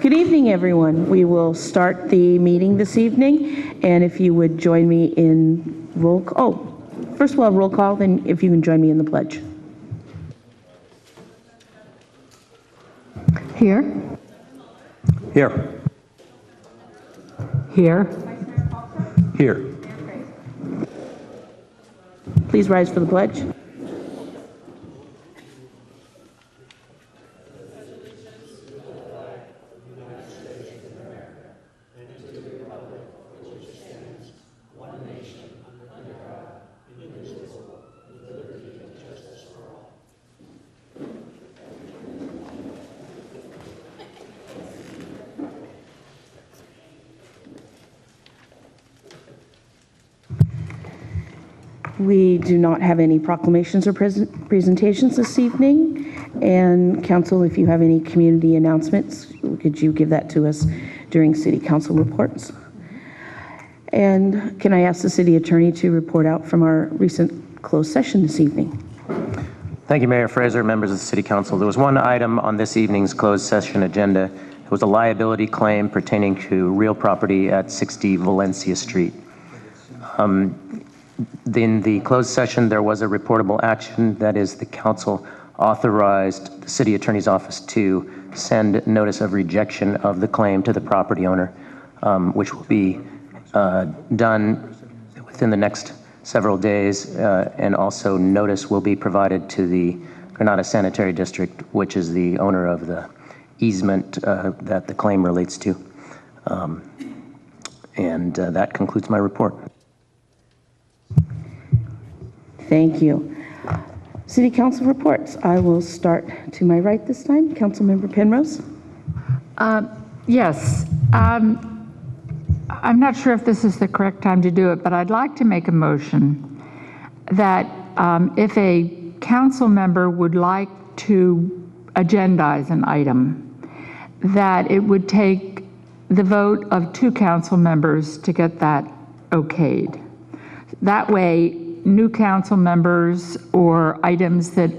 Good evening, everyone. We will start the meeting this evening, and if you would join me in roll call. Oh, first we'll have roll call, then if you can join me in the pledge. Here. Here. Here. Here. Please rise for the pledge. We do not have any proclamations or presentations this evening. And council, if you have any community announcements, could you give that to us during city council reports? And can I ask the city attorney to report out from our recent closed session this evening? Thank you, Mayor Fraser, members of the City Council. There was one item on this evening's closed session agenda. It was a liability claim pertaining to real property at 60 Valencia Street. In the closed session, there was a reportable action. That is, the council authorized the city attorney's office to send notice of rejection of the claim to the property owner, which will be done within the next several days, and also notice will be provided to the Granada Sanitary District, which is the owner of the easement that the claim relates to. That concludes my report. Thank you. City Council reports. I will start to my right this time. Councilmember Penrose. Yes. I'm not sure if this is the correct time to do it, but I'd like to make a motion that if a council member would like to agendize an item, that it would take the vote of 2 council members to get that okayed. That way, new council members or items that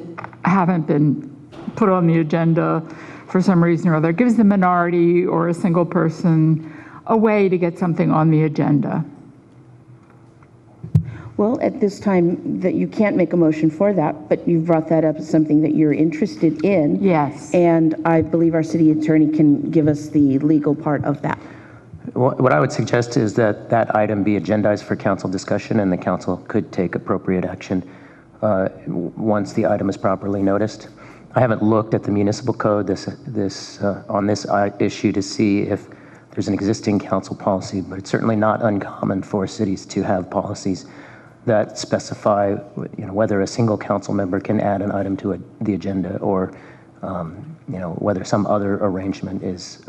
haven't been put on the agenda for some reason or other gives the minority or a single person a way to get something on the agenda. Well, at this time that you can't make a motion for that, but you've brought that up as something that you're interested in. Yes. And I believe our city attorney can give us the legal part of that. What I would suggest is that that item be agendized for council discussion, and the council could take appropriate action once the item is properly noticed. I haven't looked at the municipal code on this issue to see if there's an existing council policy, but it's certainly not uncommon for cities to have policies that specify, whether a single council member can add an item to the agenda, or whether some other arrangement is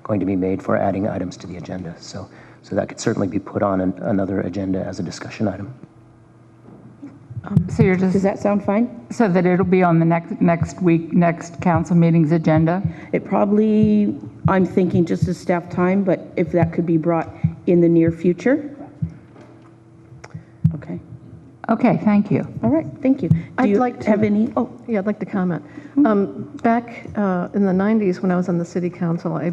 going to be made for adding items to the agenda. So that could certainly be put on another agenda as a discussion item. So you're just, does that sound fine? So that it'll be on the next council meeting's agenda? It probably, I'm thinking just as staff time, but if that could be brought in the near future. Okay. Okay, thank you. All right, thank you. I'd like to have any? Oh, yeah, I'd like to comment. Back in the 90s, when I was on the city council, I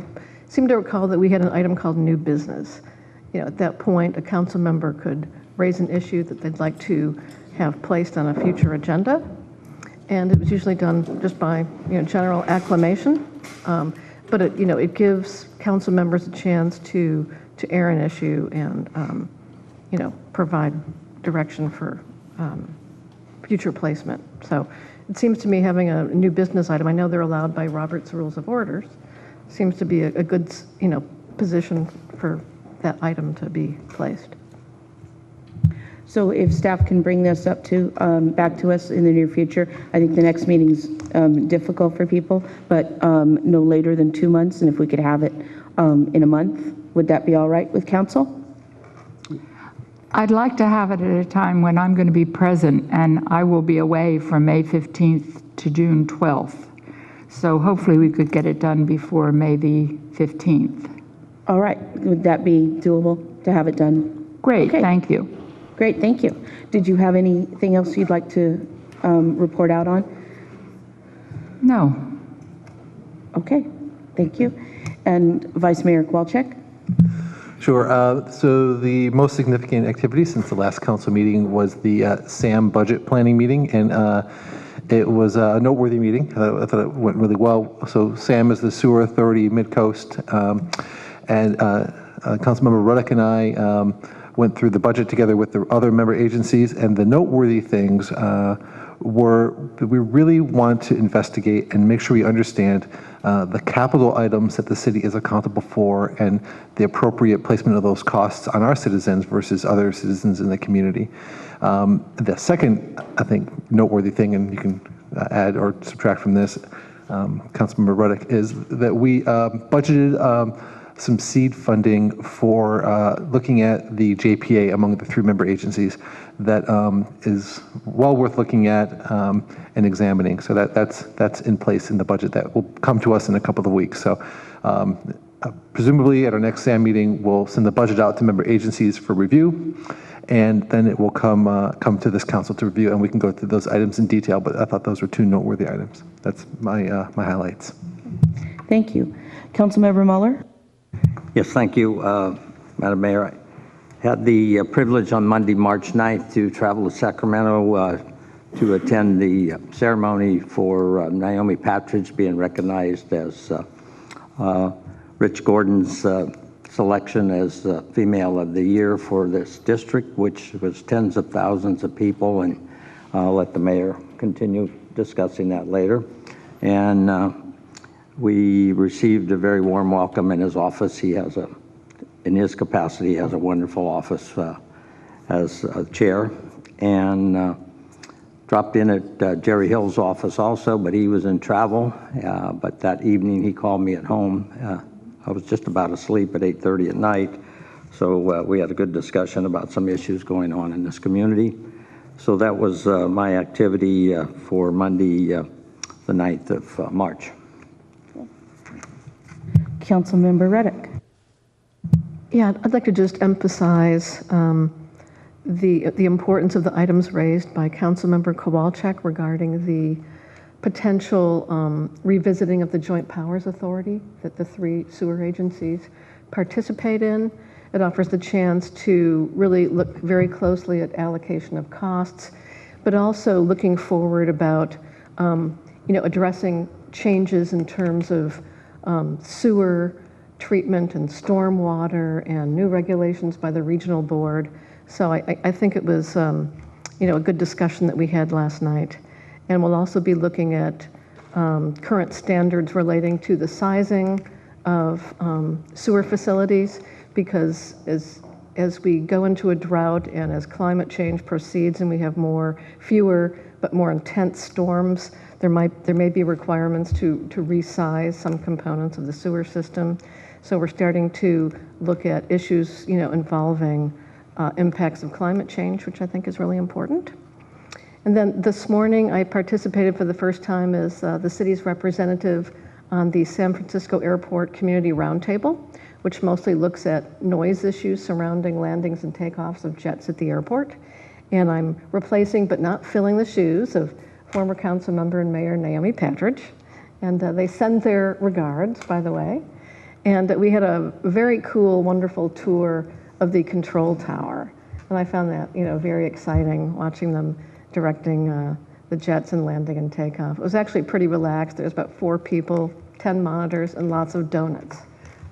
seem to recall that we had an item called new business. At that point, a council member could raise an issue that they'd like to have placed on a future agenda, and it was usually done just by general acclamation. But it gives council members a chance to air an issue and provide direction for future placement. So it seems to me having a new business item, I know they're allowed by Robert's Rules of Orders, seems to be a good position for that item to be placed. so if staff can bring this up to back to us in the near future, I think the next meeting's difficult for people, but no later than 2 months, and if we could have it in a month, would that be all right with council? I'd like to have it at a time when I'm going to be present, and I will be away from May 15th to June 12th. So hopefully we could get it done before May the 15th. All right, would that be doable to have it done? Great, Okay. Thank you. Great, thank you. Did you have anything else you'd like to report out on? No. Okay, thank you. And Vice Mayor Kowalczyk? Sure. So the most significant activity since the last council meeting was the SAM budget planning meeting, and it was a noteworthy meeting. I thought it went really well. So SAM is the Sewer Authority Mid-Coast, and Councilmember Ruddick and I went through the budget together with the other member agencies, and the noteworthy things were that we really want to investigate and make sure we understand the capital items that the city is accountable for and the appropriate placement of those costs on our citizens versus other citizens in the community. The second, I think, noteworthy thing, and you can add or subtract from this, Councilmember Ruddick, is that we budgeted some seed funding for looking at the JPA among the 3 member agencies that is well worth looking at and examining. So that's in place in the budget that will come to us in a couple of weeks. So presumably at our next SAM meeting, we'll send the budget out to member agencies for review, and then it will come to this council to review, and we can go through those items in detail. But I thought those were 2 noteworthy items. That's my my highlights. Thank you. Councilmember Muller? Yes, thank you, Madam Mayor. I had the privilege on Monday, March 9th, to travel to Sacramento to attend the ceremony for Naomi Patridge being recognized as Rich Gordon's selection as Female of the Year for this district, which was tens of thousands of people, and I'll let the mayor continue discussing that later. And we received a very warm welcome in his office. He has in his capacity, he has a wonderful office as a chair, and dropped in at Jerry Hill's office also, but he was in travel. But that evening he called me at home. I was just about asleep at 8:30 at night, so we had a good discussion about some issues going on in this community. So that was my activity for Monday, the 9th of March. Councilmember Ruddick? Yeah, I'd like to just emphasize the importance of the items raised by Councilmember Kowalczyk regarding the potential revisiting of the Joint Powers Authority that the 3 sewer agencies participate in. It offers the chance to really look very closely at allocation of costs, but also looking forward about addressing changes in terms of sewer treatment and stormwater and new regulations by the regional board. So I think it was a good discussion that we had last night. And we'll also be looking at current standards relating to the sizing of sewer facilities, because as we go into a drought and as climate change proceeds and we have fewer but more intense storms, there may be requirements to resize some components of the sewer system. So we're starting to look at issues involving impacts of climate change, which I think is really important. And then this morning, I participated for the first time as the city's representative on the San Francisco Airport Community Roundtable, which mostly looks at noise issues surrounding landings and takeoffs of jets at the airport. And I'm replacing but not filling the shoes of former council member and mayor Naomi Patridge. And they send their regards, by the way. And we had a very cool, wonderful tour of the control tower. And I found that, very exciting, watching them directing the jets and landing and takeoff. It was actually pretty relaxed. There was about 4 people, 10 monitors, and lots of donuts.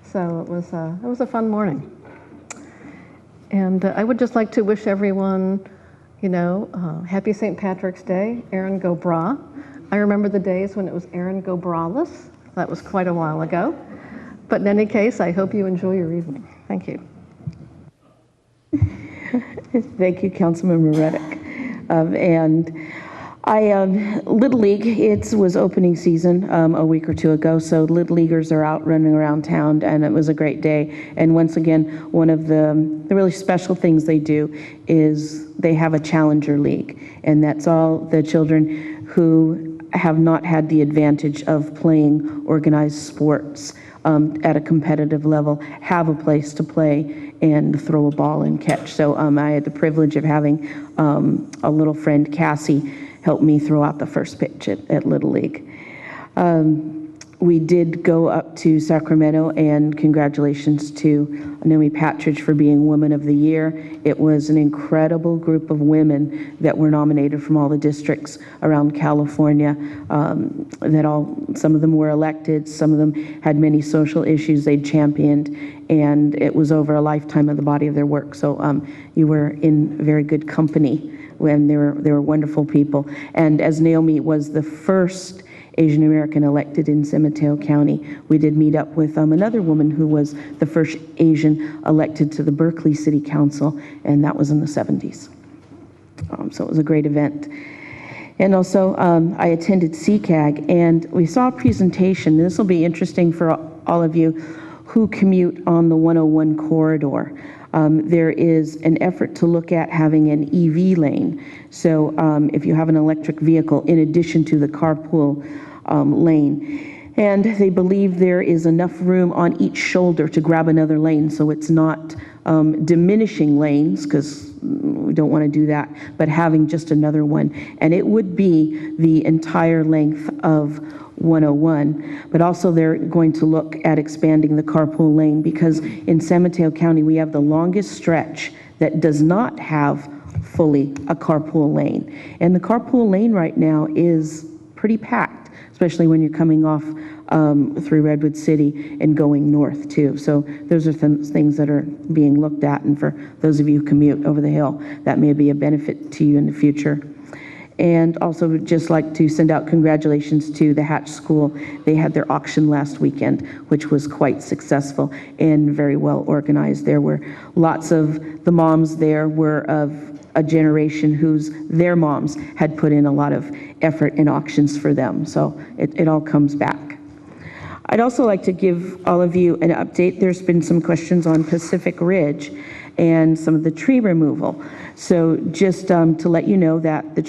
So it was a fun morning. And I would just like to wish everyone, happy St. Patrick's Day. Erin go bragh. I remember the days when it was Erin go braghless. That was quite a while ago. But in any case, I hope you enjoy your evening. Thank you. Thank you, Councilmember Ruddick. And Little League, it was opening season a week or 2 ago, so Little Leaguers are out running around town, and it was a great day. And once again, one of the really special things they do is they have a Challenger League, and that's all the children who have not had the advantage of playing organized sports at a competitive level have a place to play and throw a ball and catch. So I had the privilege of having a little friend, Cassie, help me throw out the first pitch at Little League. We did go up to Sacramento, and congratulations to Naomi Patridge for being Woman of the Year. It was an incredible group of women that were nominated from all the districts around California. Some of them were elected, some of them had many social issues they championed, and it was over a lifetime of the body of their work. So you were in very good company when they were wonderful people. And as Naomi was the first Asian American elected in San Mateo County, we did meet up with another woman who was the first Asian elected to the Berkeley City Council, and that was in the 70s. So it was a great event. And also, I attended CCAG, and we saw a presentation, and this will be interesting for all of you who commute on the 101 corridor. There is an effort to look at having an EV lane. So if you have an electric vehicle in addition to the carpool lane, and they believe there is enough room on each shoulder to grab another lane, so it's not diminishing lanes, because we don't want to do that, but having just another one. And it would be the entire length of 101, but also they're going to look at expanding the carpool lane, because in San Mateo County we have the longest stretch that does not have fully a carpool lane. And the carpool lane right now is pretty packed, especially when you're coming off through Redwood City and going north too. So those are some things that are being looked at, and for those of you who commute over the hill, that may be a benefit to you in the future. And also would just like to send out congratulations to the Hatch School. They had their auction last weekend, which was quite successful and very well organized. There were lots of the moms there were of a generation whose their moms had put in a lot of effort in auctions for them. So it all comes back. I'd also like to give all of you an update. There's been some questions on Pacific Ridge and some of the tree removal. So just to let you know that the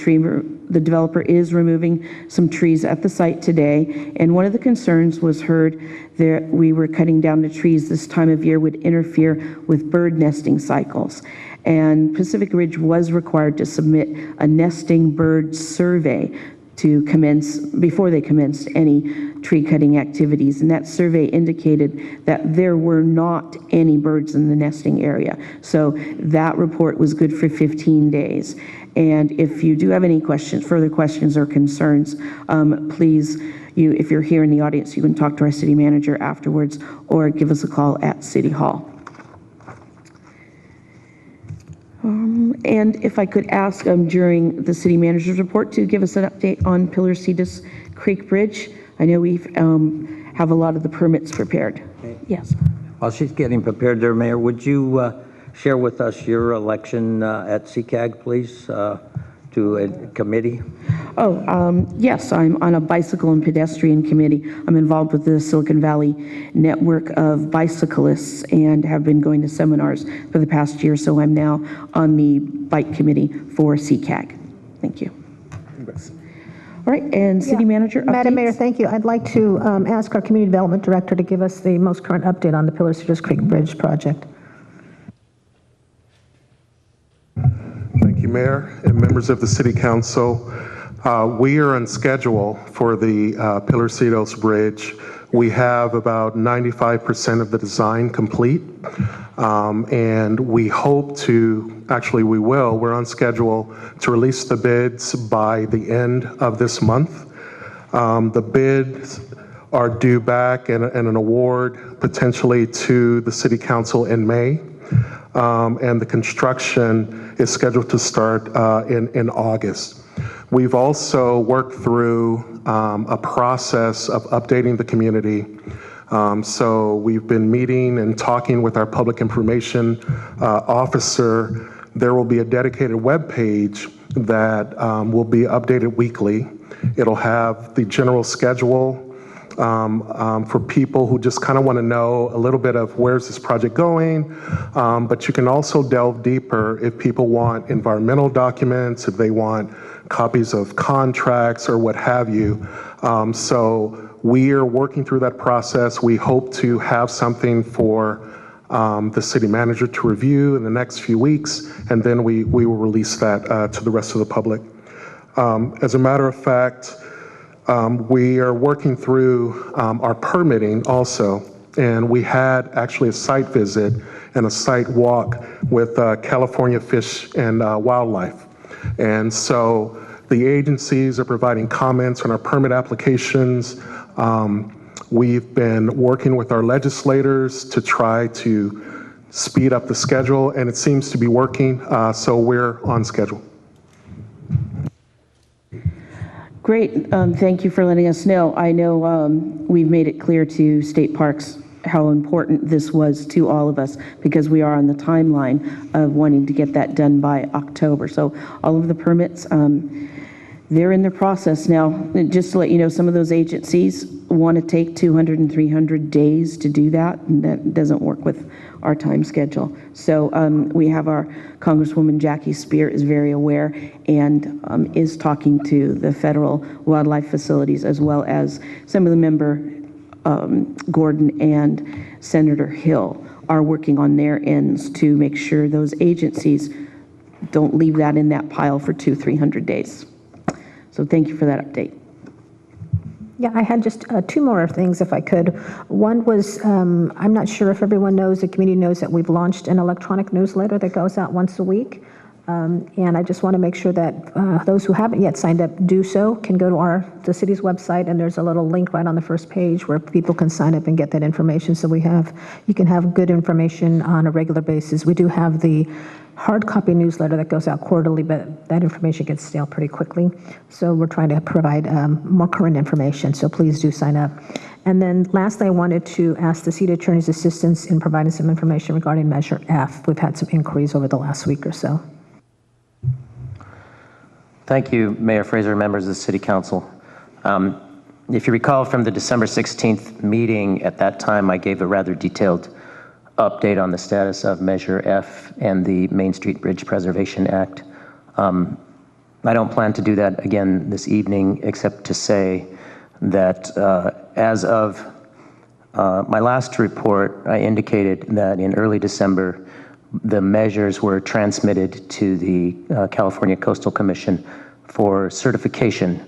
developer is removing some trees at the site today, and one of the concerns was heard that we were cutting down the trees this time of year would interfere with bird nesting cycles. And Pacific Ridge was required to submit a nesting bird survey to commence, before they commenced any tree cutting activities. And that survey indicated that there were not any birds in the nesting area. So that report was good for 15 days. And if you do have any questions, further questions or concerns, please, if you're here in the audience, you can talk to our city manager afterwards or give us a call at City Hall. And if I could ask during the city manager's report to give us an update on Pillar Cedars Creek Bridge. I know we have a lot of the permits prepared. Yes. While she's getting prepared there, Mayor, would you share with us your election at CCAG, please, to a committee? Yes, I'm on a bicycle and pedestrian committee. I'm involved with the Silicon Valley network of bicyclists and have been going to seminars for the past year, so I'm now on the bike committee for CCAG. Thank you. All right, and City Manager updates? Madam Mayor, thank you. I'd like to ask our Community Development Director to give us the most current update on the Pillar Cedars Creek Bridge project. Thank you, Mayor and members of the City Council. We are on schedule for the Pillar Cedars Bridge. We have about 95% of the design complete, and we hope to, actually we will, we're on schedule to release the bids by the end of this month. The bids are due back and an award potentially to the City Council in May. And the construction is scheduled to start in August. We've also worked through a process of updating the community. So we've been meeting and talking with our public information officer. There will be a dedicated web page that will be updated weekly. It'll have the general schedule for people who just kind of want to know a little bit of where's this project going, but you can also delve deeper if people want environmental documents, if they want copies of contracts or what have you. So we are working through that process. We hope to have something for the city manager to review in the next few weeks, and then we will release that to the rest of the public. As a matter of fact, We are working through our permitting also, and we had actually a site visit and a site walk with California Fish and Wildlife. And so the agencies are providing comments on our permit applications. We've been working with our legislators to try to speed up the schedule, and it seems to be working, so we're on schedule. Great, thank you for letting us know. I know we've made it clear to state parks how important this was to all of us because we are on the timeline of wanting to get that done by October. So all of the permits, they're in the process now. And just to let you know, some of those agencies want to take 200 and 300 days to do that, and that doesn't work with our time schedule. So we have our Congresswoman Jackie Spear is very aware and is talking to the federal wildlife facilities as well as some of the member Gordon and Senator Hill are working on their ends to make sure those agencies don't leave that in that pile for 200-300 days. So thank you for that update. Yeah, I had just two more things if I could. One was, I'm not sure if everyone knows, the community knows that we've launched an electronic newsletter that goes out once a week. And I just want to make sure that those who haven't yet signed up do so, can go to the city's website, and there's a little link right on the first page where people can sign up and get that information. So you can have good information on a regular basis. We do have the hard copy newsletter that goes out quarterly, but that information gets stale pretty quickly. So we're trying to provide more current information, so please do sign up. And then lastly, I wanted to ask the city attorney's assistance in providing some information regarding Measure F. We've had some inquiries over the last week or so. Thank you, Mayor Fraser and members of the City Council. If you recall from the December 16th meeting, at that time I gave a rather detailed update on the status of Measure F and the Main Street Bridge Preservation Act. I don't plan to do that again this evening, except to say that as of my last report, I indicated that in early December, the measures were transmitted to the California Coastal Commission for certification.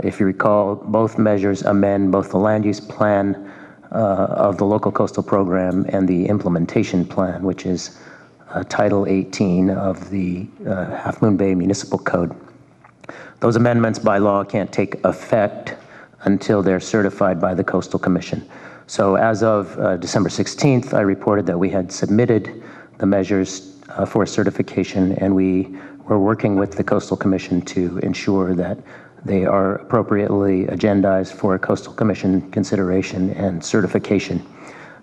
If you recall, both measures amend both the land use plan of the local coastal program and the implementation plan, which is Title 18 of the Half Moon Bay Municipal Code. Those amendments by law can't take effect until they're certified by the Coastal Commission. So as of December 16th, I reported that we had submitted the measures for certification, and we were working with the Coastal Commission to ensure that they are appropriately agendized for Coastal Commission consideration and certification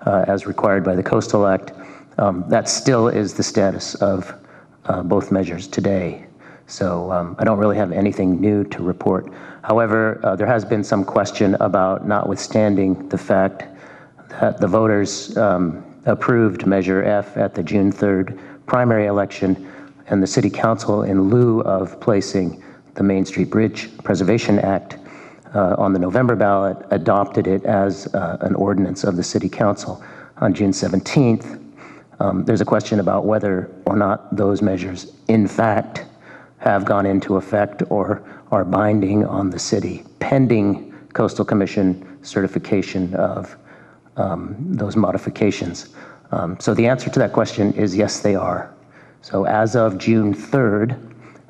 as required by the Coastal Act. That still is the status of both measures today. So I don't really have anything new to report. However, there has been some question about, notwithstanding the fact that the voters approved Measure F at the June 3rd primary election, and the City Council, in lieu of placing the Main Street Bridge Preservation Act on the November ballot, adopted it as an ordinance of the City Council on June 17th. There's a question about whether or not those measures, in fact, have gone into effect or are binding on the city, pending Coastal Commission certification of those modifications. So the answer to that question is yes, they are. So as of June 3rd,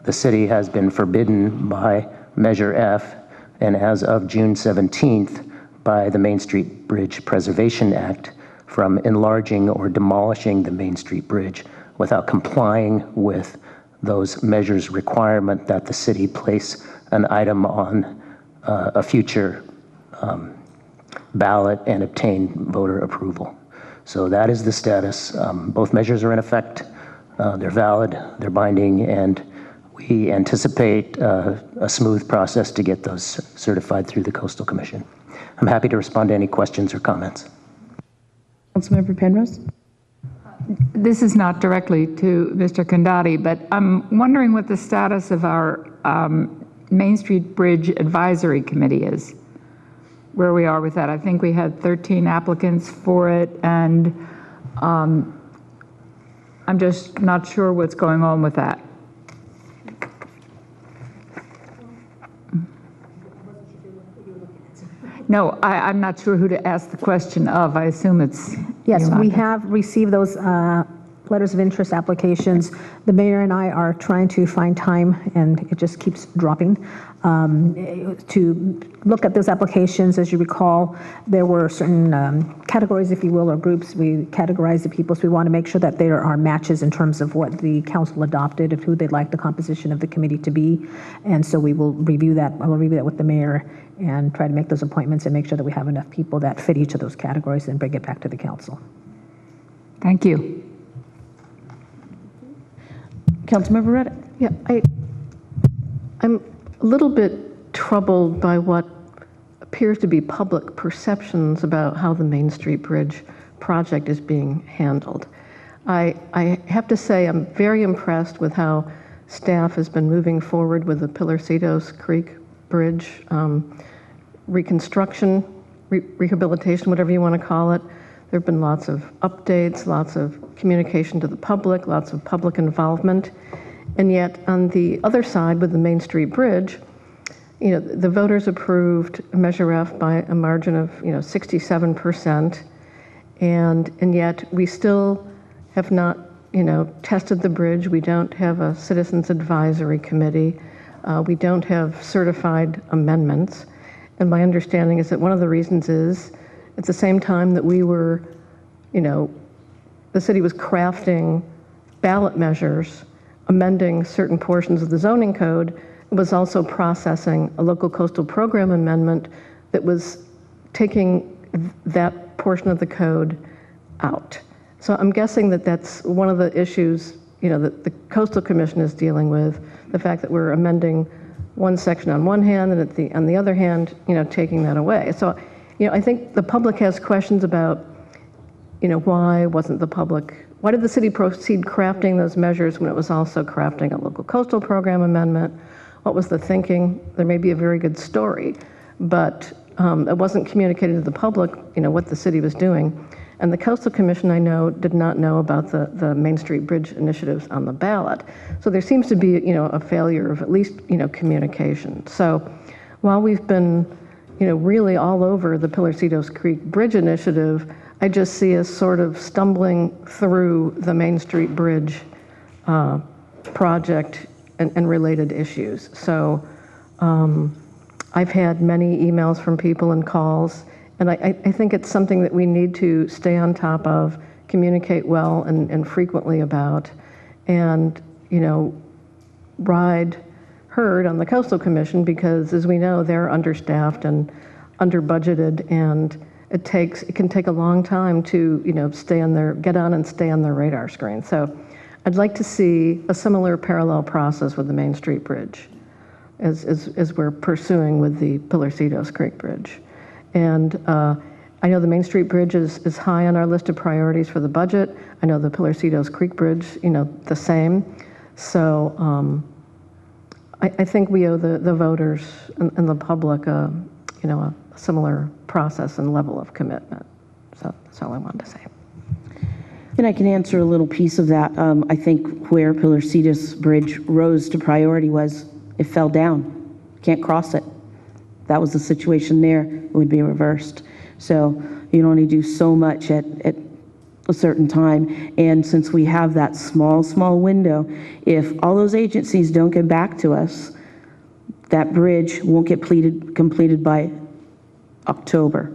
the city has been forbidden by Measure F, and as of June 17th, by the Main Street Bridge Preservation Act, from enlarging or demolishing the Main Street Bridge without complying with those measures' requirement that the city place an item on a future ballot and obtain voter approval. So that is the status. Both measures are in effect. They're valid, they're binding, and we anticipate a smooth process to get those certified through the Coastal Commission. I'm happy to respond to any questions or comments. Councilmember Penrose? This is not directly to Mr. Kandati, but I'm wondering what the status of our Main Street Bridge Advisory Committee is, where we are with that. I think we had 13 applicants for it, and I'm just not sure what's going on with that. No, I'm not sure who to ask the question of. I assume it's Yes, you, we Magda. have received those letters of interest applications. The mayor and I are trying to find time, and it just keeps dropping, to look at those applications. As you recall, there were certain categories, if you will, or groups. We categorized the people, so we want to make sure that there are matches in terms of what the council adopted, of who they'd like the composition of the committee to be. And so we will review that. I will review that with the mayor and try to make those appointments and make sure that we have enough people that fit each of those categories and bring it back to the council. Thank you. Councilmember Reddick. Yeah, I'm a little bit troubled by what appears to be public perceptions about how the Main Street Bridge project is being handled. I have to say I'm very impressed with how staff has been moving forward with the Pilarcitos Creek Bridge reconstruction, rehabilitation, whatever you want to call it. There have been lots of updates, lots of communication to the public, lots of public involvement. And yet, on the other side, with the Main Street Bridge, the voters approved Measure F by a margin of 67%, and yet we still have not tested the bridge. We don't have a citizens advisory committee. We don't have certified amendments. And my understanding is that one of the reasons is at the same time that we were, the city was crafting ballot measures, amending certain portions of the zoning code, it was also processing a local coastal program amendment that was taking that portion of the code out. So I'm guessing that that's one of the issues, that the Coastal Commission is dealing with, the fact that we're amending one section on one hand and on the other hand, taking that away. So, I think the public has questions about, why did the city proceed crafting those measures when it was also crafting a local coastal program amendment? What was the thinking? There may be a very good story, but it wasn't communicated to the public, what the city was doing. And the Coastal Commission, I know, did not know about the Main Street Bridge initiatives on the ballot. So there seems to be, a failure of at least, communication. So while we've been, really all over the Pilarcitos Creek Bridge initiative, I just see us sort of stumbling through the Main Street Bridge project and related issues. So I've had many emails from people and calls, and I think it's something that we need to stay on top of, communicate well and frequently about, and, ride herd on the Coastal Commission because, as we know, they're understaffed and under-budgeted, and it can take a long time to, get on and stay on their radar screen. So I'd like to see a similar parallel process with the Main Street Bridge as we're pursuing with the Pilarcitos Creek Bridge. And I know the Main Street Bridge is high on our list of priorities for the budget. I know the Pilarcitos Creek Bridge, the same. So I think we owe the voters and the public a similar process and level of commitment. So that's all I wanted to say. And I can answer a little piece of that. I think where Pilarcitos Bridge rose to priority was it fell down. Can't cross it. That was the situation there. It would be reversed. So you can only do so much at a certain time. And since we have that small window, if all those agencies don't get back to us, that bridge won't get completed by October,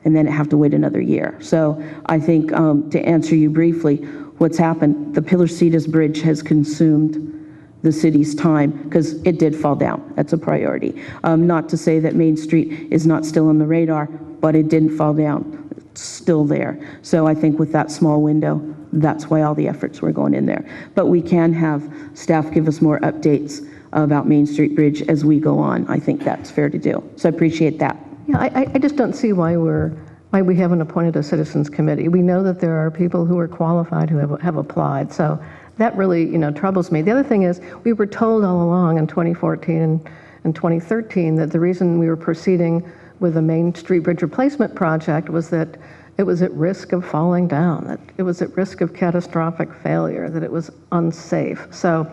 and then have to wait another year. So I think to answer you briefly, what's happened, the Pilarcitos Bridge has consumed the city's time because it did fall down. That's a priority. Not to say that Main Street is not still on the radar, but it didn't fall down. It's still there. So I think with that small window, that's why all the efforts were going in there. But we can have staff give us more updates about Main Street Bridge as we go on. I think that's fair to do. So I appreciate that. Yeah, I just don't see why we haven't appointed a citizens committee. We know that there are people who are qualified who have applied. So that really, troubles me. The other thing is we were told all along in 2014 and 2013 that the reason we were proceeding with the Main Street Bridge replacement project was that it was at risk of falling down, that it was at risk of catastrophic failure, that it was unsafe. So,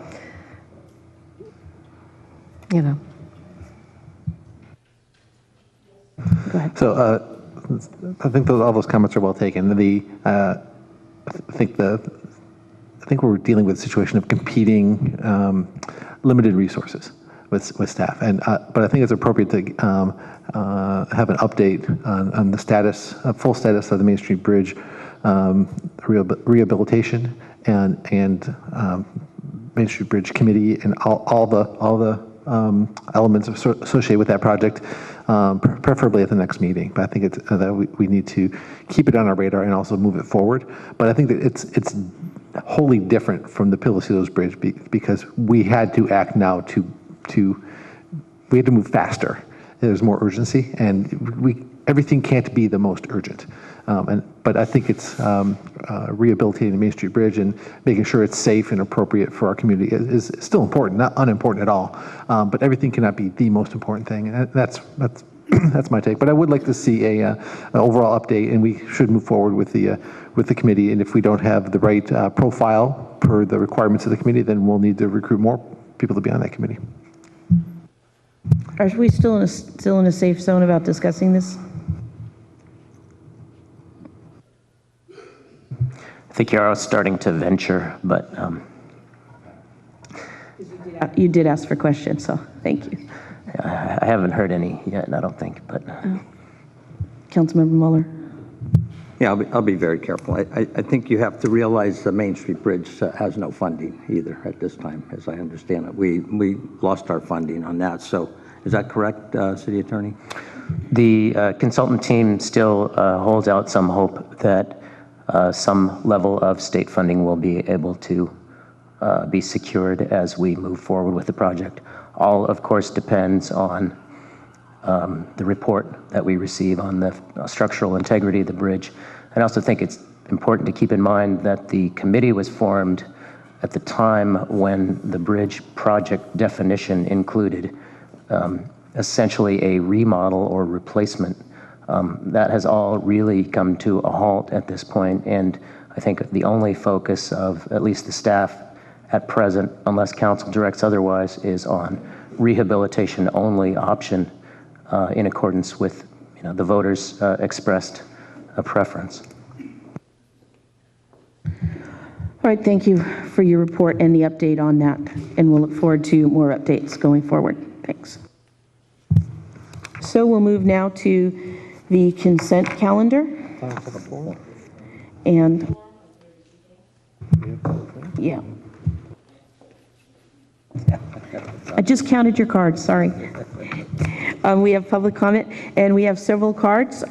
Go ahead. So I think all those comments are well taken. I think we're dealing with a situation of competing limited resources with staff, but I think it's appropriate to have an update on the status, full status of the Main Street Bridge rehabilitation and Main Street Bridge Committee and all the elements associated with that project, preferably at the next meeting. But I think it's that we need to keep it on our radar and also move it forward. But I think that it's wholly different from the Palacios Bridge because we had to act now we had to move faster. There's more urgency, and everything can't be the most urgent. But I think it's rehabilitating the Main Street Bridge and making sure it's safe and appropriate for our community is still important, not unimportant at all. But everything cannot be the most important thing. And that's my take. But I would like to see an overall update, and we should move forward with the committee. And if we don't have the right profile per the requirements of the committee, then we'll need to recruit more people to be on that committee. Are we still in a safe zone about discussing this? I think you're all starting to venture, but You did ask for questions, so thank you. I haven't heard any yet, I don't think, but. Councilmember Mueller. Yeah, I'll be very careful. I think you have to realize the Main Street Bridge has no funding either at this time, as I understand it. We lost our funding on that. So is that correct, City Attorney? The consultant team still holds out some hope that some level of state funding will be able to be secured as we move forward with the project. All, of course, depends on the report that we receive on the structural integrity of the bridge. And I also think it's important to keep in mind that the committee was formed at the time when the bridge project definition included essentially a remodel or replacement. That has all really come to a halt at this point, and I think the only focus of at least the staff at present, unless council directs otherwise, is on rehabilitation only option in accordance with the voters' expressed preference. All right, thank you for your report and the update on that, and we'll look forward to more updates going forward. Thanks. So we'll move now to the consent calendar. And yeah. I just counted your cards, sorry. We have public comment, and we have several cards.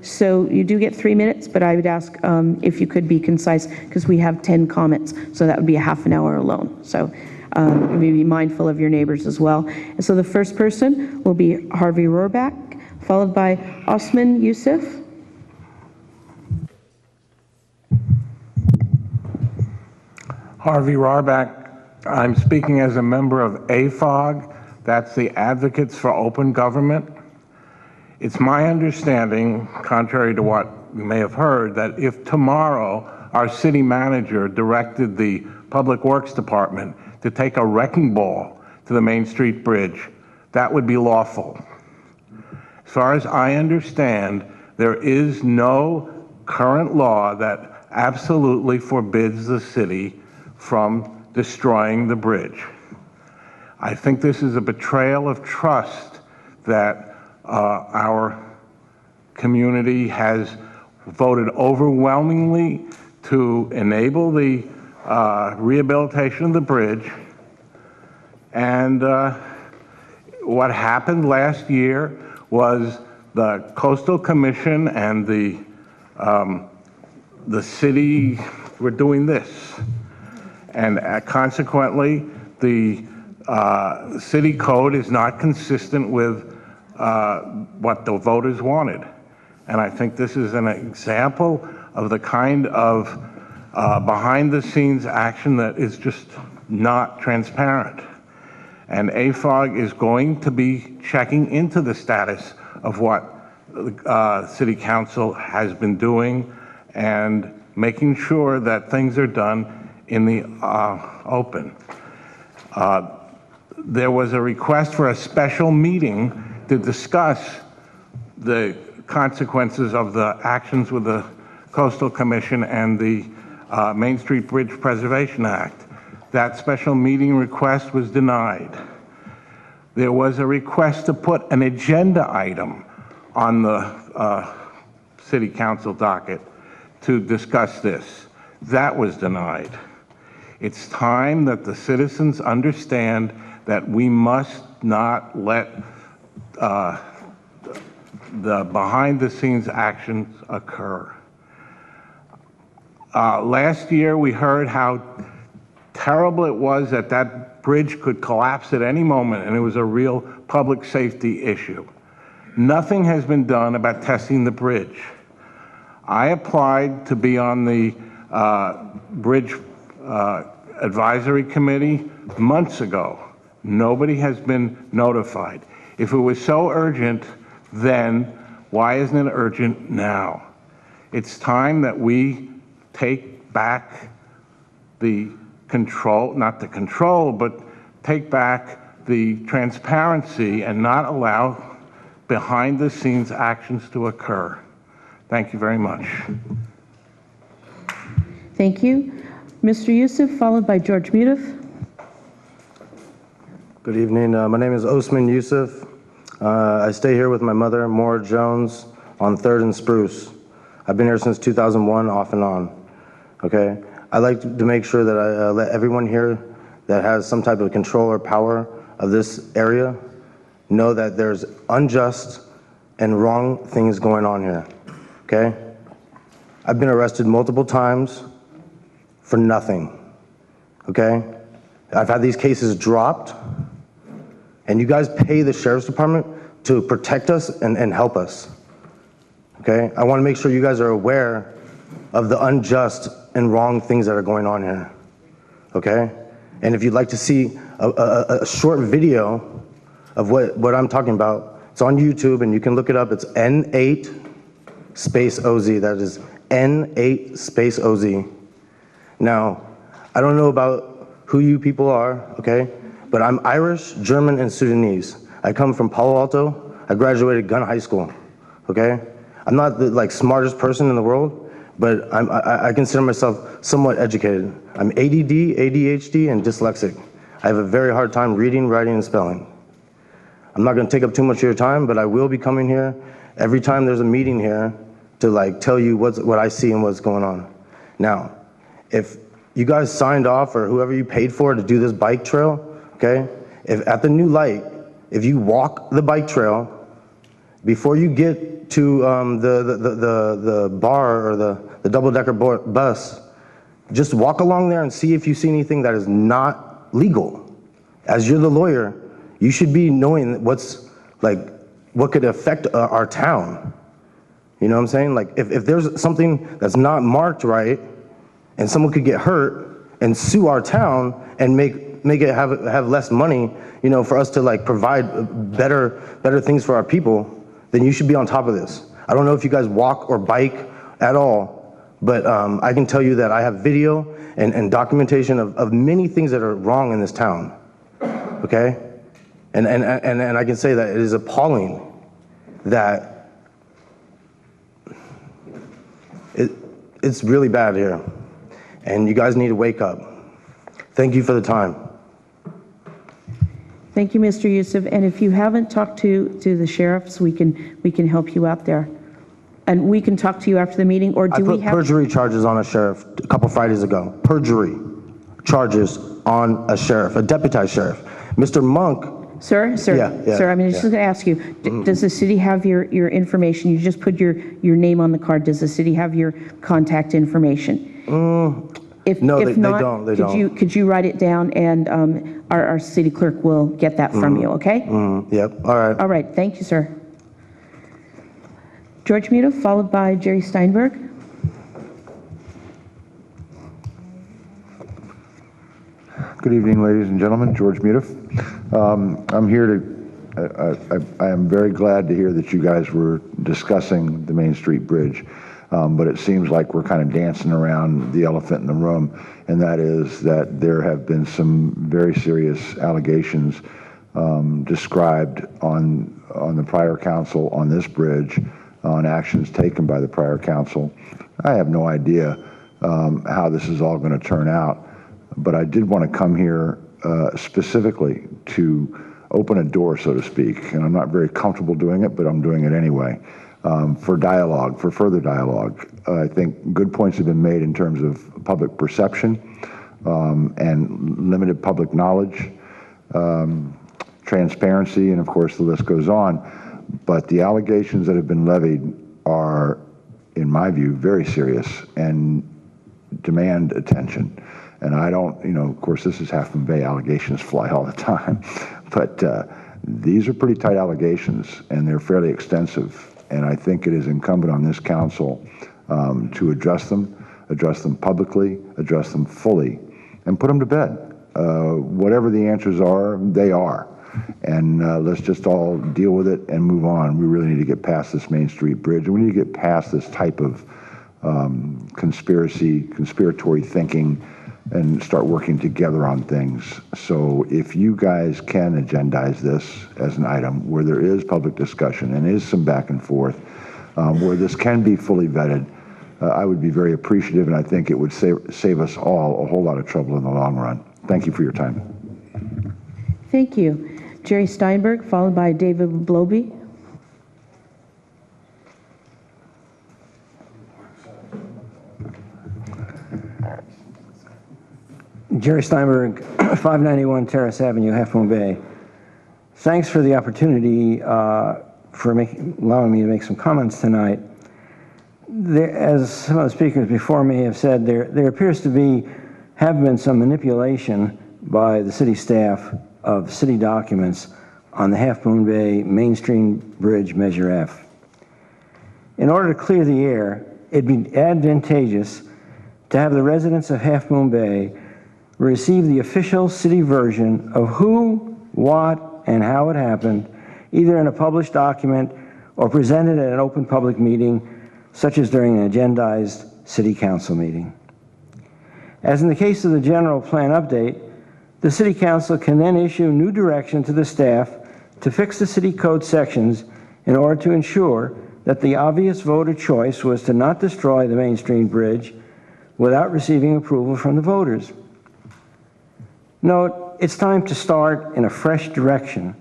So you do get 3 minutes, but I would ask if you could be concise, because we have 10 comments, so that would be a half an hour alone. So be mindful of your neighbors as well. And so the first person will be Harvey Rohrbach, followed by Osman Yusuf. Harvey Rohrbach. I'm speaking as a member of AFOG, that's the Advocates for Open Government. It's my understanding, contrary to what you may have heard, that if tomorrow our city manager directed the Public Works Department to take a wrecking ball to the Main Street Bridge, that would be lawful. As far as I understand, there is no current law that absolutely forbids the city from destroying the bridge. I think this is a betrayal of trust that our community has voted overwhelmingly to enable the rehabilitation of the bridge. And what happened last year was the Coastal Commission and the city were doing this. And consequently, the city code is not consistent with what the voters wanted. And I think this is an example of the kind of behind-the-scenes action that is just not transparent. And AFOG is going to be checking into the status of what the City Council has been doing and making sure that things are done in the open. There was a request for a special meeting to discuss the consequences of the actions with the Coastal Commission and the Main Street Bridge Preservation Act. That special meeting request was denied. There was a request to put an agenda item on the City Council docket to discuss this. That was denied. It's time that the citizens understand that we must not let the behind-the-scenes actions occur. Last year, we heard how terrible it was that that bridge could collapse at any moment, and it was a real public safety issue. Nothing has been done about testing the bridge. I applied to be on the Bridge Advisory Committee months ago. Nobody has been notified. If it was so urgent then, why isn't it urgent now? It's time that we take back the control, not the control, but take back the transparency and not allow behind-the-scenes actions to occur. Thank you very much. Thank you. Mr. Youssef, followed by George Mutif. Good evening. My name is Osman Youssef. I stay here with my mother, Maura Jones, on 3rd and Spruce. I've been here since 2001, off and on. Okay? I like to make sure that I let everyone here that has some type of control or power of this area know that there's unjust and wrong things going on here. Okay? I've been arrested multiple times for nothing. Okay? I've had these cases dropped, and you guys pay the Sheriff's Department to protect us and help us. Okay? I want to make sure you guys are aware of the unjust and wrong things that are going on here. Okay? And if you'd like to see a short video of what I'm talking about, it's on YouTube, and you can look it up. It's N8 space OZ. That is N8 space OZ. Now, I don't know about who you people are, okay? But I'm Irish, German, and Sudanese. I come from Palo Alto. I graduated Gun High School, okay? I'm not the smartest person in the world, but I consider myself somewhat educated. I'm ADD, ADHD, and dyslexic. I have a very hard time reading, writing, and spelling. I'm not gonna take up too much of your time, but I will be coming here every time there's a meeting here to tell you what I see and what's going on. Now, if you guys signed off, or whoever you paid for to do this bike trail, okay? If at the new light, if you walk the bike trail, before you get to the bar or the double-decker bus, just walk along there and see if you see anything that is not legal. As you're the lawyer, you should be knowing what could affect our town. You know what I'm saying? If there's something that's not marked right, and someone could get hurt and sue our town and make it have less money, for us to provide better things for our people, then you should be on top of this. I don't know if you guys walk or bike at all, but I can tell you that I have video and documentation of many things that are wrong in this town. Okay? And I can say that it is appalling that it's really bad here. And you guys need to wake up. Thank you for the time. Thank you, Mr. Youssef. And if you haven't talked to the sheriffs, we can help you out there. And we can talk to you after the meeting, or do we have... I put perjury charges on a sheriff a couple Fridays ago. Perjury charges on a sheriff, a deputized sheriff. Mr. Monk... Sir, Yeah, sir, I'm just going to ask you, does the city have your information? You just put your name on the card. Does the city have your contact information? If No, they not, don't. Could you write it down, and our city clerk will get that from you, okay? Yep, all right. All right, thank you, sir. George Mutif, followed by Jerry Steinberg. Good evening, ladies and gentlemen. George Mutif. I'm here to, I am very glad to hear that you guys were discussing the Main Street Bridge, but it seems like we're kind of dancing around the elephant in the room, and that is that there have been some very serious allegations described on the prior council on this bridge, on actions taken by the prior council. I have no idea how this is all going to turn out, but I did want to come here specifically to open a door, so to speak, and I'm not very comfortable doing it, but I'm doing it anyway, for dialogue, for further dialogue. I think good points have been made in terms of public perception and limited public knowledge, transparency, and of course the list goes on. But the allegations that have been levied are, in my view, very serious and demand attention. And I don't, of course, this is Half Moon Bay, allegations fly all the time, but these are pretty tight allegations, and they're fairly extensive. And I think it is incumbent on this council to address them publicly, address them fully, and put them to bed. Whatever the answers are, they are. And let's just all deal with it and move on. We really need to get past this Main Street Bridge, and we need to get past this type of conspiratory thinking, and start working together on things. So if you guys can agendize this as an item where there is public discussion and is some back and forth, where this can be fully vetted, I would be very appreciative, and I think it would save us all a whole lot of trouble in the long run. Thank you for your time. Thank you. Jerry Steinberg, followed by David Bloby. Jerry Steinberg, 591 Terrace Avenue, Half Moon Bay. Thanks for the opportunity for allowing me to make some comments tonight. As some of the speakers before me have said, there appears to have been some manipulation by the city staff of city documents on the Half Moon Bay Main Street Bridge Measure F. In order to clear the air, it'd be advantageous to have the residents of Half Moon Bay receive the official city version of who, what, and how it happened, either in a published document or presented at an open public meeting, such as during an agendized city council meeting. As in the case of the general plan update, the city council can then issue new direction to the staff to fix the city code sections in order to ensure that the obvious voter choice was to not destroy the Main Street Bridge without receiving approval from the voters. Note, it's time to start in a fresh direction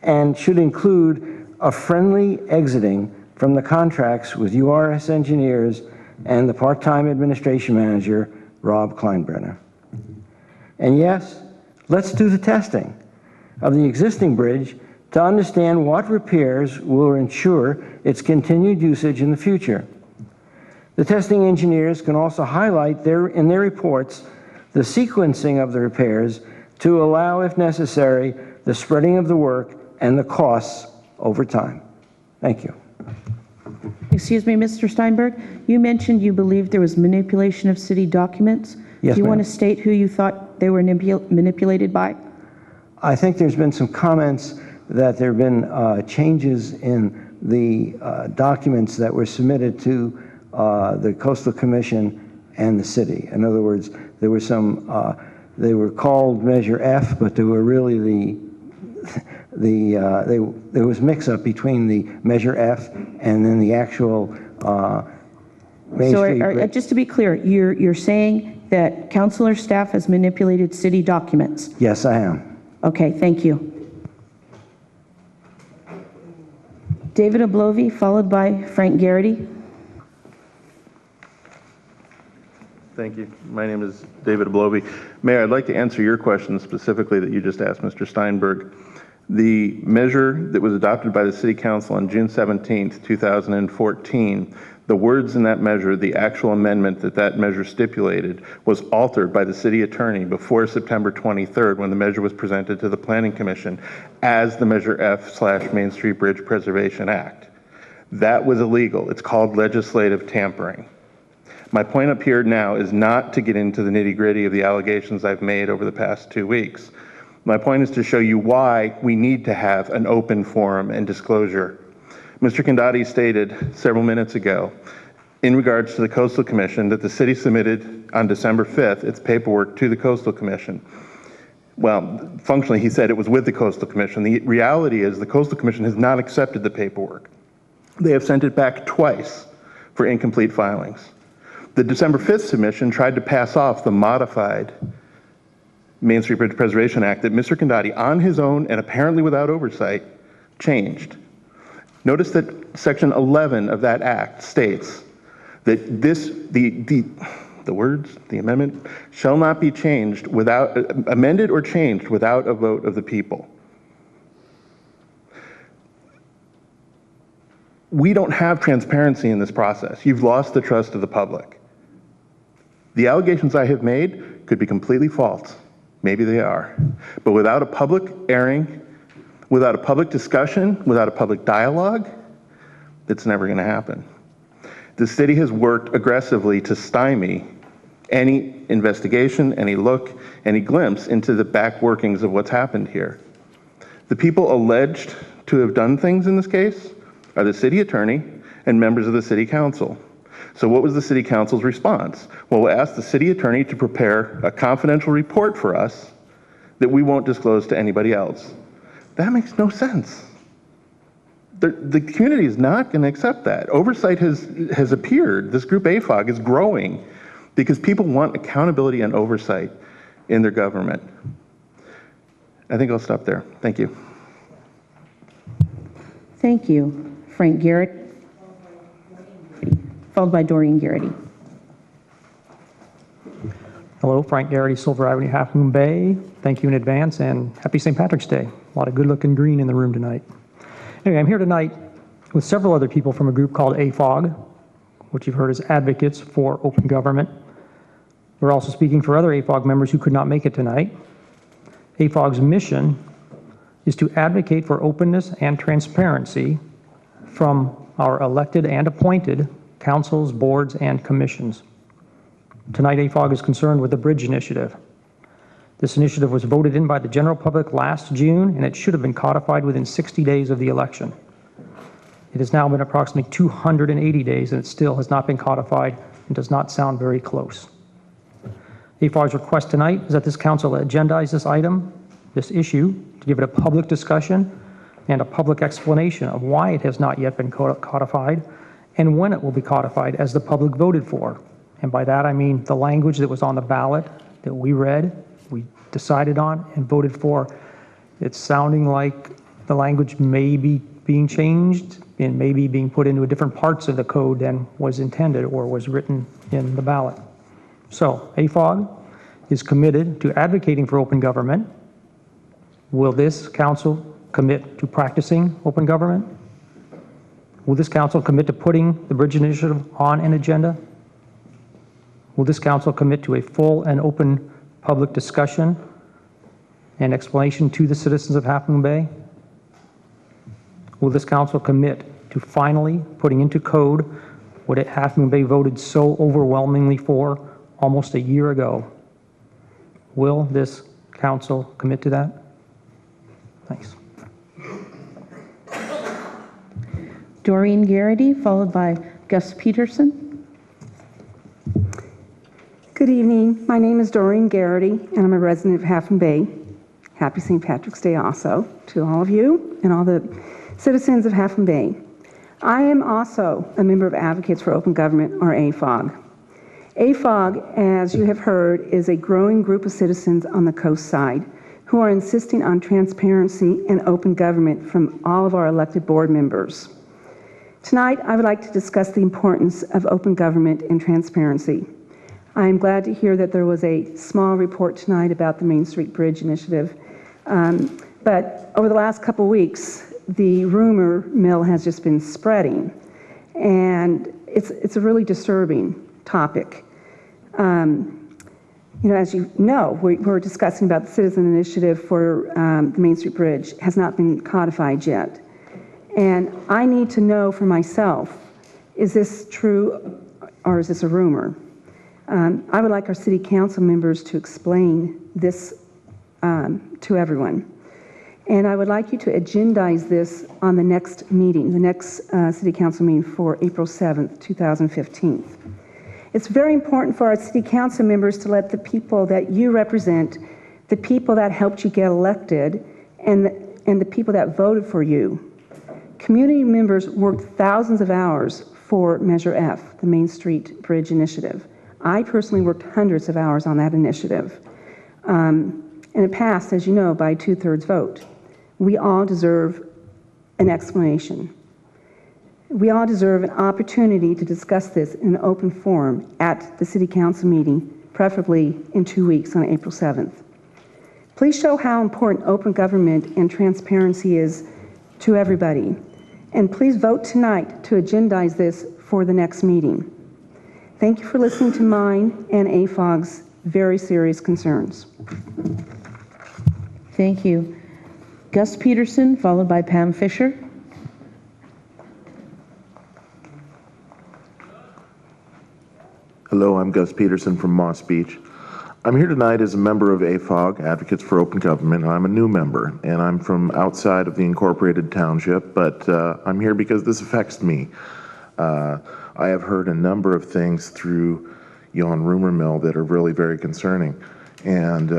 and should include a friendly exiting from the contracts with URS engineers and the part-time administration manager, Rob Kleinbrenner. And yes, let's do the testing of the existing bridge to understand what repairs will ensure its continued usage in the future. The testing engineers can also highlight in their reports the sequencing of the repairs to allow, if necessary, the spreading of the work and the costs over time. Thank you. Excuse me, Mr. Steinberg, you mentioned you believed there was manipulation of city documents. Yes, Do you ma'am. want to state who you thought they were manipulated by? I think there's been some comments that there have been changes in the documents that were submitted to the Coastal Commission and the city. In other words, there were some, they were called Measure F, but they were really there was mix-up between the Measure F and then the actual Main Street Bridge. Just to be clear, you're saying that councilor staff has manipulated city documents? Yes, I am. Okay, thank you. David Oblovi, followed by Frank Garrity. Thank you. My name is David Oblovi. Mayor, I'd like to answer your question specifically that you just asked Mr. Steinberg. The measure that was adopted by the City Council on June 17th, 2014, the words in that measure, the actual amendment that measure stipulated, was altered by the city attorney before September 23rd when the measure was presented to the Planning Commission as the Measure F/Main Street Bridge Preservation Act. That was illegal. It's called legislative tampering. My point up here now is not to get into the nitty-gritty of the allegations I've made over the past 2 weeks. My point is to show you why we need to have an open forum and disclosure. Mr. Condati stated several minutes ago in regards to the Coastal Commission that the city submitted on December 5th its paperwork to the Coastal Commission. Well, functionally, he said it was with the Coastal Commission. The reality is the Coastal Commission has not accepted the paperwork. They have sent it back twice for incomplete filings. The December 5th submission tried to pass off the modified Main Street Bridge Preservation Act that Mr. Condotti, on his own and apparently without oversight, changed. Notice that Section 11 of that act states that the amendment shall not be changed without, amended or changed without a vote of the people. We don't have transparency in this process. You've lost the trust of the public. The allegations I have made could be completely false. Maybe they are. But without a public airing, without a public discussion, without a public dialogue, it's never going to happen. The city has worked aggressively to stymie any investigation, any look, any glimpse into the back workings of what's happened here. The people alleged to have done things in this case are the city attorney and members of the city council. So what was the city council's response? Well, we'll ask the city attorney to prepare a confidential report for us that we won't disclose to anybody else. That makes no sense. The community is not going to accept that. Oversight has appeared. This group AFOG is growing because people want accountability and oversight in their government. I think I'll stop there. Thank you. Thank you. Frank Garrett, followed by Doreen Garrity. Hello, Frank Garrity, Silver Avenue, Half Moon Bay. Thank you in advance, and happy St. Patrick's Day. A lot of good-looking green in the room tonight. Anyway, I'm here tonight with several other people from a group called AFOG, which you've heard as Advocates for Open Government. We're also speaking for other AFOG members who could not make it tonight. AFOG's mission is to advocate for openness and transparency from our elected and appointed councils, boards, and commissions. Tonight, AFOG is concerned with the Bridge Initiative. This initiative was voted in by the general public last June, and it should have been codified within 60 days of the election. It has now been approximately 280 days, and it still has not been codified and does not sound very close. AFOG's request tonight is that this council agendize this item, this issue, to give it a public discussion and a public explanation of why it has not yet been codified and when it will be codified as the public voted for. And by that I mean the language that was on the ballot that we read, we decided on and voted for. It's sounding like the language may be being changed and maybe being put into different parts of the code than was intended or was written in the ballot. So AFOG is committed to advocating for open government. Will this council commit to practicing open government? Will this council commit to putting the Bridge Initiative on an agenda? Will this council commit to a full and open public discussion and explanation to the citizens of Half Moon Bay? Will this council commit to finally putting into code what Half Moon Bay voted so overwhelmingly for almost a year ago? Will this council commit to that? Thanks. Doreen Garrity, followed by Gus Peterson. Good evening. My name is Doreen Garrity, and I'm a resident of Half Moon Bay. Happy St. Patrick's Day also to all of you and all the citizens of Half Moon Bay. I am also a member of Advocates for Open Government, or AFOG. AFOG, as you have heard, is a growing group of citizens on the coast side who are insisting on transparency and open government from all of our elected board members. Tonight, I would like to discuss the importance of open government and transparency. I am glad to hear that there was a small report tonight about the Main Street Bridge Initiative. But over the last couple weeks, the rumor mill has just been spreading. And it's a really disturbing topic. As you know, we're discussing about the citizen initiative for the Main Street Bridge has not been codified yet. And I need to know for myself, is this true or is this a rumor? I would like our city council members to explain this to everyone. And I would like you to agendize this on the next meeting, the next city council meeting for April 7th, 2015. It's very important for our city council members to let the people that you represent the people that helped you get elected, and the people that voted for you. Community members worked thousands of hours for Measure F, the Main Street Bridge Initiative. I personally worked hundreds of hours on that initiative. And it passed, as you know, by a 2/3 vote. We all deserve an explanation. We all deserve an opportunity to discuss this in an open forum at the City Council meeting, preferably in 2 weeks on April 7th. Please show how important open government and transparency is to everybody. And please vote tonight to agendize this for the next meeting. Thank you for listening to mine and AFOG's very serious concerns. Thank you. Gus Peterson, followed by Pam Fisher. Hello, I'm Gus Peterson from Moss Beach. I'm here tonight as a member of AFOG, Advocates for Open Government. I'm a new member, and I'm from outside of the incorporated township, but I'm here because this affects me. I have heard a number of things through Yon Rumor Mill that are really very concerning, and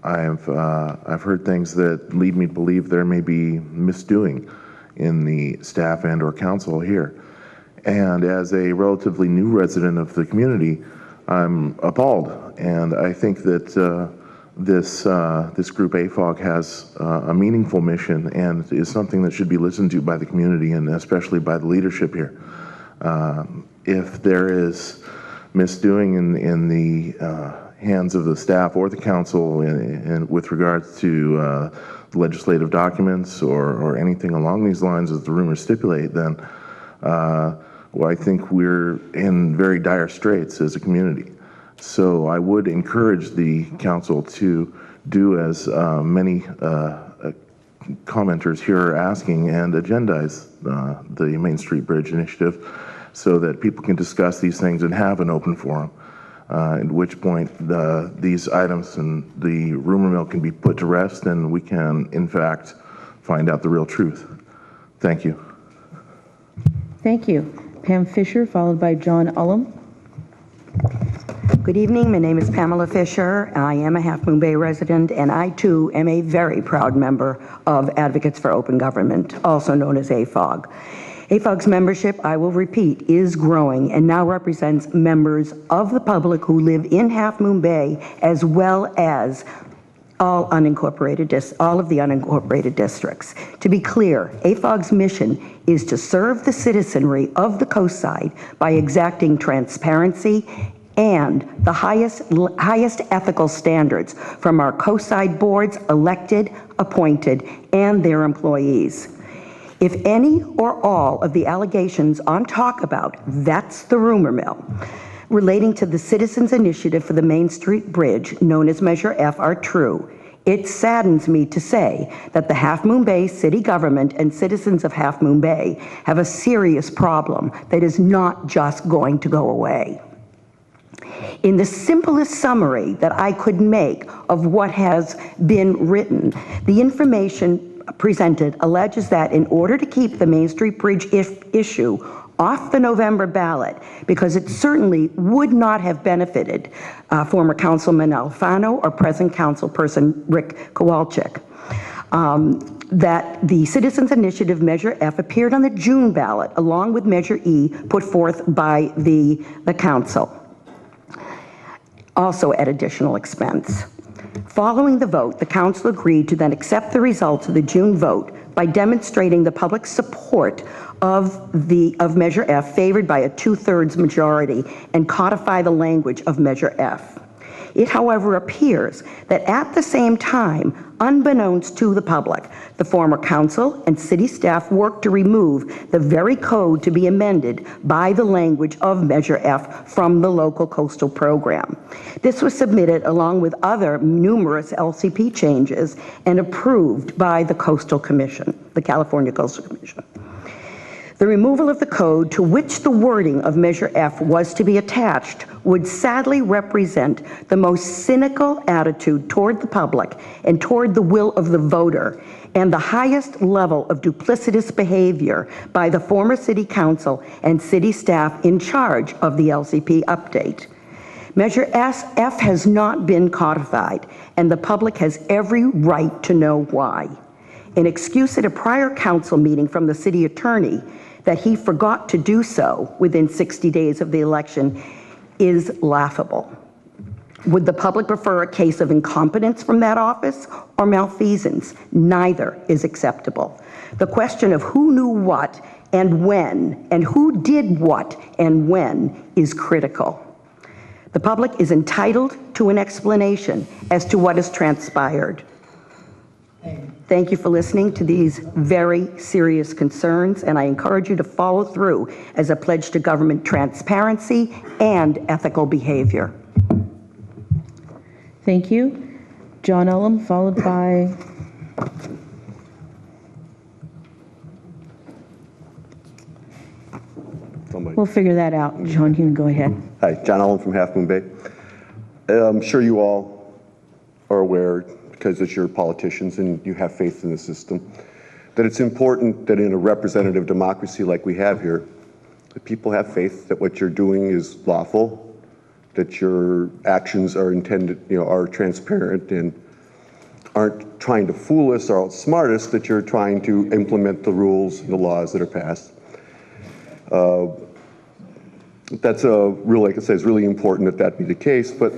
I've heard things that lead me to believe there may be misdoing in the staff and or council here. And as a relatively new resident of the community, I'm appalled, and I think that this group AFOG has a meaningful mission and is something that should be listened to by the community and especially by the leadership here. If there is misdoing in the hands of the staff or the council with regards to legislative documents or anything along these lines as the rumors stipulate, then well, I think we're in very dire straits as a community. So I would encourage the council to do as many commenters here are asking and agendize the Main Street Bridge Initiative so that people can discuss these things and have an open forum, at which point these items and the rumor mill can be put to rest and we can, in fact, find out the real truth. Thank you. Thank you. Pam Fisher, followed by John Ullum. Good evening. My name is Pamela Fisher. I am a Half Moon Bay resident, and I too am a very proud member of Advocates for Open Government, also known as AFOG. AFOG's membership, I will repeat, is growing and now represents members of the public who live in Half Moon Bay as well as all of the unincorporated districts. To be clear, AFOG's mission is to serve the citizenry of the coast side by exacting transparency and the highest ethical standards from our coastside boards, elected, appointed, and their employees. If any or all of the allegations I'm talking about, that's the rumor mill, relating to the Citizens Initiative for the Main Street Bridge, known as Measure F, are true, it saddens me to say that the Half Moon Bay city government and citizens of Half Moon Bay have a serious problem that is not just going to go away. In the simplest summary that I could make of what has been written, the information presented alleges that in order to keep the Main Street Bridge issue off the November ballot, because it certainly would not have benefited former Councilman Alfano or present councilperson Rick Kowalczyk, that the Citizens Initiative Measure F appeared on the June ballot along with Measure E put forth by the council, also at additional expense. Following the vote, the council agreed to then accept the results of the June vote by demonstrating the public support of Measure F favored by a 2/3 majority and codify the language of Measure F. It, however, appears that at the same time, unbeknownst to the public, the former council and city staff worked to remove the very code to be amended by the language of Measure F from the local coastal program. This was submitted along with other numerous LCP changes and approved by the Coastal Commission, the California Coastal Commission. The removal of the code to which the wording of Measure F was to be attached would sadly represent the most cynical attitude toward the public and toward the will of the voter, and the highest level of duplicitous behavior by the former city council and city staff in charge of the LCP update. Measure F has not been codified, and the public has every right to know why. An excuse at a prior council meeting from the city attorney that he forgot to do so within 60 days of the election is laughable. Would the public prefer a case of incompetence from that office or malfeasance? Neither is acceptable. The question of who knew what and when, and who did what and when, is critical. The public is entitled to an explanation as to what has transpired. Thank you for listening to these very serious concerns, and I encourage you to follow through as a pledge to government transparency and ethical behavior. Thank you. John Ullum, followed by somebody. We'll figure that out. John, you can go ahead. Hi, John Ullum from Half Moon Bay. I'm sure you all are aware, because it's your politicians and you have faith in the system, that it's important that in a representative democracy like we have here, that people have faith that what you're doing is lawful, that your actions are intended, are transparent and aren't trying to fool us or outsmart us, that you're trying to implement the rules and the laws that are passed. That's like I say, it's really important that that be the case. But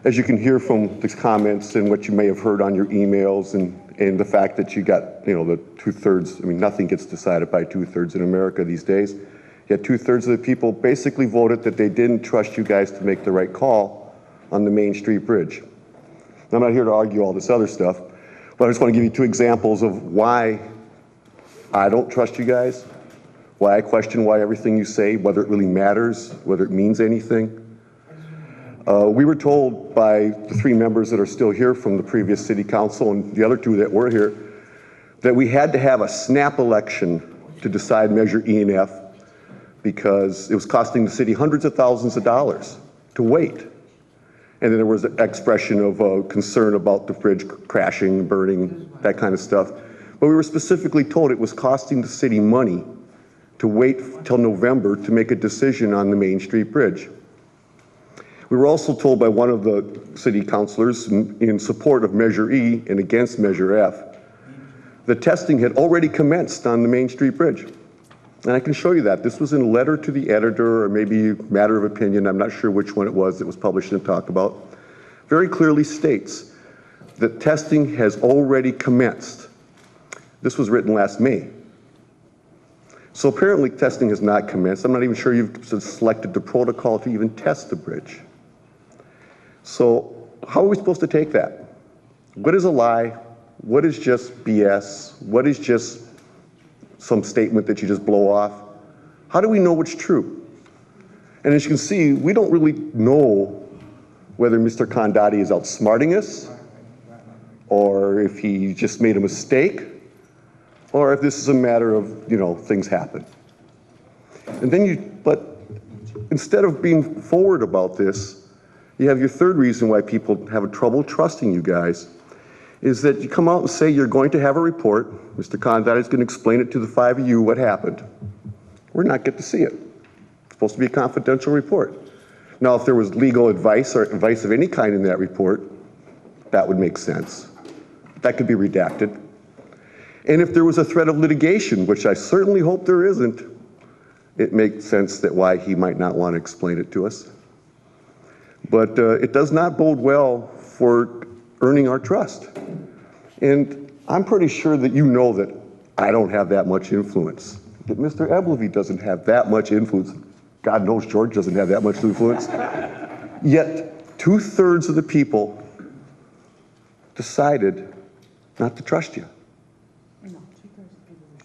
as you can hear from these comments and what you may have heard on your emails and the fact that you got, the 2/3, nothing gets decided by 2/3 in America these days. Yet 2/3 of the people basically voted that they didn't trust you guys to make the right call on the Main Street Bridge. I'm not here to argue all this other stuff, but I just want to give you 2 examples of why I don't trust you guys, why I question why everything you say, whether it really matters, whether it means anything. We were told by the 3 members that are still here from the previous city council and the other 2 that were here, that we had to have a snap election to decide Measure E and F because it was costing the city hundreds of thousands of dollars to wait. And then there was an expression of concern about the bridge crashing, burning, that kind of stuff. But we were specifically told it was costing the city money to wait till November to make a decision on the Main Street Bridge. We were also told by one of the city councilors in support of Measure E and against Measure F, the testing had already commenced on the Main Street Bridge. And I can show you that. This was in a letter to the editor, or maybe matter of opinion, I'm not sure which one it was that was published and talked about. Very clearly states that testing has already commenced. This was written last May. So apparently testing has not commenced. I'm not even sure you've selected the protocol to even test the bridge. So how are we supposed to take that? What is a lie? What is just BS? What is just some statement that you just blow off? How do we know what's true? And as you can see, we don't really know whether Mr. Condotti is outsmarting us, or if he just made a mistake, or if this is a matter of, things happen. And then but instead of being forward about this, you have your third reason why people have trouble trusting you guys, is that you come out and say you're going to have a report. Mr. Condotti is going to explain it to the 5 of you what happened. We're not get to see it. It's supposed to be a confidential report. Now, if there was legal advice or advice of any kind in that report, that would make sense. That could be redacted. And if there was a threat of litigation, which I certainly hope there isn't, it makes sense that why he might not want to explain it to us. But it does not bode well for earning our trust. And I'm pretty sure that you know that I don't have that much influence, that Mr. Eblevy doesn't have that much influence. God knows George doesn't have that much influence. Yet 2/3 of the people decided not to trust you.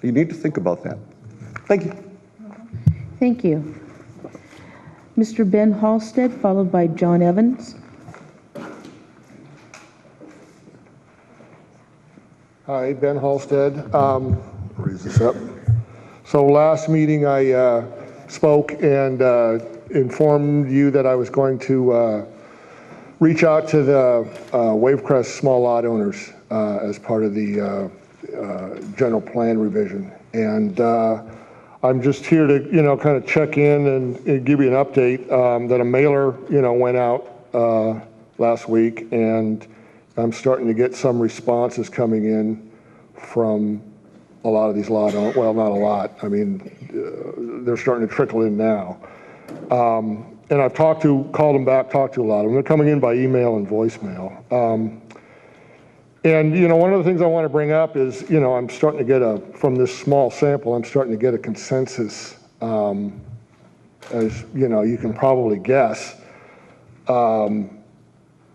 You need to think about that. Thank you. Thank you. Mr. Ben Halstead, followed by John Evans. Hi, Ben Halstead. Raise this up. So last meeting I spoke and informed you that I was going to reach out to the Wavecrest small lot owners as part of the general plan revision. And I'm just here to, kind of check in and give you an update that a mailer, went out last week, and I'm starting to get some responses coming in from a lot of these lot owners. Well, not a lot. I mean, they're starting to trickle in now. And I've called them back, talked to a lot of them. They're coming in by email and voicemail. And, one of the things I want to bring up is, I'm starting to get from this small sample, I'm starting to get a consensus, as, you can probably guess.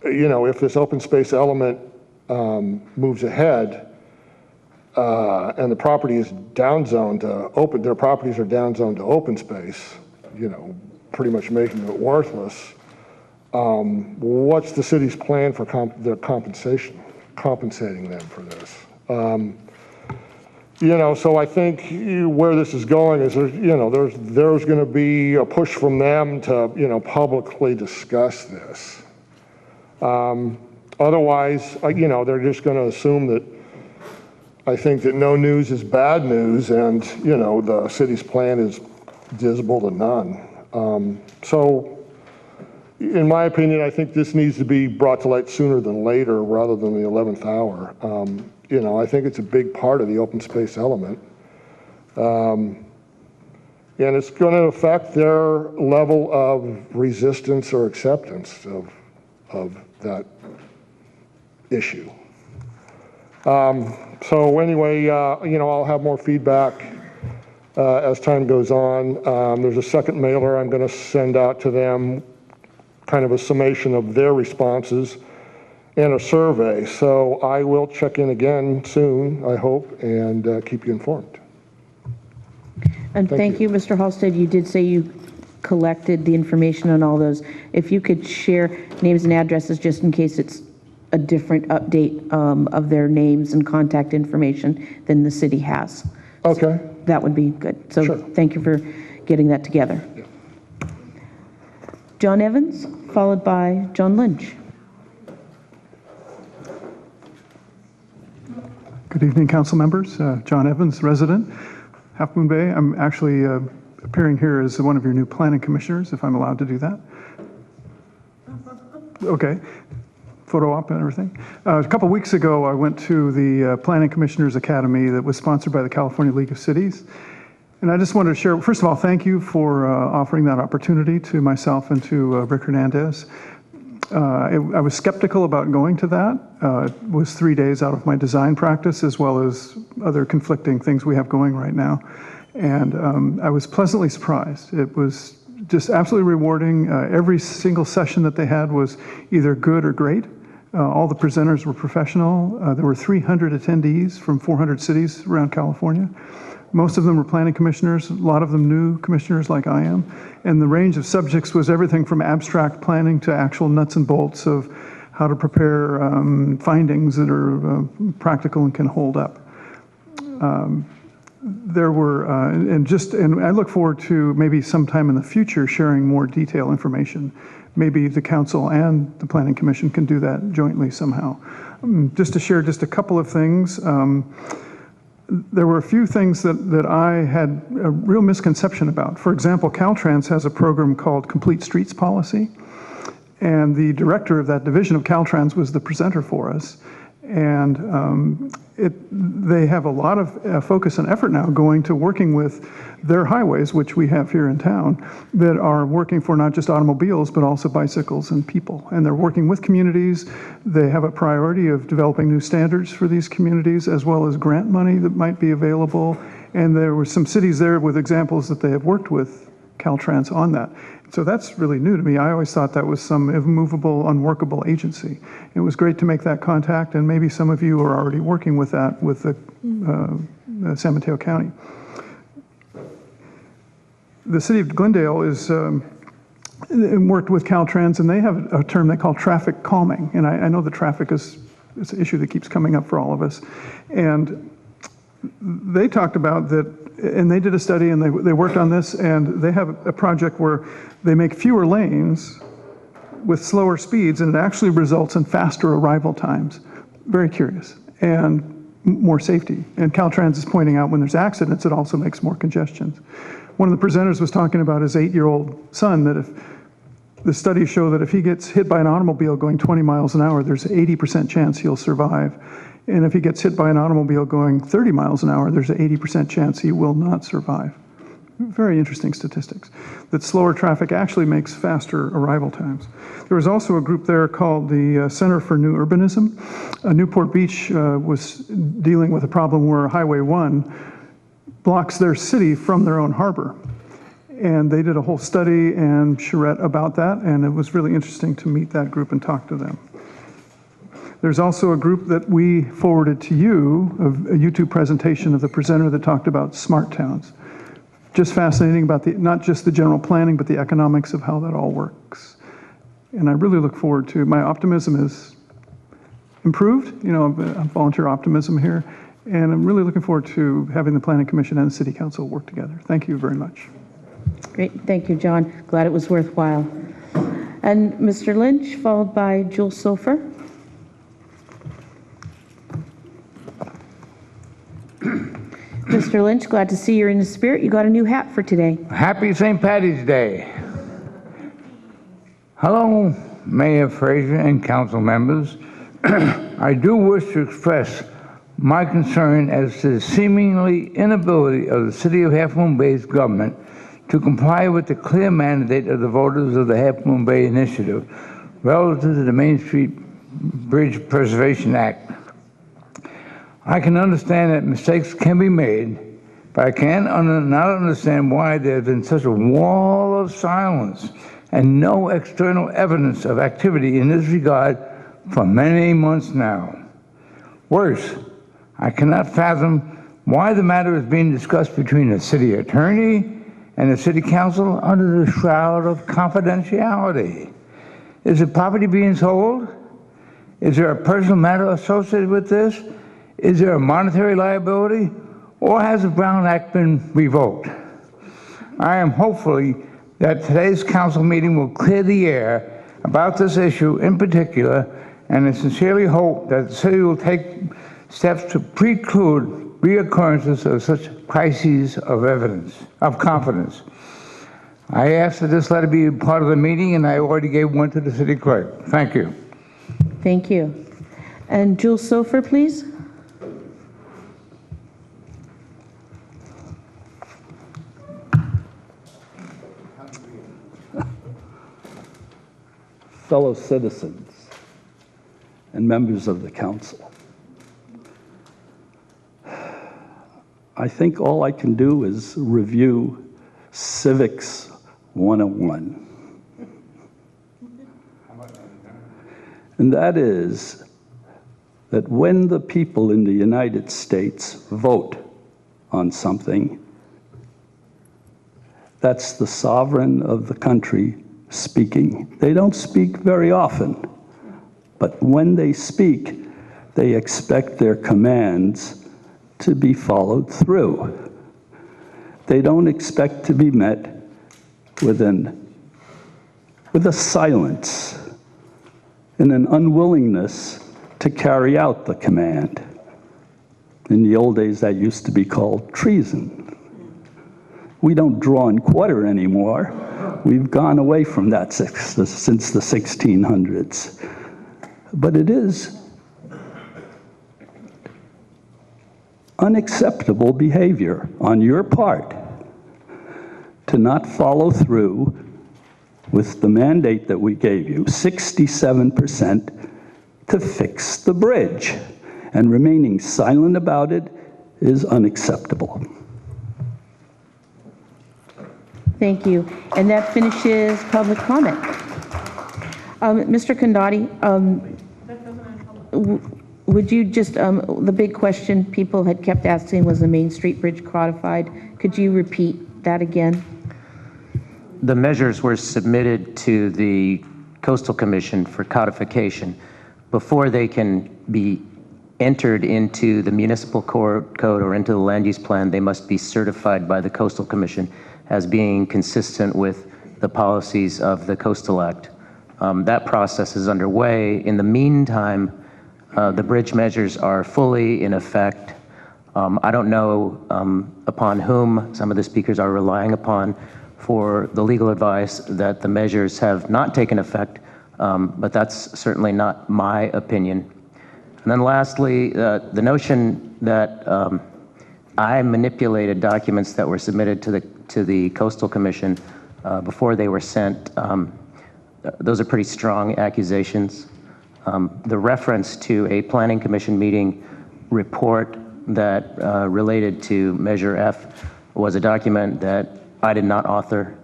If this open space element moves ahead, and the property is downzoned to open, their properties are downzoned to open space, pretty much making it worthless. What's the city's plan for their compensating them for this? So I think where this is going is there's going to be a push from them to, publicly discuss this. Otherwise, they're just going to assume that I think that no news is bad news, and, the city's plan is dismal to none. So in my opinion, I think this needs to be brought to light sooner than later rather than the 11th hour. I think it's a big part of the open space element. And it's going to affect their level of resistance or acceptance of that issue. So anyway, I'll have more feedback as time goes on. There's a second mailer I'm going to send out to them, kind of a summation of their responses and a survey. So I will check in again soon, I hope, and keep you informed. And thank you, Mr. Halstead. You did say you collected the information on all those. If you could share names and addresses just in case it's a different update of their names and contact information than the city has. Okay. So that would be good. So Thank you for getting that together. Yeah. John Evans, followed by John Lynch. Good evening, council members. John Evans, resident, Half Moon Bay. I'm actually appearing here as one of your new planning commissioners, if I'm allowed to do that. Okay. Photo op and everything. A couple weeks ago, I went to the Planning Commissioners Academy that was sponsored by the California League of Cities. And I just wanted to share, first of all, thank you for offering that opportunity to myself and to Rick Hernandez. I was skeptical about going to that. It was 3 days out of my design practice, as well as other conflicting things we have going right now. And I was pleasantly surprised. It was just absolutely rewarding. Every single session that they had was either good or great. All the presenters were professional. There were 300 attendees from 400 cities around California. Most of them were planning commissioners, a lot of them new commissioners like I am. And the range of subjects was everything from abstract planning to actual nuts and bolts of how to prepare findings that are practical and can hold up. There were, and I look forward to maybe sometime in the future sharing more detailed information. Maybe the council and the planning commission can do that jointly somehow. Just to share just a couple of things. There were a few things that I had a real misconception about. For example, Caltrans has a program called Complete Streets Policy, and the director of that division of Caltrans was the presenter for us. And they have a lot of focus and effort now going to working with their highways, which we have here in town, that are working for not just automobiles, but also bicycles and people. And they're working with communities. They have a priority of developing new standards for these communities, as well as grant money that might be available. And there were some cities there with examples that they have worked with Caltrans on that. So that's really new to me. I always thought that was some immovable, unworkable agency. It was great to make that contact, and maybe some of you are already working with that with the San Mateo County. The city of Glendale is worked with Caltrans, and they have a term they call traffic calming. And I know the traffic is an issue that keeps coming up for all of us. And they talked about that, and they did a study, and they worked on this, and they have a project where they make fewer lanes with slower speeds, and it actually results in faster arrival times. Very curious. And more safety. And Caltrans is pointing out when there's accidents, it also makes more congestions. One of the presenters was talking about his 8-year-old son, that if the studies show that if he gets hit by an automobile going 20 miles an hour, there's an 80% chance he'll survive. And if he gets hit by an automobile going 30 miles an hour, there's an 80% chance he will not survive. Very interesting statistics. That slower traffic actually makes faster arrival times. There was also a group there called the Center for New Urbanism. Newport Beach was dealing with a problem where Highway 1 blocks their city from their own harbor. And they did a whole study and charrette about that, and it was really interesting to meet that group and talk to them. There's also a group that we forwarded to you, of a YouTube presentation of the presenter that talked about smart towns. Just fascinating about not just the general planning, but the economics of how that all works. And I really look forward to, my optimism is improved, volunteer optimism here, and I'm really looking forward to having the Planning Commission and the City Council work together. Thank you very much. Great, thank you, John. Glad it was worthwhile. And Mr. Lynch, followed by Jules Sofer. Mr. Lynch, glad to see you're in the spirit. You got a new hat for today. Happy St. Patty's Day. Hello, Mayor Fraser and council members. I do wish to express my concern as to the seemingly inability of the City of Half Moon Bay's government to comply with the clear mandate of the voters of the Half Moon Bay Initiative relative to the Main Street Bridge Preservation Act. I can understand that mistakes can be made, but I cannot understand why there's been such a wall of silence and no external evidence of activity in this regard for many months now. Worse, I cannot fathom why the matter is being discussed between the city attorney and the city council under the shroud of confidentiality. Is the property being sold? Is there a personal matter associated with this? Is there a monetary liability? Or has the Brown Act been revoked? I am hopeful that today's council meeting will clear the air about this issue in particular, and I sincerely hope that the city will take steps to preclude reoccurrences of such crises of confidence. I ask that this letter be part of the meeting, and I already gave one to the city clerk. Thank you. Thank you. And Jules Sofer, please. Fellow citizens and members of the council, I think all I can do is review Civics 101. And that is that when the people in the United States vote on something, that's the sovereign of the country speaking. They don't speak very often, but when they speak, they expect their commands to be followed through. They don't expect to be met with a silence and an unwillingness to carry out the command. In the old days, that used to be called treason. We don't draw and quarter anymore. We've gone away from that since the 1600s. But it is unacceptable behavior on your part to not follow through with the mandate that we gave you, 67%, to fix the bridge. And remaining silent about it is unacceptable. Thank you. And that finishes public comment. Mr. Condotti, would you just, the big question people had kept asking was the Main Street Bridge codified. Could you repeat that again? The measures were submitted to the Coastal Commission for codification. Before they can be entered into the municipal code or into the land use plan, they must be certified by the Coastal Commission as being consistent with the policies of the Coastal Act. That process is underway. In the meantime, The bridge measures are fully in effect. I don't know upon whom some of the speakers are relying upon for the legal advice that the measures have not taken effect, but that's certainly not my opinion. And then lastly, the notion that I manipulated documents that were submitted to the Coastal Commission before they were sent, those are pretty strong accusations. The reference to a Planning Commission meeting report that related to Measure F was a document that I did not author.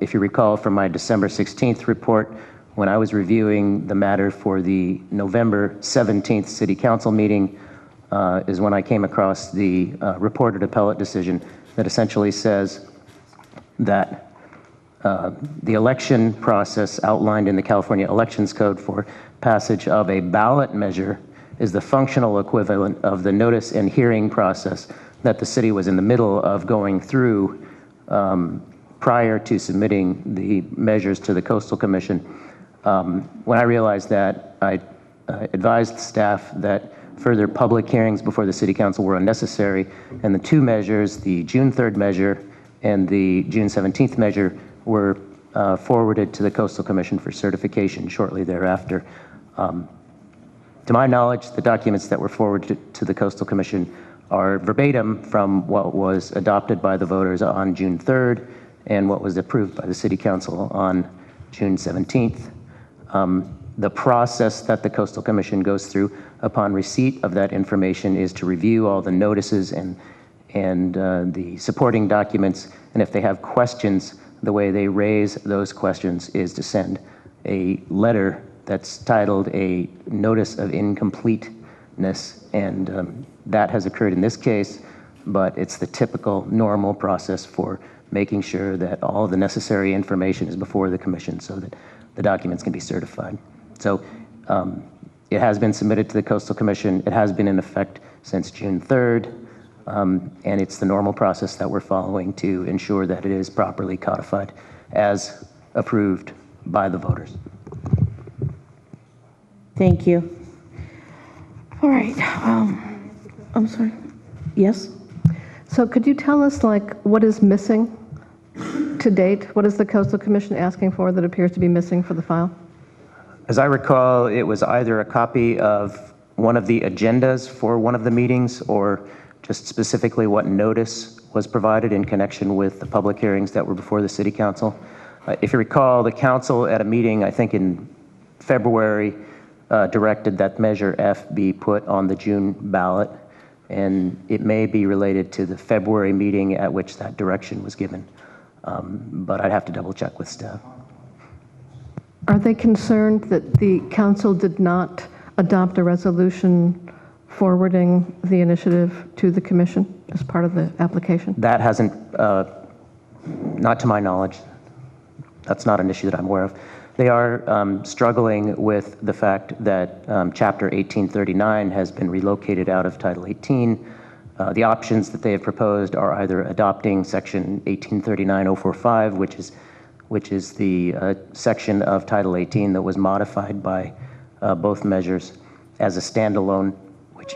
If you recall from my December 16th report, when I was reviewing the matter for the November 17th City Council meeting, is when I came across the reported appellate decision that essentially says that the election process outlined in the California Elections Code for passage of a ballot measure is the functional equivalent of the notice and hearing process that the city was in the middle of going through prior to submitting the measures to the Coastal Commission. When I realized that, I advised staff that further public hearings before the City Council were unnecessary, and the two measures, the June 3rd measure and the June 17th measure, were forwarded to the Coastal Commission for certification shortly thereafter. To my knowledge, the documents that were forwarded to the Coastal Commission are verbatim from what was adopted by the voters on June 3rd and what was approved by the City Council on June 17th. The process that the Coastal Commission goes through upon receipt of that information is to review all the notices and the supporting documents, and if they have questions, the way they raise those questions is to send a letter that's titled a Notice of Incompleteness, and that has occurred in this case, but it's the typical normal process for making sure that all of the necessary information is before the Commission so that the documents can be certified. So it has been submitted to the Coastal Commission. It has been in effect since June 3rd, and it's the normal process that we're following to ensure that it is properly codified as approved by the voters. Thank you. All right. I'm sorry. Yes? So could you tell us, like, what is missing to date? What is the Coastal Commission asking for that appears to be missing for the file? As I recall, it was either a copy of one of the agendas for one of the meetings or just specifically what notice was provided in connection with the public hearings that were before the City Council. If you recall, the Council at a meeting, I think in February, directed that Measure F be put on the June ballot, and it may be related to the February meeting at which that direction was given, but I'd have to double check with staff. Are they concerned that the council did not adopt a resolution forwarding the initiative to the commission as part of the application? That hasn't, not to my knowledge. That's not an issue that I'm aware of. They are struggling with the fact that Chapter 1839 has been relocated out of Title 18. The options that they have proposed are either adopting Section 1839-045, which is the section of Title 18 that was modified by both measures as a standalone,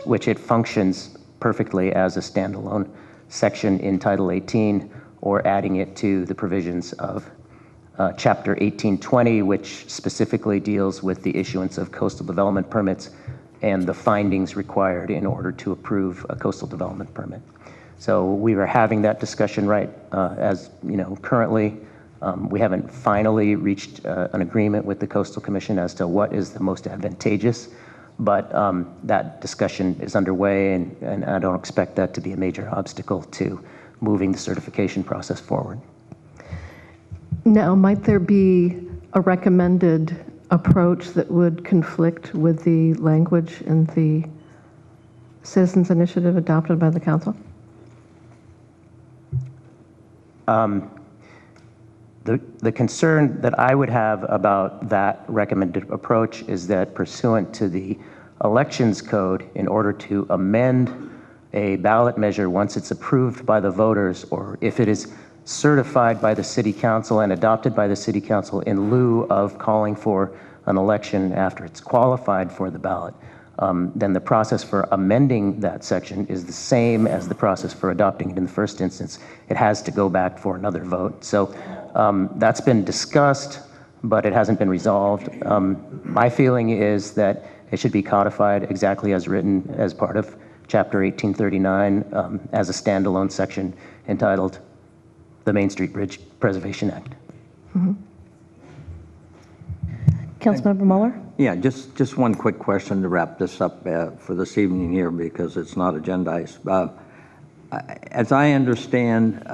which it functions perfectly as a standalone section in Title 18, or adding it to the provisions of Chapter 1820, which specifically deals with the issuance of coastal development permits and the findings required in order to approve a coastal development permit. So we were having that discussion as you know, currently. We haven't finally reached an agreement with the Coastal Commission as to what is the most advantageous, but that discussion is underway, and I don't expect that to be a major obstacle to moving the certification process forward. Now, might there be a recommended approach that would conflict with the language in the citizens initiative adopted by the council? The concern that I would have about that recommended approach is that pursuant to the Elections Code, in order to amend a ballot measure once it's approved by the voters, or if it is certified by the City Council and adopted by the City Council in lieu of calling for an election after it's qualified for the ballot, then the process for amending that section is the same as the process for adopting it in the first instance. It has to go back for another vote. So that's been discussed, but it hasn't been resolved. My feeling is that it should be codified exactly as written as part of Chapter 1839 as a standalone section entitled the Main Street Bridge Preservation Act. Councilmember Mueller? Yeah, just one quick question to wrap this up for this evening here because it's not agendized. As I understand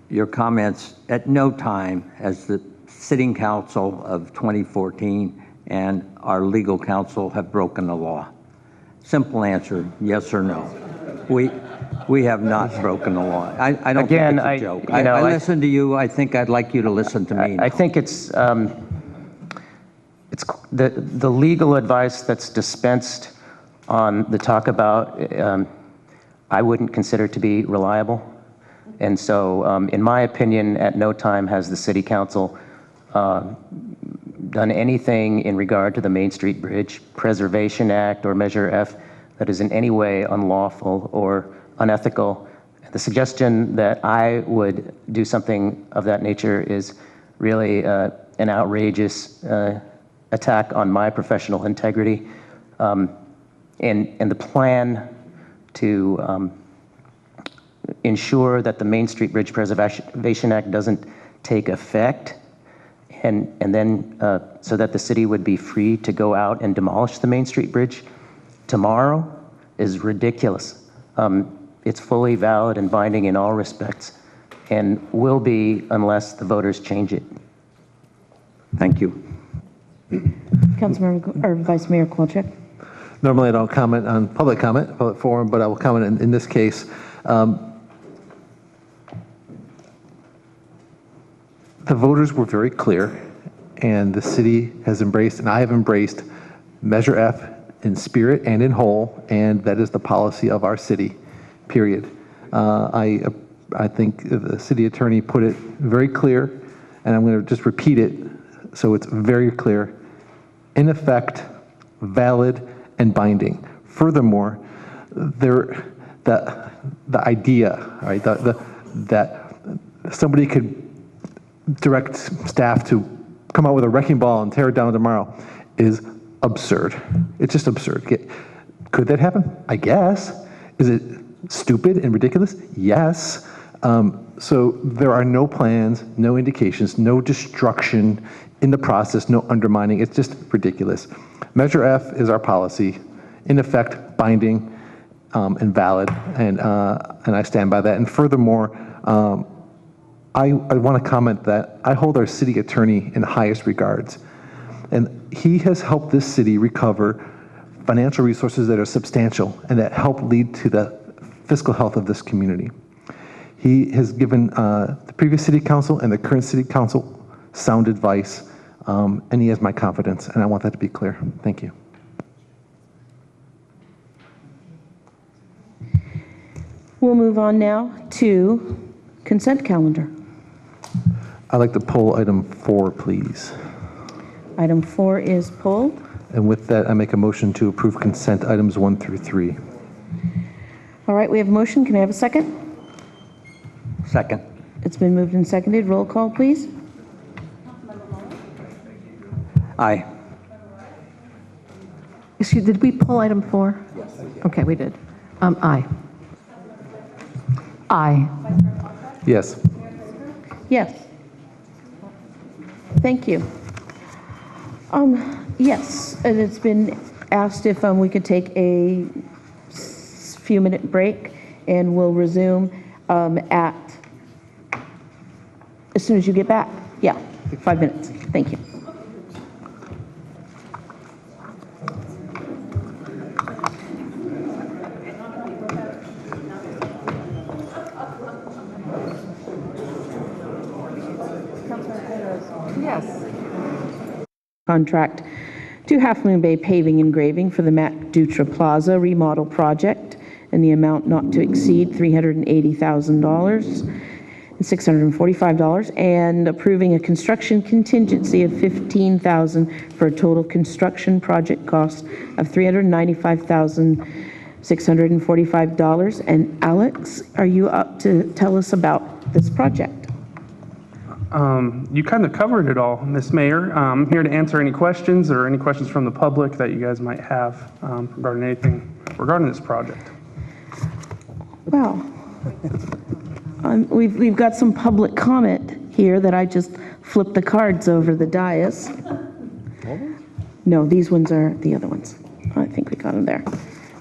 your comments, at no time has the Sitting Council of 2014 and our legal counsel have broken the law. Simple answer, yes or no. We have not broken the law. I don't think it's a joke. I listen to you. I think I'd like you to listen to me. I think it's the legal advice that's dispensed on the talk about, I wouldn't consider to be reliable. And so, in my opinion, at no time has the City Council done anything in regard to the Main Street Bridge Preservation Act or Measure F that is in any way unlawful or unethical. The suggestion that I would do something of that nature is really an outrageous attack on my professional integrity. And the plan to ensure that the Main Street Bridge Preservation Act doesn't take effect, and then so that the city would be free to go out and demolish the Main Street Bridge tomorrow is ridiculous. It's fully valid and binding in all respects and will be unless the voters change it. Thank you. Councilmember or Vice Mayor Kowalczyk? Normally I don't comment on public forum, but I will comment in this case. The voters were very clear, and the city has embraced, and I have embraced, Measure F in spirit and in whole, and that is the policy of our city, period. I think the city attorney put it very clear, and I'm going to just repeat it so it's very clear. In effect, valid, and binding. Furthermore, the idea, right, that somebody could direct staff to come out with a wrecking ball and tear it down tomorrow is absurd. It's just absurd. Could that happen? I guess. Is it stupid and ridiculous? Yes. So there are no plans, no indications, no destruction in the process, no undermining. It's just ridiculous. Measure F is our policy, in effect, binding and valid, and I stand by that. And furthermore, I want to comment that I hold our city attorney in the highest regards, and he has helped this city recover financial resources that are substantial and that help lead to the fiscal health of this community. He has given the previous city council and the current city council sound advice, and he has my confidence, and I want that to be clear. Thank you. We'll move on now to consent calendar. I'd like to pull item 4, please. Item 4 is pulled. And with that, I make a motion to approve consent items 1 through 3. All right, we have a motion. Can I have a second? Second. It's been moved and seconded. Roll call, please. Aye. Excuse, did we pull item 4? Yes. Okay, we did. Aye. Aye. Yes. Yes. Thank you. Yes, and it's been asked if we could take a few-minute break, and we'll resume at as soon as you get back. Yeah, 5 minutes. Thank you. Yes. Contract to Half Moon Bay Paving and Graving for the Matt Dutra Plaza remodel project in the amount not to exceed $380,000. $645, and approving a construction contingency of $15,000 for a total construction project cost of $395,645. And Alex, are you up to tell us about this project? You kind of covered it all, Ms. Mayor. I'm here to answer any questions or any questions from the public that you guys might have regarding anything regarding this project. Wow. We've got some public comment here that I just flipped the cards over the dais. No, these ones are the other ones. I think we got them there.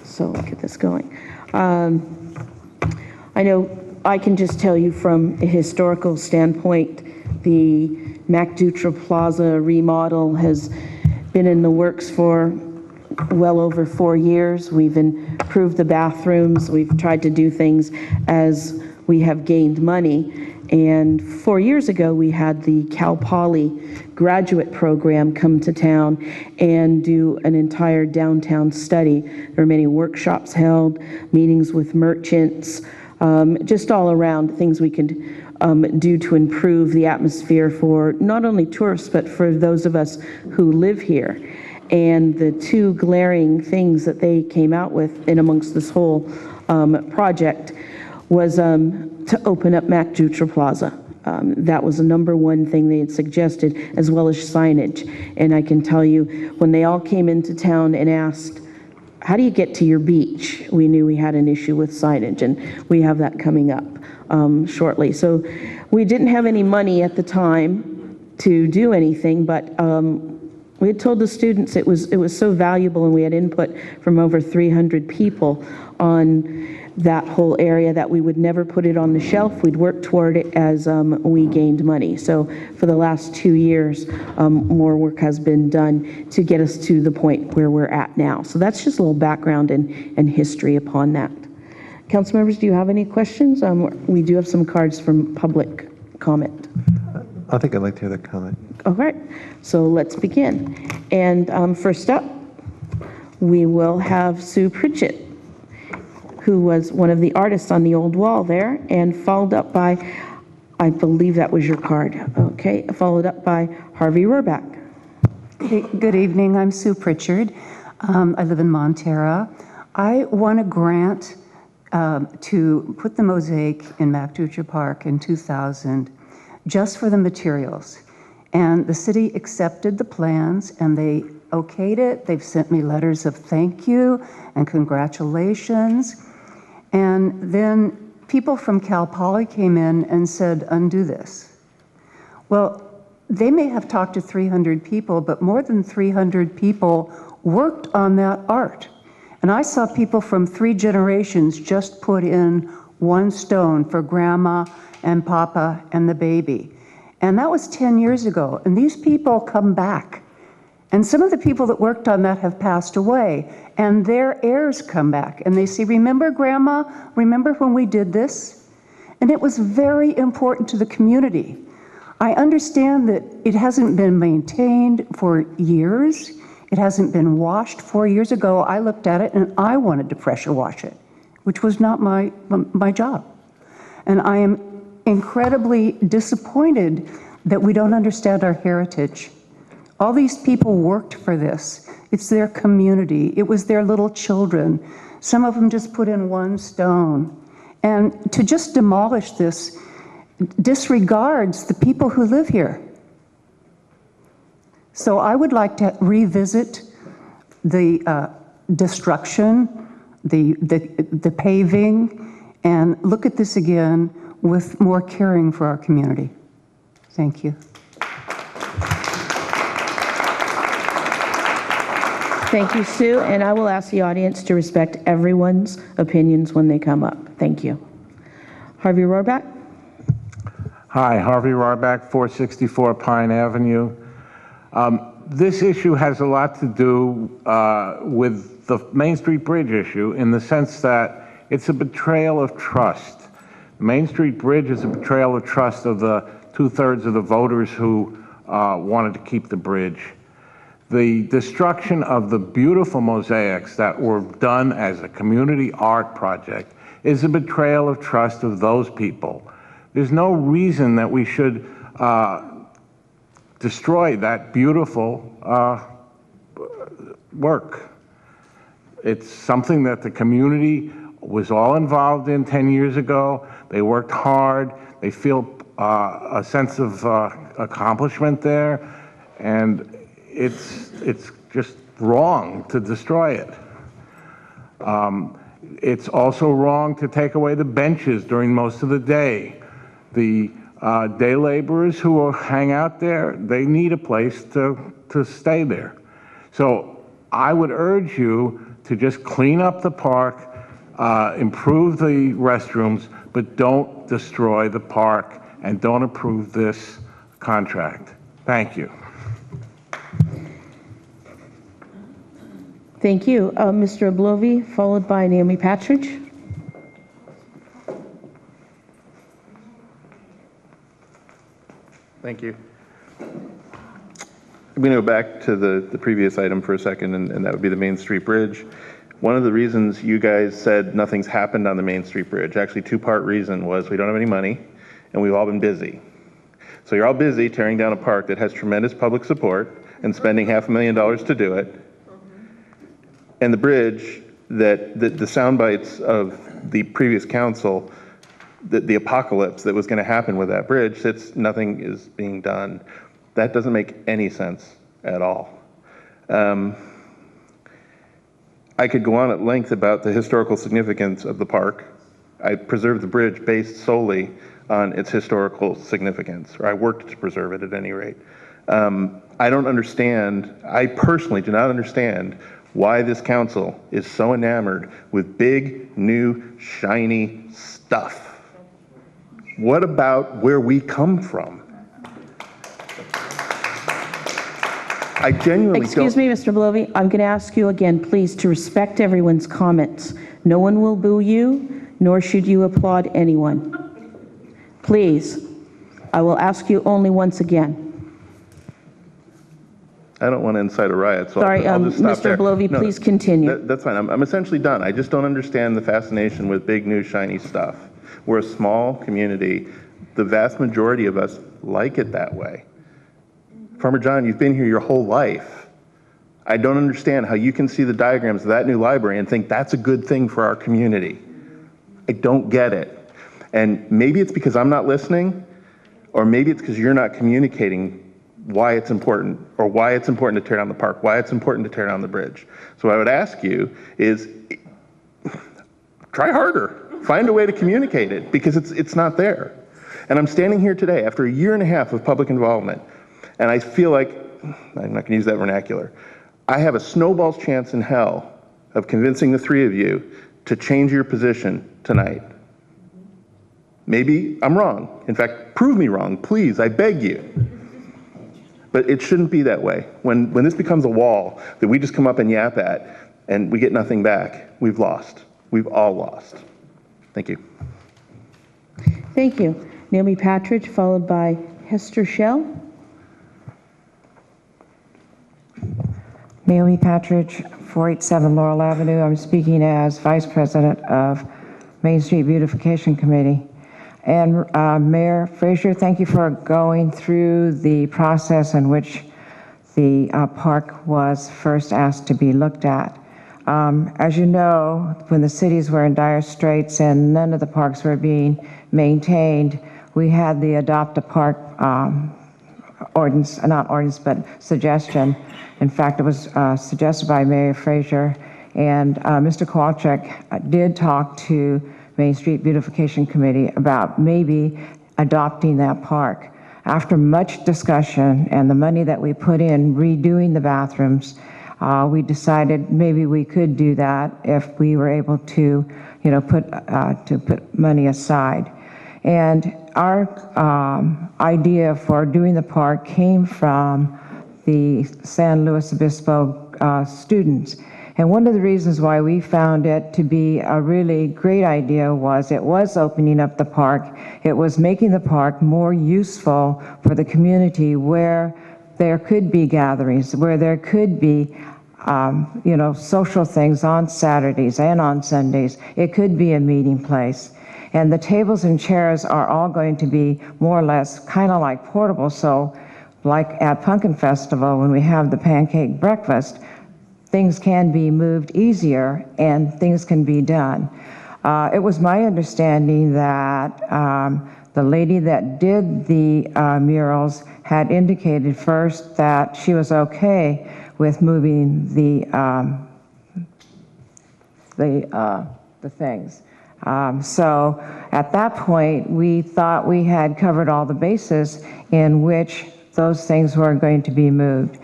So let's get this going. I know I can just tell you from a historical standpoint, the MacDutra Plaza remodel has been in the works for well over 4 years. We've improved the bathrooms. We've tried to do things as we have gained money. And 4 years ago, we had the Cal Poly graduate program come to town and do an entire downtown study. There were many workshops held, meetings with merchants, just all around things we could do to improve the atmosphere for not only tourists, but for those of us who live here. And the two glaring things that they came out with in amongst this whole project was to open up MacDutra Plaza. That was the #1 thing they had suggested, as well as signage. And I can tell you, when they all came into town and asked, how do you get to your beach? We knew we had an issue with signage, and we have that coming up shortly. So we didn't have any money at the time to do anything, but we had told the students it was so valuable, and we had input from over 300 people on that whole area that we would never put it on the shelf. We'd work toward it as we gained money. So for the last 2 years, more work has been done to get us to the point where we're at now. So that's just a little background and history upon that. Council members, do you have any questions? We do have some cards from public comment. I think I'd like to hear that comment. All right, so let's begin. And first up, we will have Sue Pritchett, who was one of the artists on the old wall there, and followed up by, I believe that was your card, okay, followed up by Harvey Rohrback. Good evening, I'm Sue Pritchard. I live in Montera. I won a grant to put the mosaic in MacDutra Park in 2000, just for the materials. And the city accepted the plans and they okayed it. They've sent me letters of thank you and congratulations. And then people from Cal Poly came in and said, undo this. Well, they may have talked to 300 people, but more than 300 people worked on that art. And I saw people from 3 generations just put in 1 stone for grandma and papa and the baby. And that was 10 years ago. And these people come back. And some of the people that worked on that have passed away, and their heirs come back and they say, remember grandma, remember when we did this? And it was very important to the community. I understand that it hasn't been maintained for years. It hasn't been washed. 4 years ago, I looked at it and I wanted to pressure wash it, which was not my job. And I am incredibly disappointed that we don't understand our heritage. All these people worked for this. It's their community. It was their little children. Some of them just put in 1 stone. And to just demolish this disregards the people who live here. So I would like to revisit the destruction, the paving, and look at this again with more caring for our community. Thank you. Thank you, Sue, and I will ask the audience to respect everyone's opinions when they come up. Thank you. Harvey Rohrback? Hi, Harvey Rohrback, 464 Pine Avenue. This issue has a lot to do with the Main Street Bridge issue in the sense that it's a betrayal of trust. The Main Street Bridge is a betrayal of trust of the 2/3 of the voters who wanted to keep the bridge. The destruction of the beautiful mosaics that were done as a community art project is a betrayal of trust of those people. There's no reason that we should destroy that beautiful work. It's something that the community was all involved in 10 years ago. They worked hard. They feel a sense of accomplishment there, and it's just wrong to destroy it. It's also wrong to take away the benches during most of the day. The day laborers who will hang out there, they need a place to stay there. So I would urge you to just clean up the park, improve the restrooms, but don't destroy the park and don't approve this contract. Thank you. Thank you. Mr. Oblovi, followed by Naomi Patridge. Thank you. I'm going to go back to the previous item for a second, and that would be the Main Street Bridge. One of the reasons you guys said nothing's happened on the Main Street Bridge, actually two-part reason, was we don't have any money, and we've all been busy. So you're all busy tearing down a park that has tremendous public support and spending $500,000 to do it. And the bridge, the sound bites of the previous council, the apocalypse that was going to happen with that bridge, nothing is being done. That doesn't make any sense at all. I could go on at length about the historical significance of the park. I preserved the bridge based solely on its historical significance, or I worked to preserve it at any rate. I don't understand, I personally do not understand why this council is so enamored with big, new, shiny stuff. What about where we come from? I genuinely Excuse me, Mr. Blovi. I'm going to ask you again, please, to respect everyone's comments. No one will boo you, nor should you applaud anyone. Please, I will ask you only once again. I don't want to incite a riot, so Sorry, I'll just stop Mr. there. Blovi, No, please continue. That's fine. I'm essentially done. I just don't understand the fascination with big, new, shiny stuff. We're a small community. The vast majority of us like it that way. Farmer John, you've been here your whole life. I don't understand how you can see the diagrams of that new library and think that's a good thing for our community. I don't get it. And maybe it's because I'm not listening, or maybe it's because you're not communicating why it's important, or why it's important to tear down the park, why it's important to tear down the bridge. So what I would ask you is, try harder. Find a way to communicate it, because it's not there. And I'm standing here today after a year and a half of public involvement, and I feel like, I'm not going to use that vernacular, I have a snowball's chance in hell of convincing the three of you to change your position tonight. Maybe I'm wrong. In fact, prove me wrong, please, I beg you. But it shouldn't be that way. When this becomes a wall that we just come up and yap at and we get nothing back, we've lost. We've all lost. Thank you. Thank you. Naomi Patridge, followed by Hester Shell. Naomi Patridge, 487 Laurel Avenue. I'm speaking as Vice President of Main Street Beautification Committee. And Mayor Frazier, thank you for going through the process in which the park was first asked to be looked at. As you know, when the cities were in dire straits and none of the parks were being maintained, we had the Adopt a Park ordinance, not ordinance, but suggestion. In fact, it was suggested by Mayor Frazier, and Mr. Kowalczyk did talk to Main Street Beautification Committee about maybe adopting that park. After much discussion and the money that we put in redoing the bathrooms, we decided maybe we could do that if we were able to, put money aside. And our idea for doing the park came from the San Luis Obispo students. And one of the reasons why we found it to be a really great idea was it was opening up the park. It was making the park more useful for the community, where there could be gatherings, where there could be social things on Saturdays and on Sundays. It could be a meeting place. And the tables and chairs are all going to be more or less kind of like portable. So like at Pumpkin Festival, when we have the pancake breakfast, things can be moved easier and things can be done. It was my understanding that the lady that did the murals had indicated first that she was okay with moving the things. So at that point, we thought we had covered all the bases in which those things were going to be moved.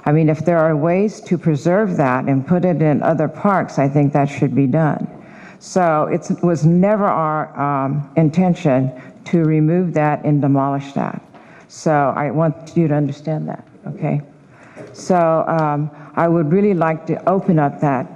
I mean, if there are ways to preserve that and put it in other parks, I think that should be done. So it was never our intention to remove that and demolish that. So I want you to understand that, okay? So I would really like to open up that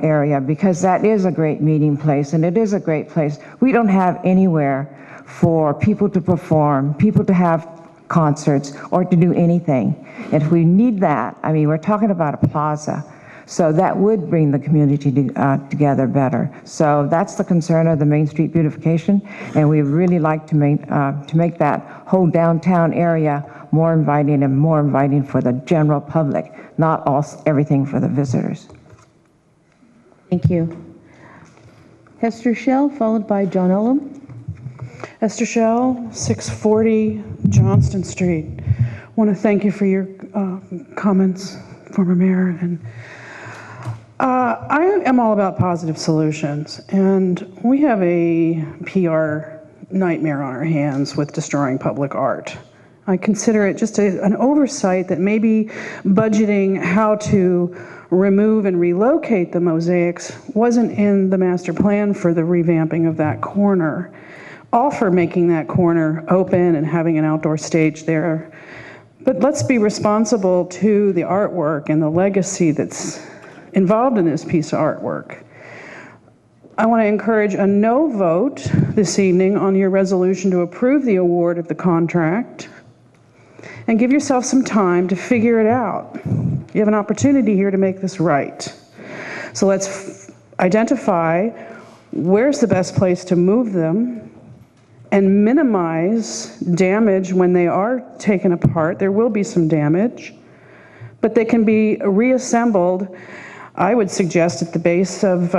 area because that is a great meeting place and it is a great place. We don't have anywhere for people to perform, people to have concerts or to do anything. And if we need that, I mean, we're talking about a plaza. So that would bring the community together better. So that's the concern of the Main Street beautification, and we really like to make that whole downtown area more inviting and more inviting for the general public, not everything for the visitors. Thank you. Hester Shell, followed by John Ullum. Esther Shell, 640 Johnston Street. I want to thank you for your comments, former mayor. And I am all about positive solutions, and we have a PR nightmare on our hands with destroying public art. I consider it just an oversight that maybe budgeting how to remove and relocate the mosaics wasn't in the master plan for the revamping of that corner. All for making that corner open and having an outdoor stage there. But let's be responsible to the artwork and the legacy that's involved in this piece of artwork. I want to encourage a no vote this evening on your resolution to approve the award of the contract and give yourself some time to figure it out. You have an opportunity here to make this right. So let's identify where's the best place to move them and minimize damage when they are taken apart. There will be some damage, but they can be reassembled. I would suggest at the base of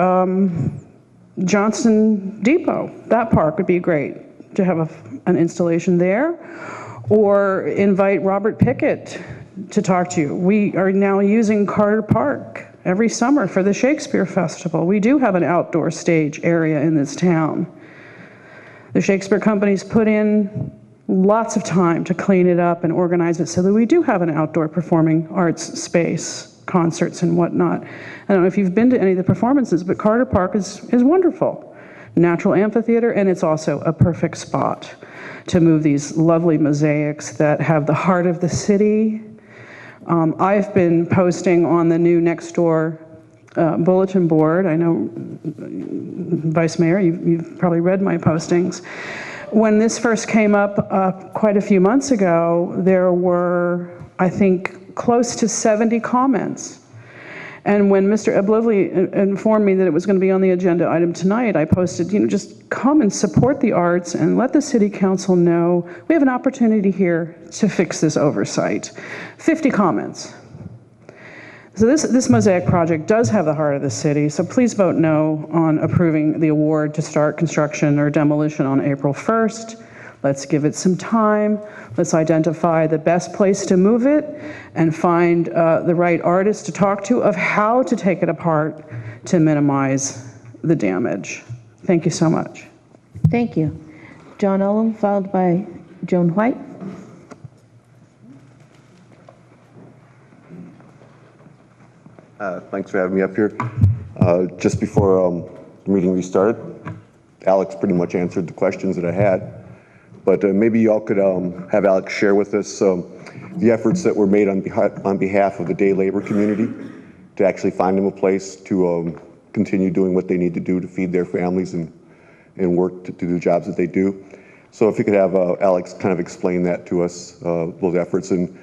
Johnston Depot. That park would be great to have an installation there, or invite Robert Pickett to talk to you. We are now using Carter Park every summer for the Shakespeare Festival. We do have an outdoor stage area in this town. The Shakespeare Company's put in lots of time to clean it up and organize it so that we do have an outdoor performing arts space, concerts and whatnot. I don't know if you've been to any of the performances, but Carter Park is wonderful. Natural amphitheater, and it's also a perfect spot to move these lovely mosaics that have the heart of the city. I've been posting on the new Nextdoor bulletin board. I know, Vice Mayor, you've probably read my postings. When this first came up quite a few months ago, there were, I think, close to 70 comments. And when Mr. Eblovely informed me that it was going to be on the agenda item tonight, I posted, just come and support the arts and let the city council know we have an opportunity here to fix this oversight. 50 comments. So this mosaic project does have the heart of the city, so please vote no on approving the award to start construction or demolition on April 1st. Let's give it some time. Let's identify the best place to move it and find the right artist to talk to of how to take it apart to minimize the damage. Thank you so much. Thank you. John Ullum, followed by Joan White. Thanks for having me up here. Just before the meeting restarted, Alex pretty much answered the questions that I had. But maybe y'all could have Alex share with us the efforts that were made on behalf of the day labor community to actually find them a place to continue doing what they need to do to feed their families and work to do the jobs that they do. So if you could have Alex kind of explain that to us, those efforts. And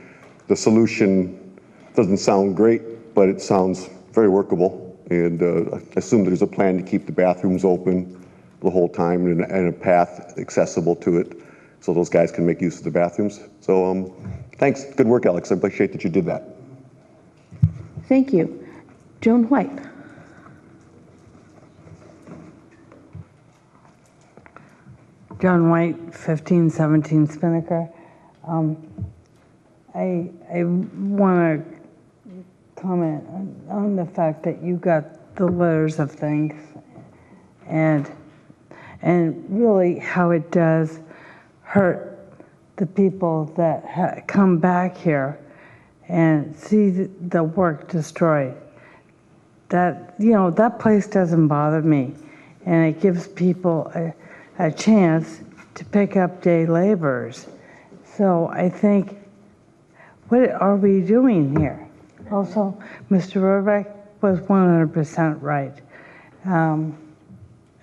the solution doesn't sound great, but it sounds very workable. And I assume there's a plan to keep the bathrooms open the whole time and a path accessible to it so those guys can make use of the bathrooms. So thanks. Good work, Alex. I appreciate that you did that. Thank you. Joan White. Joan White, 1517 Spinnaker. I want to comment on the fact that you got the letters of thanks and really how it does hurt the people that come back here and see the work destroyed. That, you know, that place doesn't bother me, and it gives people a chance to pick up day laborers. So I think, what are we doing here? Also, Mr. Rohrbach was 100% right.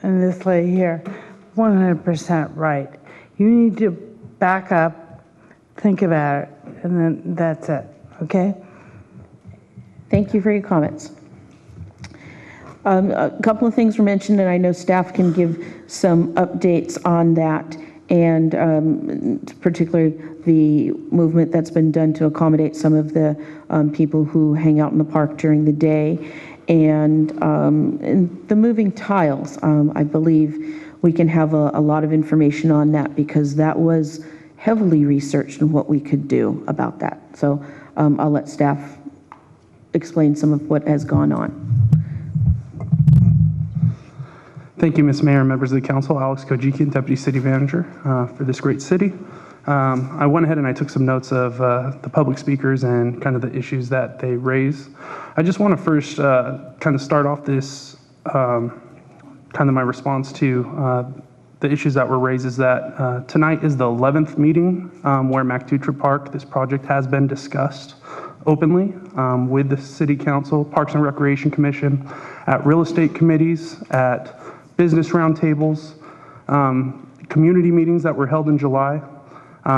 And this lady here, 100% right. You need to back up, think about it, and then that's it, okay? Thank you for your comments. A couple of things were mentioned, and I know staff can give some updates on that, and particularly the movement that's been done to accommodate some of the people who hang out in the park during the day, and the moving tiles. I believe we can have a lot of information on that because that was heavily researched on what we could do about that. So I'll let staff explain some of what has gone on. Thank you, Ms. Mayor and members of the council. Alex Kojikian, Deputy City Manager for this great city. I went ahead and I took some notes of the public speakers and kind of the issues that they raise. I just want to first kind of start off this, kind of my response to the issues that were raised is that tonight is the 11th meeting where MacDutra Park, this project has been discussed openly with the City Council, Parks and Recreation Commission, at real estate committees, at business roundtables, community meetings that were held in July.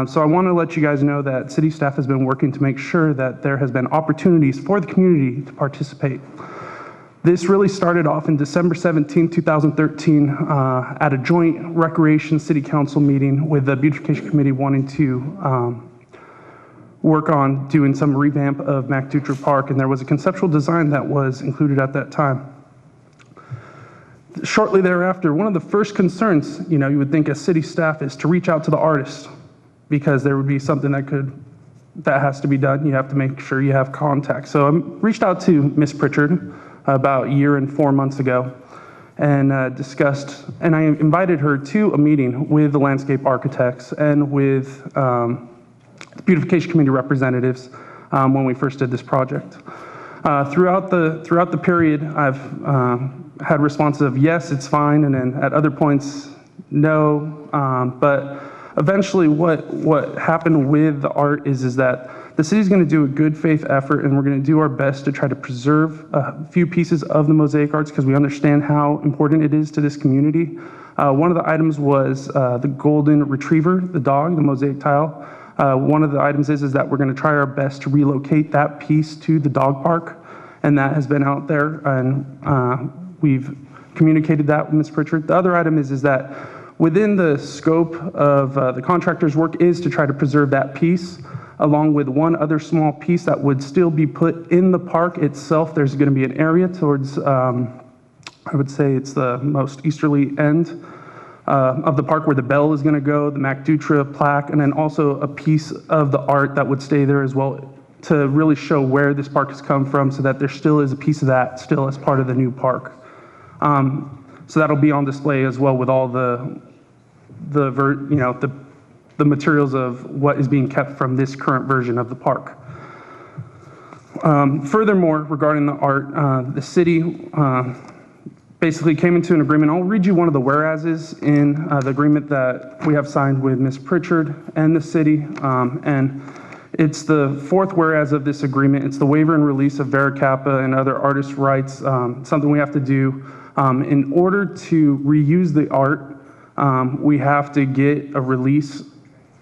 So I want to let you guys know that city staff has been working to make sure that there has been opportunities for the community to participate. This really started off in December 17, 2013 at a joint Recreation City Council meeting with the Beautification Committee wanting to work on doing some revamp of MacDutra Park, and there was a conceptual design that was included at that time. Shortly thereafter, one of the first concerns, you know, you would think as city staff is to reach out to the artist because there would be something that has to be done. You have to make sure you have contact. So I reached out to Ms. Pritchard about a year and 4 months ago and discussed, and I invited her to a meeting with the landscape architects and with the Beautification Committee representatives when we first did this project. Throughout the period, I've had responses of yes, it's fine, and then at other points, no. But eventually, what happened with the art is that the city's going to do a good faith effort, and we're going to do our best to try to preserve a few pieces of the mosaic arts because we understand how important it is to this community. One of the items was the golden retriever, the dog, the mosaic tile. One of the items is that we're going to try our best to relocate that piece to the dog park, and that has been out there, and we've communicated that with Ms. Pritchard. The other item is that within the scope of the contractor's work is to try to preserve that piece, along with one other small piece that would still be put in the park itself. There's going to be an area towards, I would say it's the most easterly end of the park where the bell is going to go, the MacDutra plaque, and then also a piece of the art that would stay there as well to really show where this park has come from so that there still is a piece of that still as part of the new park. So that'll be on display as well with all the materials of what is being kept from this current version of the park. Furthermore, regarding the art, the city basically came into an agreement. I'll read you one of the whereases in the agreement that we have signed with Ms. Pritchard and the city. And it's the fourth whereas of this agreement. It's the waiver and release of Vera Kappa and other artist rights, something we have to do. In order to reuse the art, we have to get a release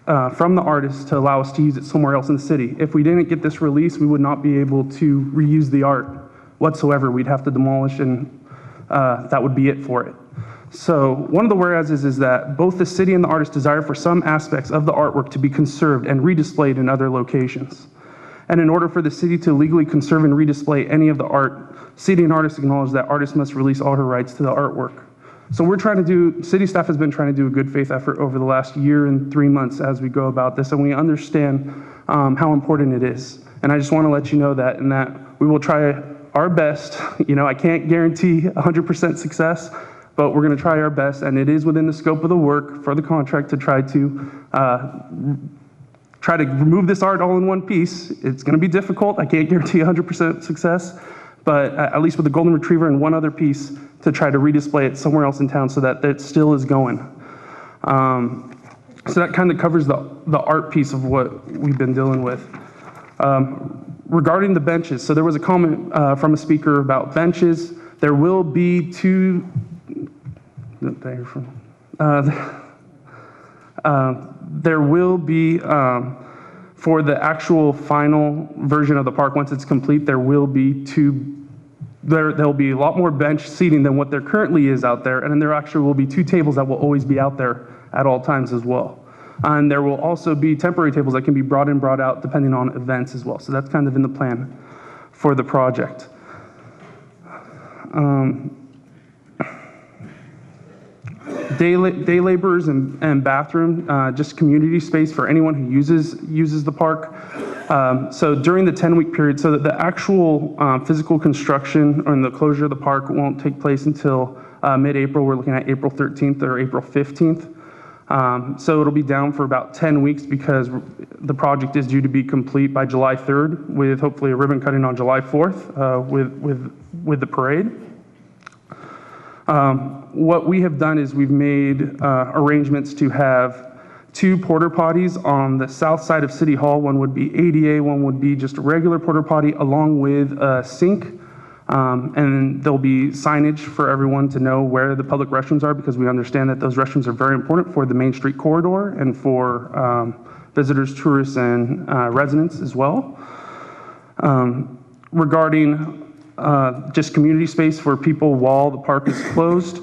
from the artist to allow us to use it somewhere else in the city. If we didn't get this release, we would not be able to reuse the art whatsoever. We'd have to demolish, and that would be it for it. So one of the whereases is that both the city and the artist desire for some aspects of the artwork to be conserved and redisplayed in other locations. And in order for the city to legally conserve and redisplay any of the art, city and artists acknowledge that artist must release all her rights to the artwork. So we're trying to do, city staff has been trying to do a good faith effort over the last year and 3 months as we go about this, and we understand how important it is. And I just want to let you know that, and that we will try our best. You know, I can't guarantee 100% success, but we're going to try our best, and it is within the scope of the work for the contract to try to remove this art all in one piece. It's going to be difficult. I can't guarantee 100% success, but at least with the golden retriever and one other piece to try to redisplay it somewhere else in town so that it still is going. So that kind of covers the art piece of what we've been dealing with. Regarding the benches, so there was a comment from a speaker about benches. There will be two, there will be, for the actual final version of the park, once it's complete, there will be there'll be a lot more bench seating than what there currently is out there, and then there actually will be 2 tables that will always be out there at all times as well. And there will also be temporary tables that can be brought in, brought out, depending on events as well. So that's kind of in the plan for the project. Day laborers and bathroom, just community space for anyone who uses the park. So during the 10-week period, so that the actual physical construction and the closure of the park won't take place until mid-April. We're looking at April 13th or April 15th. So it'll be down for about 10 weeks because the project is due to be complete by July 3rd, with hopefully a ribbon cutting on July 4th with the parade. What we have done is we've made arrangements to have 2 porta potties on the south side of City Hall. One would be ADA, one would be just a regular porta potty along with a sink. And there'll be signage for everyone to know where the public restrooms are, because we understand that those restrooms are very important for the Main Street corridor and for visitors, tourists, and residents as well. Regarding just community space for people while the park is closed,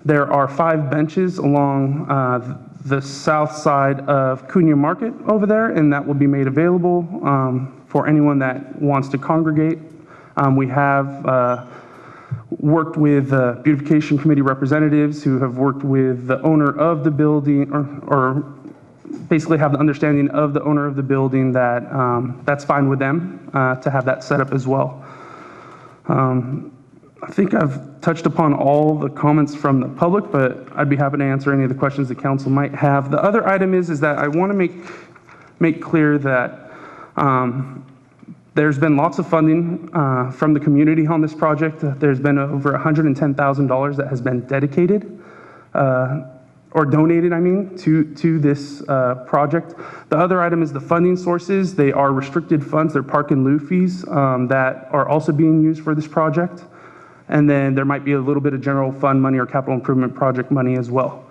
there are 5 benches along the south side of Cunha Market over there, and that will be made available for anyone that wants to congregate. We have worked with beautification committee representatives who have worked with the owner of the building, or basically have the understanding of the owner of the building that that's fine with them to have that set up as well. I think I've touched upon all the comments from the public, but I'd be happy to answer any of the questions the council might have. The other item is that I want to make clear that there's been lots of funding from the community on this project. There's been over $110,000 that has been dedicated or donated, I mean, to this project. The other item is the funding sources. They are restricted funds. They're park and lieu fees that are also being used for this project. And then there might be a little bit of general fund money or capital improvement project money as well.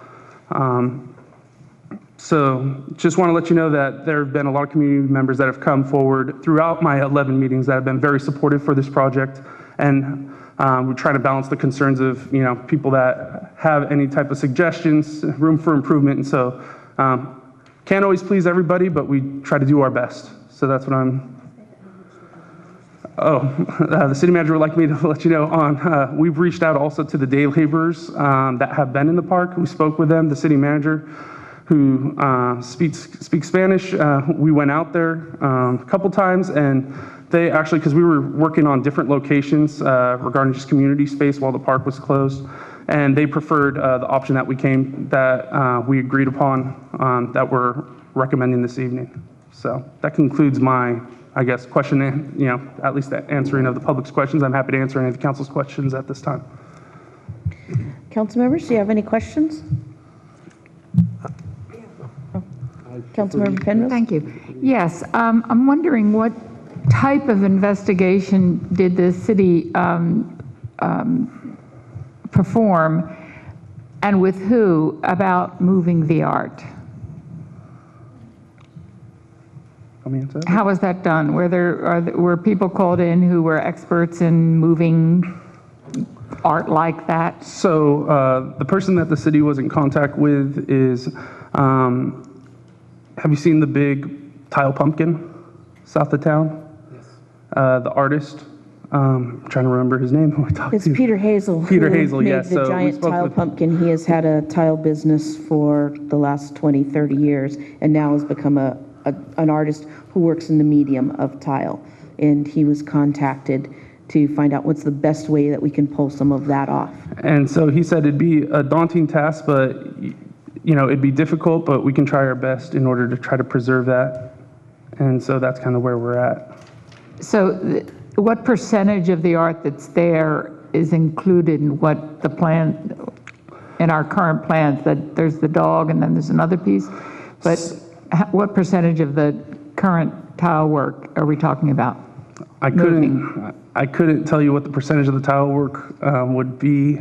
So just want to let you know that there have been a lot of community members that have come forward throughout my 11 meetings that have been very supportive for this project. And we try to balance the concerns of, you know, people that have any type of suggestions, room for improvement. And so can't always please everybody, but we try to do our best. So that's what I'm. The city manager would like me to let you know on, we've reached out also to the day laborers that have been in the park. We spoke with them, the city manager who speaks Spanish. We went out there a couple times, and they actually, because we were working on different locations regarding just community space while the park was closed, and they preferred the option that we agreed upon that we're recommending this evening. So that concludes my, I guess, question, and, you know, at least the answering of the public's questions. I'm happy to answer any of the council's questions at this time. Council members, do you have any questions? Councilmember Penrose? Thank you. Yes, I'm wondering what type of investigation did the city perform, and with who, about moving the art? How was that done? Were people called in who were experts in moving art like that? So the person that the city was in contact with is, have you seen the big tile pumpkin south of town? Yes. The artist, I'm trying to remember his name, who I talked It's to. Peter Hazel. Peter who Hazel, made yes. the So we giant spoke tile with- pumpkin. He has had a tile business for the last 20, 30 years, and now has become an artist who works in the medium of tile. And he was contacted to find out what's the best way that we can pull some of that off. And so he said it'd be a daunting task, but it'd be difficult, but we can try our best in order to try to preserve that. And so that's kind of where we're at. So what percentage of the art that's there is included in what the plan, in our current plans, that there's the dog and then there's another piece? But what percentage of the current tile work are we talking about? I couldn't tell you what the percentage of the tile work would be,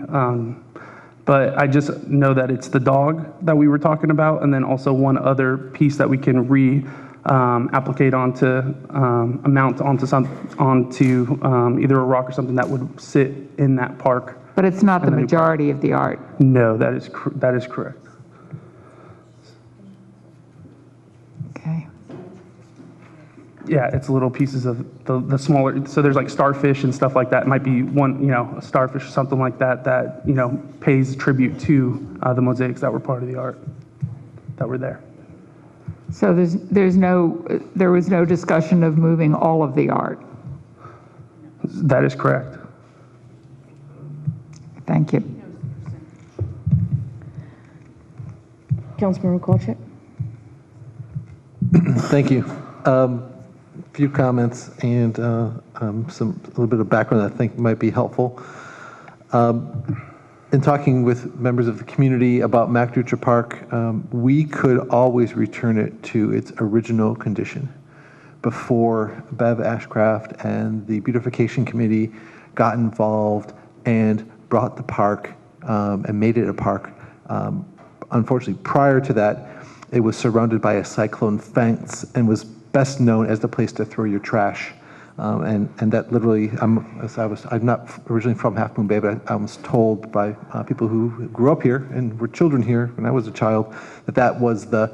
but I just know that it's the dog that we were talking about, and then also one other piece that we can applicate onto, mount onto either a rock or something that would sit in that park. But it's not the majority of the art. No, that is correct. Okay. Yeah, it's little pieces of the smaller, so there's like starfish and stuff like that. It might be one, a starfish or something like that, pays tribute to the mosaics that were part of the art that were there. So there was no discussion of moving all of the art? That is correct. Thank you. Councilmember Kolchak? Thank you. Few comments and a little bit of background that I think might be helpful. In talking with members of the community about MacDutra Park, we could always return it to its original condition before Bev Ashcraft and the beautification committee got involved and brought the park and made it a park. Unfortunately, prior to that, it was surrounded by a cyclone fence and was best known as the place to throw your trash. And that literally, I'm not originally from Half Moon Bay, but I was told by people who grew up here and were children here when I was a child, that was the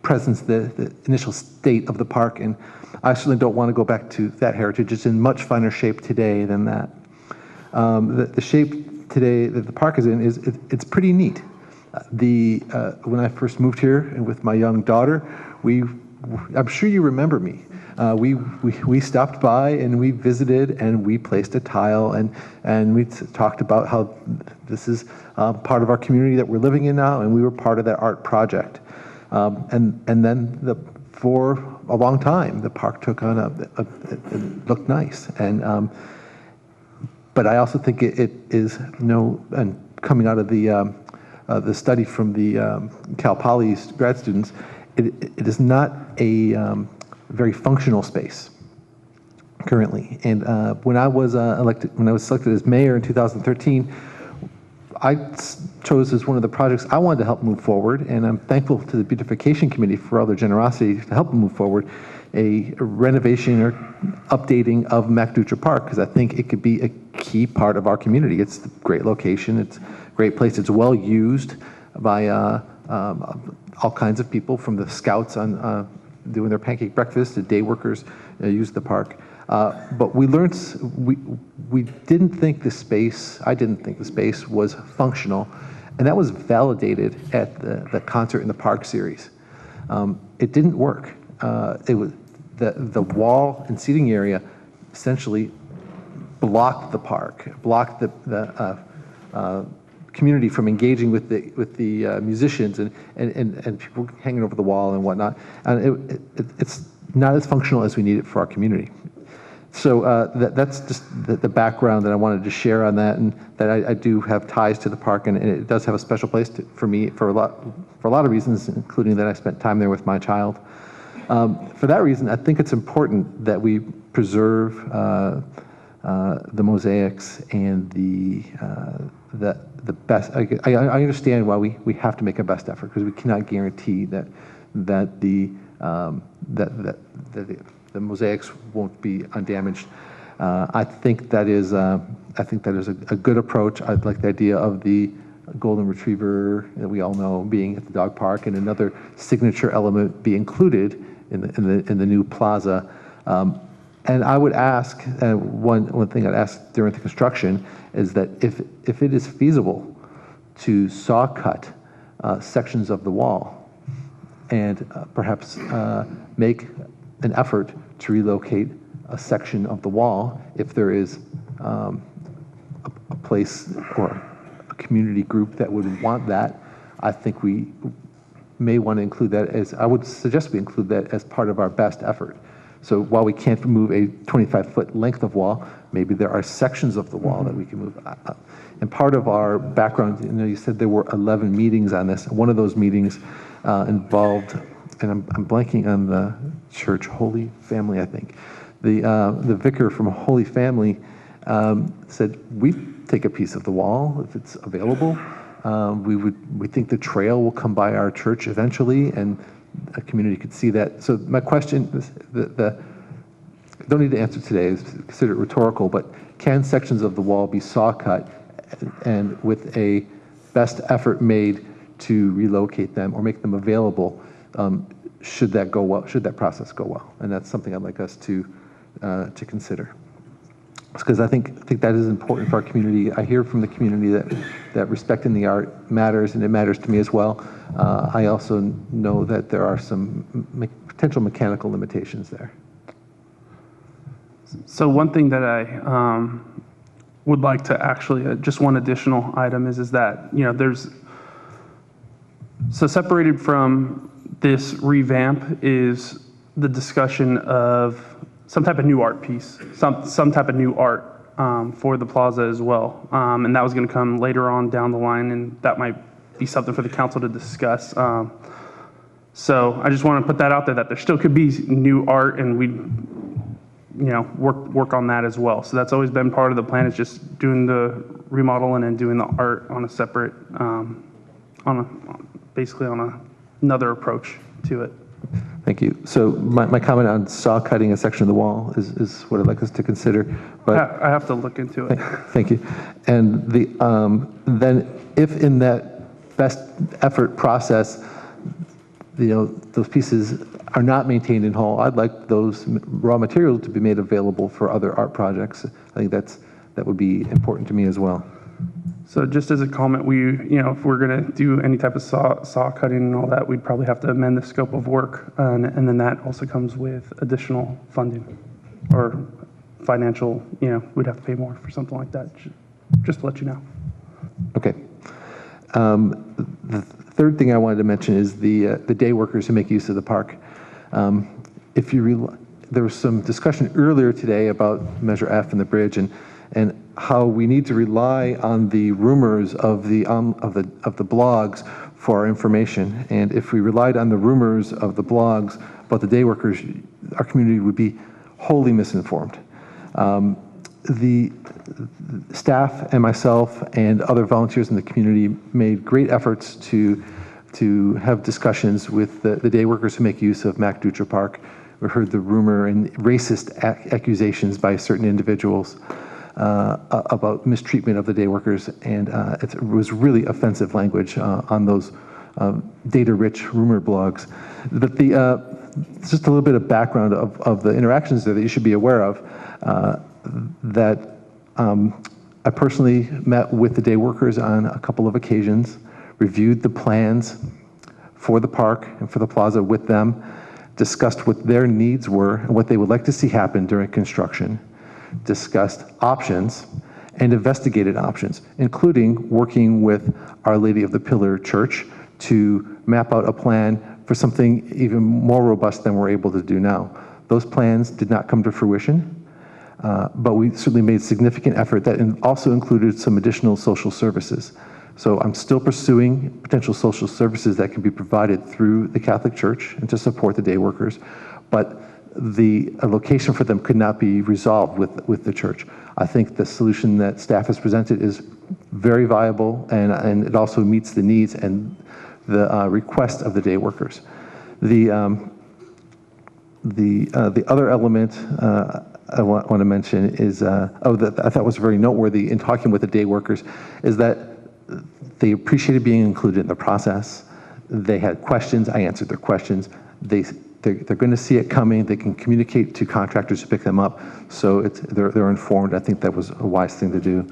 presence, the initial state of the park. And I certainly don't want to go back to that heritage. It's in much finer shape today than that. The shape today that the park is in it's pretty neat. When I first moved here and with my young daughter, I'm sure you remember me. We stopped by and we visited and we placed a tile and we talked about how this is part of our community that we're living in now, and we were part of that art project. And then for a long time, the park took on it looked nice. But I also think it is and coming out of the study from the Cal Poly grad students, it is not a very functional space currently. And when I was selected as mayor in 2013, I chose as one of the projects I wanted to help move forward, and I'm thankful to the beautification committee for all their generosity to help move forward a renovation or updating of MacDutra Park, because I think it could be a key part of our community. It's a great location, it's a great place, it's well used by all kinds of people, from the scouts on doing their pancake breakfast to day workers use the park. But we learned, we didn't think the space, I didn't think the space was functional, and that was validated at the Concert in the Park series. It didn't work. It was the wall and seating area essentially blocked the park, blocked the community from engaging with the musicians and people hanging over the wall and whatnot. And it's not as functional as we need it for our community. So that's just the background that I wanted to share on that, and that I do have ties to the park, and it does have a special place for me for a lot of reasons, including that I spent time there with my child. For that reason, I think it's important that we preserve the mosaics and the best. I understand why we have to make a best effort, because we cannot guarantee that the mosaics won't be undamaged. I think that is a good approach. I like the idea of the golden retriever that we all know being at the dog park, and another signature element be included in the new plaza. And I would ask, one thing I'd ask during the construction is that if it is feasible to saw cut sections of the wall and perhaps make an effort to relocate a section of the wall, if there is a place or a community group that would want that, I think we may want to include that as, I would suggest we include that as part of our best effort. So while we can't remove a 25-foot length of wall, maybe there are sections of the wall that we can move. And part of our background, you said there were 11 meetings on this. One of those meetings involved, and I'm blanking on the church, Holy Family, I think. The vicar from Holy Family said, we take a piece of the wall if it's available. We think the trail will come by our church eventually, and a community could see that. So my question is, don't need to answer today, is consider it rhetorical, but can sections of the wall be saw cut and with a best effort made to relocate them or make them available, should that go well, should that process go well? And that's something I'd like us to consider. Because I think that is important for our community. I hear from the community that respecting the art matters, and it matters to me as well. I also know that there are some potential mechanical limitations there. So one thing that I would like to actually, just one additional item is that, so separated from this revamp is the discussion of some type of new art piece, some type of new art for the plaza as well. And that was going to come later on down the line, and that might be something for the council to discuss. So I just want to put that out there, that there still could be new art, and we work on that as well. So that's always been part of the plan, is just doing the remodeling and doing the art on a separate, basically on another approach to it. Thank you. So my comment on saw cutting a section of the wall is what I'd like us to consider. But I have to look into it. Thank you. And then if in that best effort process, those pieces are not maintained in whole, I'd like those raw materials to be made available for other art projects. I think that would be important to me as well. So just as a comment, if we're going to do any type of saw cutting and all that, we'd probably have to amend the scope of work, and then that also comes with additional funding or financial. We'd have to pay more for something like that. Just to let you know. Okay. The third thing I wanted to mention is the day workers who make use of the park. There was some discussion earlier today about Measure F and the bridge, and how we need to rely on the rumors of the blogs for our information. And if we relied on the rumors of the blogs about the day workers, our community would be wholly misinformed. The staff and myself and other volunteers in the community made great efforts to have discussions with the day workers who make use of Mac Dutra Park. We heard the rumor and racist accusations by certain individuals about mistreatment of the day workers, and it was really offensive language on those data-rich rumor blogs. But just a little bit of background of the interactions there that you should be aware of. That I personally met with the day workers on a couple of occasions, reviewed the plans for the park and for the plaza with them, discussed what their needs were and what they would like to see happen during construction, discussed options, and investigated options, including working with Our Lady of the Pillar Church to map out a plan for something even more robust than we're able to do now. Those plans did not come to fruition, but we certainly made significant effort that also included some additional social services. So I'm still pursuing potential social services that can be provided through the Catholic Church and to support the day workers, but the location for them could not be resolved with the church. I think the solution that staff has presented is very viable, and it also meets the needs and the request of the day workers. The other element I want to mention is, that I thought was very noteworthy in talking with the day workers, is that they appreciated being included in the process. They had questions, I answered their questions. They're going to see it coming. They can communicate to contractors to pick them up, so they're informed. I think that was a wise thing to do.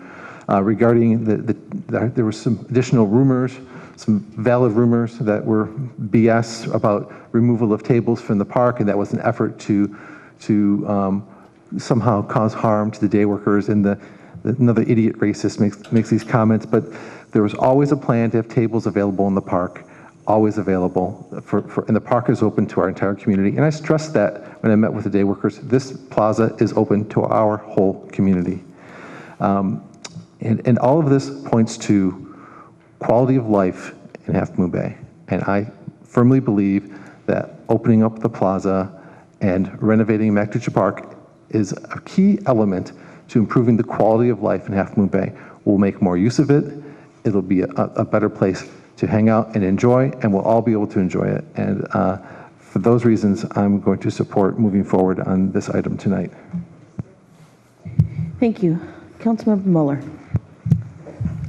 Regarding there were some additional rumors, some valid rumors that were BS about removal of tables from the park, and that was an effort to somehow cause harm to the day workers. And another idiot racist makes these comments, but there was always a plan to have tables available in the park, always available, and the park is open to our entire community. And I stressed that when I met with the day workers. This plaza is open to our whole community. And all of this points to quality of life in Half Moon Bay. And I firmly believe that opening up the plaza and renovating MacDucha Park is a key element to improving the quality of life in Half Moon Bay. We'll make more use of it. It'll be a better place to hang out and enjoy, and we'll all be able to enjoy it. And for those reasons, I'm going to support moving forward on this item tonight. Thank you. Councilmember Mueller.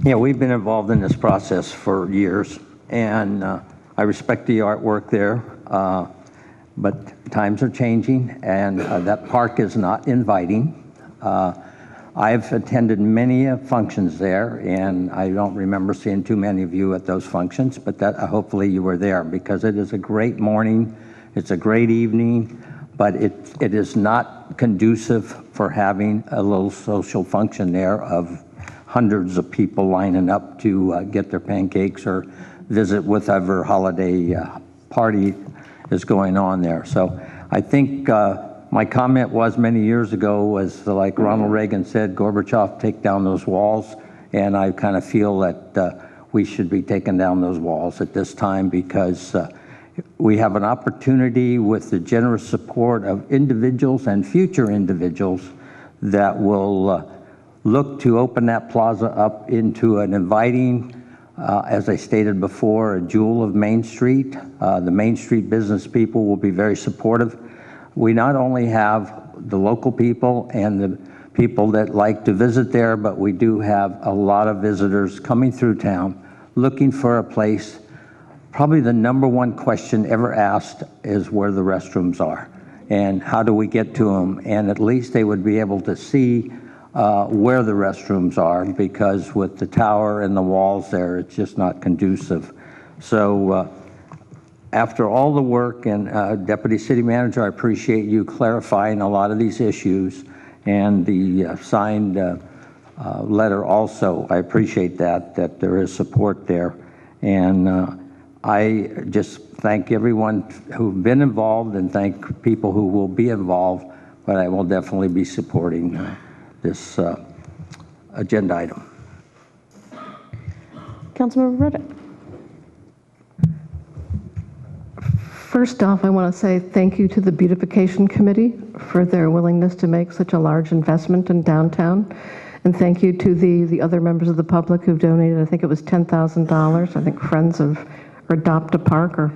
Yeah, we've been involved in this process for years, and I respect the artwork there, but times are changing, and that park is not inviting. I've attended many functions there, and I don't remember seeing too many of you at those functions, but that hopefully you were there, because it is a great morning, it's a great evening, but it is not conducive for having a little social function there of hundreds of people lining up to get their pancakes or visit whatever holiday party is going on there. So I think my comment was many years ago was like Ronald Reagan said, Gorbachev, take down those walls. And I kind of feel that we should be taking down those walls at this time, because we have an opportunity with the generous support of individuals and future individuals that will look to open that plaza up into an inviting, as I stated before, a jewel of Main Street. The Main Street business people will be very supportive. We not only have the local people and the people that like to visit there, but we do have a lot of visitors coming through town looking for a place. Probably the #1 question ever asked is where the restrooms are and how do we get to them, and at least they would be able to see where the restrooms are, because with the tower and the walls there, it's just not conducive. So after all the work, and Deputy City Manager, I appreciate you clarifying a lot of these issues, and the signed letter also, I appreciate that there is support there. And I just thank everyone who've been involved and thank people who will be involved, but I will definitely be supporting this agenda item. Councilmember Reddick. First off, I want to say thank you to the Beautification Committee for their willingness to make such a large investment in downtown. And thank you to the other members of the public who've donated, I think it was $10,000, I think Friends of or Adopt a Park or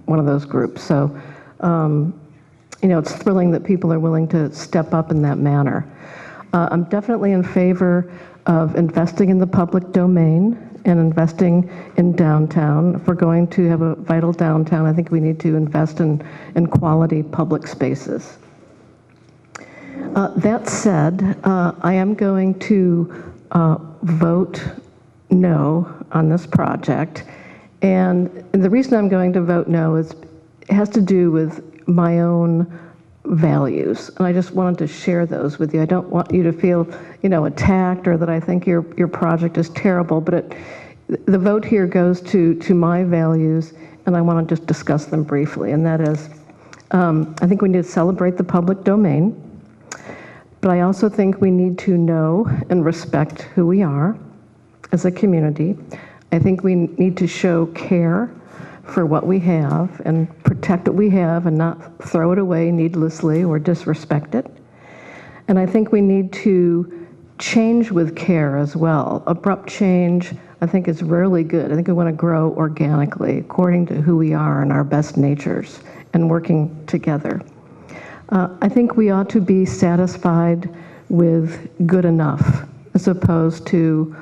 one of those groups. So, you know, it's thrilling that people are willing to step up in that manner. I'm definitely in favor of investing in the public domain and investing in downtown. If we're going to have a vital downtown, I think we need to invest in quality public spaces. That said, I am going to vote no on this project. And the reason I'm going to vote no is it has to do with my own values, and I just wanted to share those with you. I don't want you to feel, you know, attacked or that I think your project is terrible, but the vote here goes to my values, and I want to just discuss them briefly, and that is, I think we need to celebrate the public domain, but I also think we need to know and respect who we are as a community. I think we need to show care for what we have and protect what we have and not throw it away needlessly or disrespect it. And I think we need to change with care as well. Abrupt change, I think, is rarely good. I think we want to grow organically according to who we are and our best natures and working together. I think we ought to be satisfied with good enough as opposed to,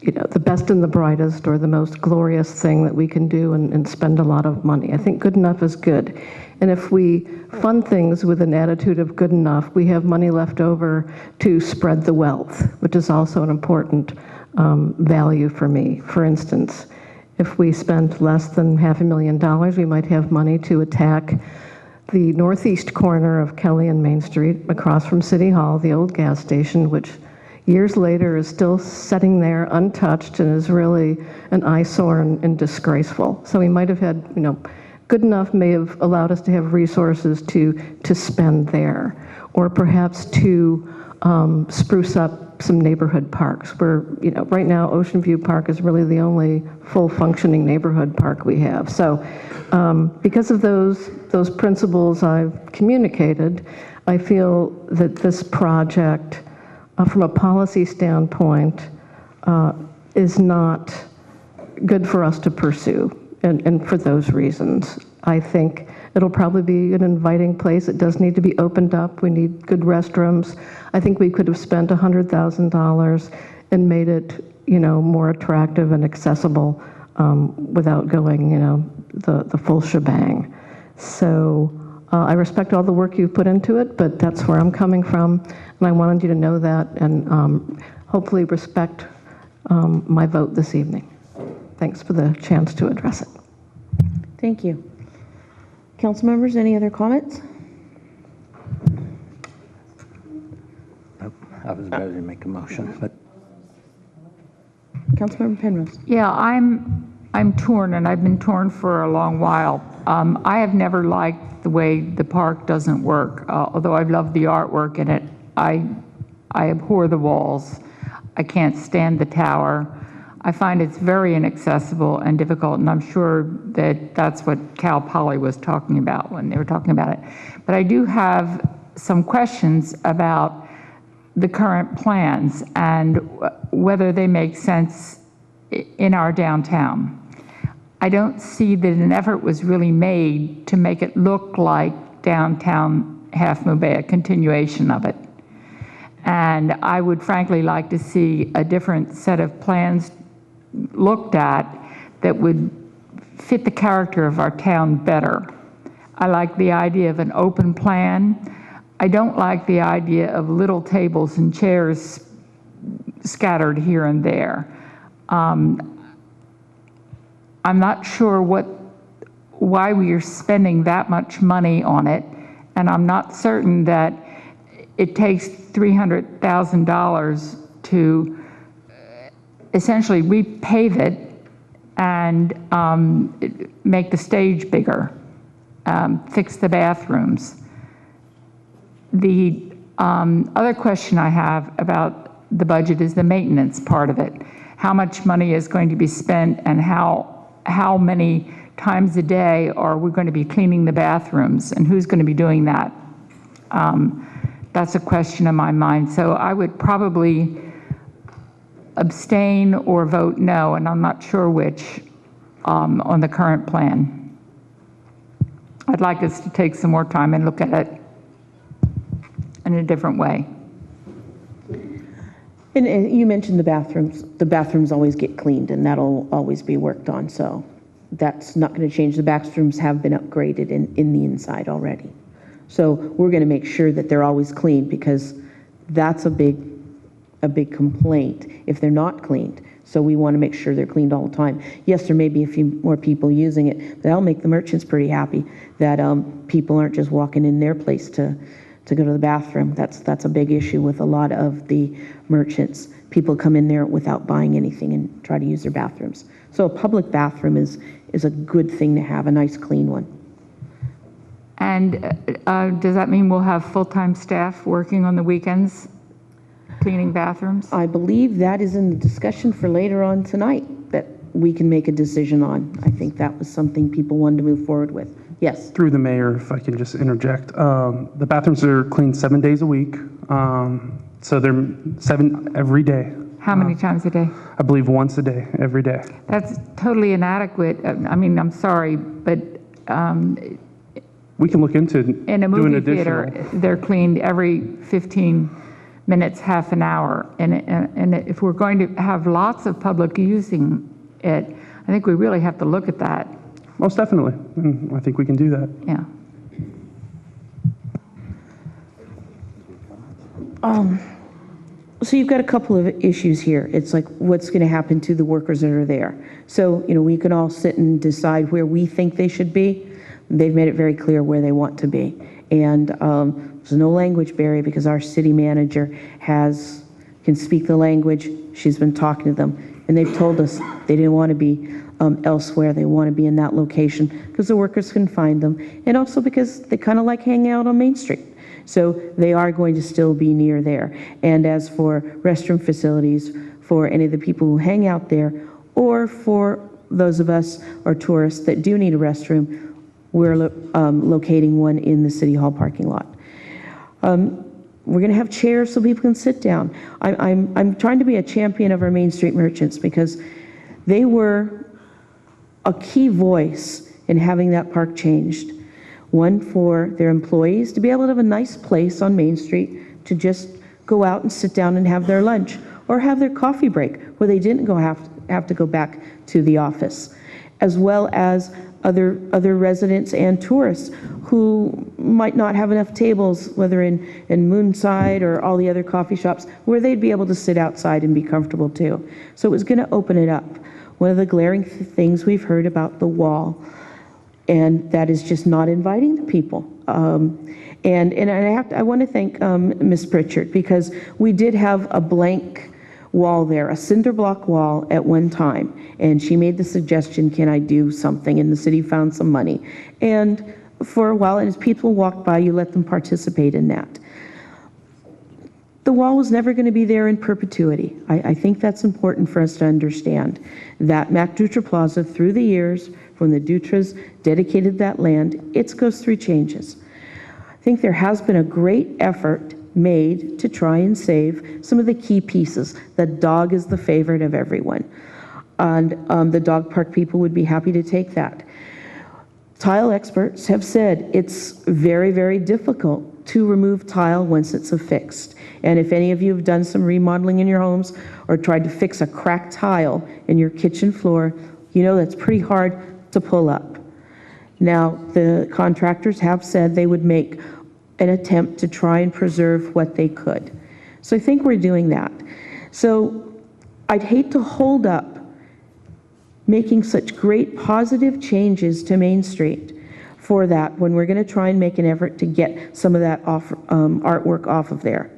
the best and the brightest or the most glorious thing that we can do and spend a lot of money. I think good enough is good. And if we fund things with an attitude of good enough, we have money left over to spread the wealth, which is also an important value for me. For instance, if we spent less than $500,000, we might have money to attack the northeast corner of Kelly and Main Street across from City Hall, the old gas station, which years later is still sitting there untouched and is really an eyesore and disgraceful. So we might have had, good enough may have allowed us to have resources to spend there, or perhaps to spruce up some neighborhood parks where, right now Ocean View Park is really the only full functioning neighborhood park we have. So because of those principles I've communicated, I feel that this project, from a policy standpoint, is not good for us to pursue, and for those reasons. I think it'll probably be an inviting place. It does need to be opened up. We need good restrooms. I think we could have spent $100,000 and made it, more attractive and accessible without going, the full shebang. So I respect all the work you've put into it, but that's where I'm coming from, and I wanted you to know that and hopefully respect my vote this evening. Thanks for the chance to address it. Thank you. Council members, any other comments? I was about to make a motion, but. Councilmember Penrose. Yeah, I'm torn, and I've been torn for a long while. I have never liked the way the park doesn't work, although I love the artwork in it. I abhor the walls. I can't stand the tower. I find it's very inaccessible and difficult, and I'm sure that that's what Cal Poly was talking about when they were talking about it. But I do have some questions about the current plans and whether they make sense in our downtown. I don't see that an effort was really made to make it look like downtown Half Moon Bay, a continuation of it. And I would frankly like to see a different set of plans looked at that would fit the character of our town better. I like the idea of an open plan. I don't like the idea of little tables and chairs scattered here and there. I'm not sure why we are spending that much money on it, and I'm not certain that it takes $300,000 to essentially repave it and make the stage bigger, fix the bathrooms. The other question I have about the budget is the maintenance part of it. How much money is going to be spent, and how many times a day are we going to be cleaning the bathrooms, and who's going to be doing that? That's a question in my mind. So I would probably abstain or vote no, and I'm not sure which, on the current plan. I'd like us to take some more time and look at it in a different way. And you mentioned the bathrooms. The bathrooms always get cleaned, and that'll always be worked on, so that's not going to change. The bathrooms have been upgraded in the inside already. So we're going to make sure that they're always clean, because that's a big complaint if they're not cleaned. So we want to make sure they're cleaned all the time. Yes, there may be a few more people using it, but that'll make the merchants pretty happy that people aren't just walking in their place to go to the bathroom. That's a big issue with a lot of the merchants. People come in there without buying anything and try to use their bathrooms. So a public bathroom is a good thing to have, a nice clean one. And does that mean we'll have full-time staff working on the weekends, cleaning bathrooms? I believe that is in the discussion for later on tonight that we can make a decision on. I think that was something people wanted to move forward with. Yes. Through the mayor, if I can just interject. The bathrooms are cleaned 7 days a week. So they're 7 every day. How many times a day? I believe once a day, every day. That's totally inadequate. I mean, I'm sorry, but we can look into In a doing movie additional. theater, they're cleaned every 15 minutes, half an hour. And if we're going to have lots of public using it, I think we really have to look at that. Most definitely. I think we can do that. Yeah. So you've got a couple of issues here. It's like, what's going to happen to the workers that are there? So, we can all sit and decide where we think they should be. They've made it very clear where they want to be. And there's no language barrier because our city manager can speak the language. She's been talking to them, and they've told us they didn't want to be elsewhere. They want to be in that location because the workers can find them, and also because they kind of like hanging out on Main Street. So they are going to still be near there. And as for restroom facilities for any of the people who hang out there, or for those of us or tourists that do need a restroom, we're locating one in the City Hall parking lot. We're going to have chairs so people can sit down. I'm trying to be a champion of our Main Street merchants because they were a key voice in having that park changed. One, for their employees to be able to have a nice place on Main Street to just go out and sit down and have their lunch or have their coffee break where they didn't have to go back to the office, as well as other residents and tourists who might not have enough tables, whether in Moonside or all the other coffee shops, where they'd be able to sit outside and be comfortable too. So it was going to open it up. One of the glaring things we've heard about the wall, and that is just not inviting the people. And I want to thank Ms. Pritchard, because we did have a blank wall there, a cinder block wall at one time, and she made the suggestion, can I do something? And the city found some money. And for a while, and as people walked by, you let them participate in that. The wall was never going to be there in perpetuity. I think that's important for us to understand, that Mac Dutra Plaza, through the years, when the Dutras dedicated that land, it goes through changes. I think there has been a great effort made to try and save some of the key pieces. The dog is the favorite of everyone, and the dog park people would be happy to take that. Tile experts have said it's very, very difficult to remove tile once it's affixed. And if any of you have done some remodeling in your homes or tried to fix a cracked tile in your kitchen floor, you know that's pretty hard to pull up. Now, the contractors have said they would make an attempt to try and preserve what they could. So I think we're doing that. So I'd hate to hold up making such great positive changes to Main Street for that when we're going to try and make an effort to get some of that artwork off of there.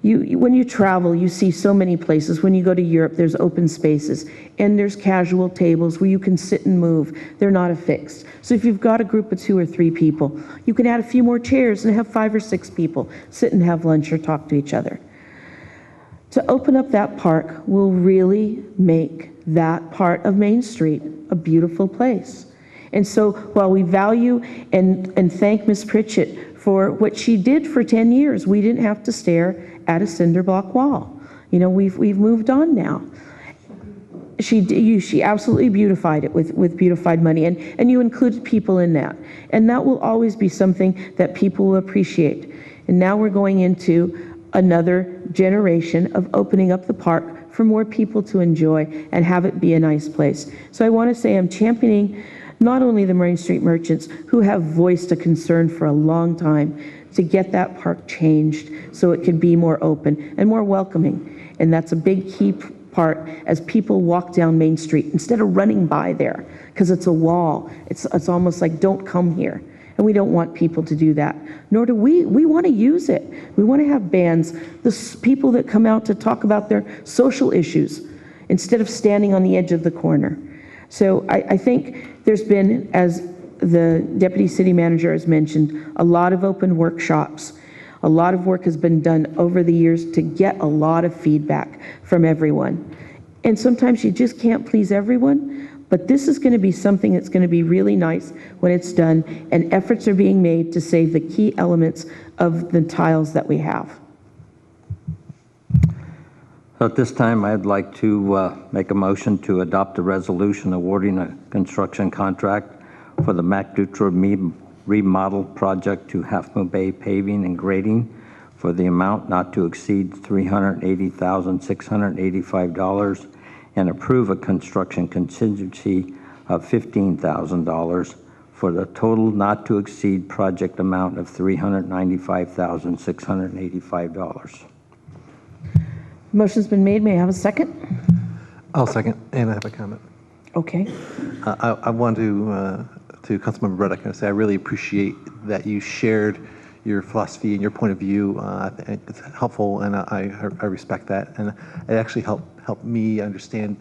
When you travel, you see so many places. When you go to Europe, there's open spaces, and there's casual tables where you can sit and move. They're not affixed. So if you've got a group of 2 or 3 people, you can add a few more chairs and have 5 or 6 people sit and have lunch or talk to each other. To open up that park will really make that part of Main Street a beautiful place. And so while we value and thank Ms. Pritchett for what she did for 10 years, we didn't have to stare at a cinder block wall. You know, we've moved on now. She absolutely beautified it with beautified money, and you included people in that. And that will always be something that people will appreciate. And now we're going into another generation of opening up the park for more people to enjoy and have it be a nice place. So I want to say I'm championing not only the Main Street merchants who have voiced a concern for a long time to get that park changed so it could be more open and more welcoming. And that's a big key part as people walk down Main Street, instead of running by there, because it's a wall. It's almost like, don't come here. And we don't want people to do that. Nor do we want to use it. We want to have bands, the people that come out to talk about their social issues, instead of standing on the edge of the corner. So I think there's been, as the Deputy City Manager has mentioned, a lot of open workshops. A lot of work has been done over the years to get a lot of feedback from everyone. And sometimes you just can't please everyone, but this is going to be something that's going to be really nice when it's done, and efforts are being made to save the key elements of the tiles that we have. At this time, I'd like to make a motion to adopt a resolution awarding a construction contract for the Mac Dutra remodel project to Half Moon Bay Paving and Grading for the amount not to exceed $380,685, and approve a construction contingency of $15,000 for the total not to exceed project amount of $395,685. Motion's been made. May I have a second? I'll second, and I have a comment. Okay. I want to Councilmember Brett, I can say I really appreciate that you shared your philosophy and your point of view. I think it's helpful, and I respect that. And it actually helped me understand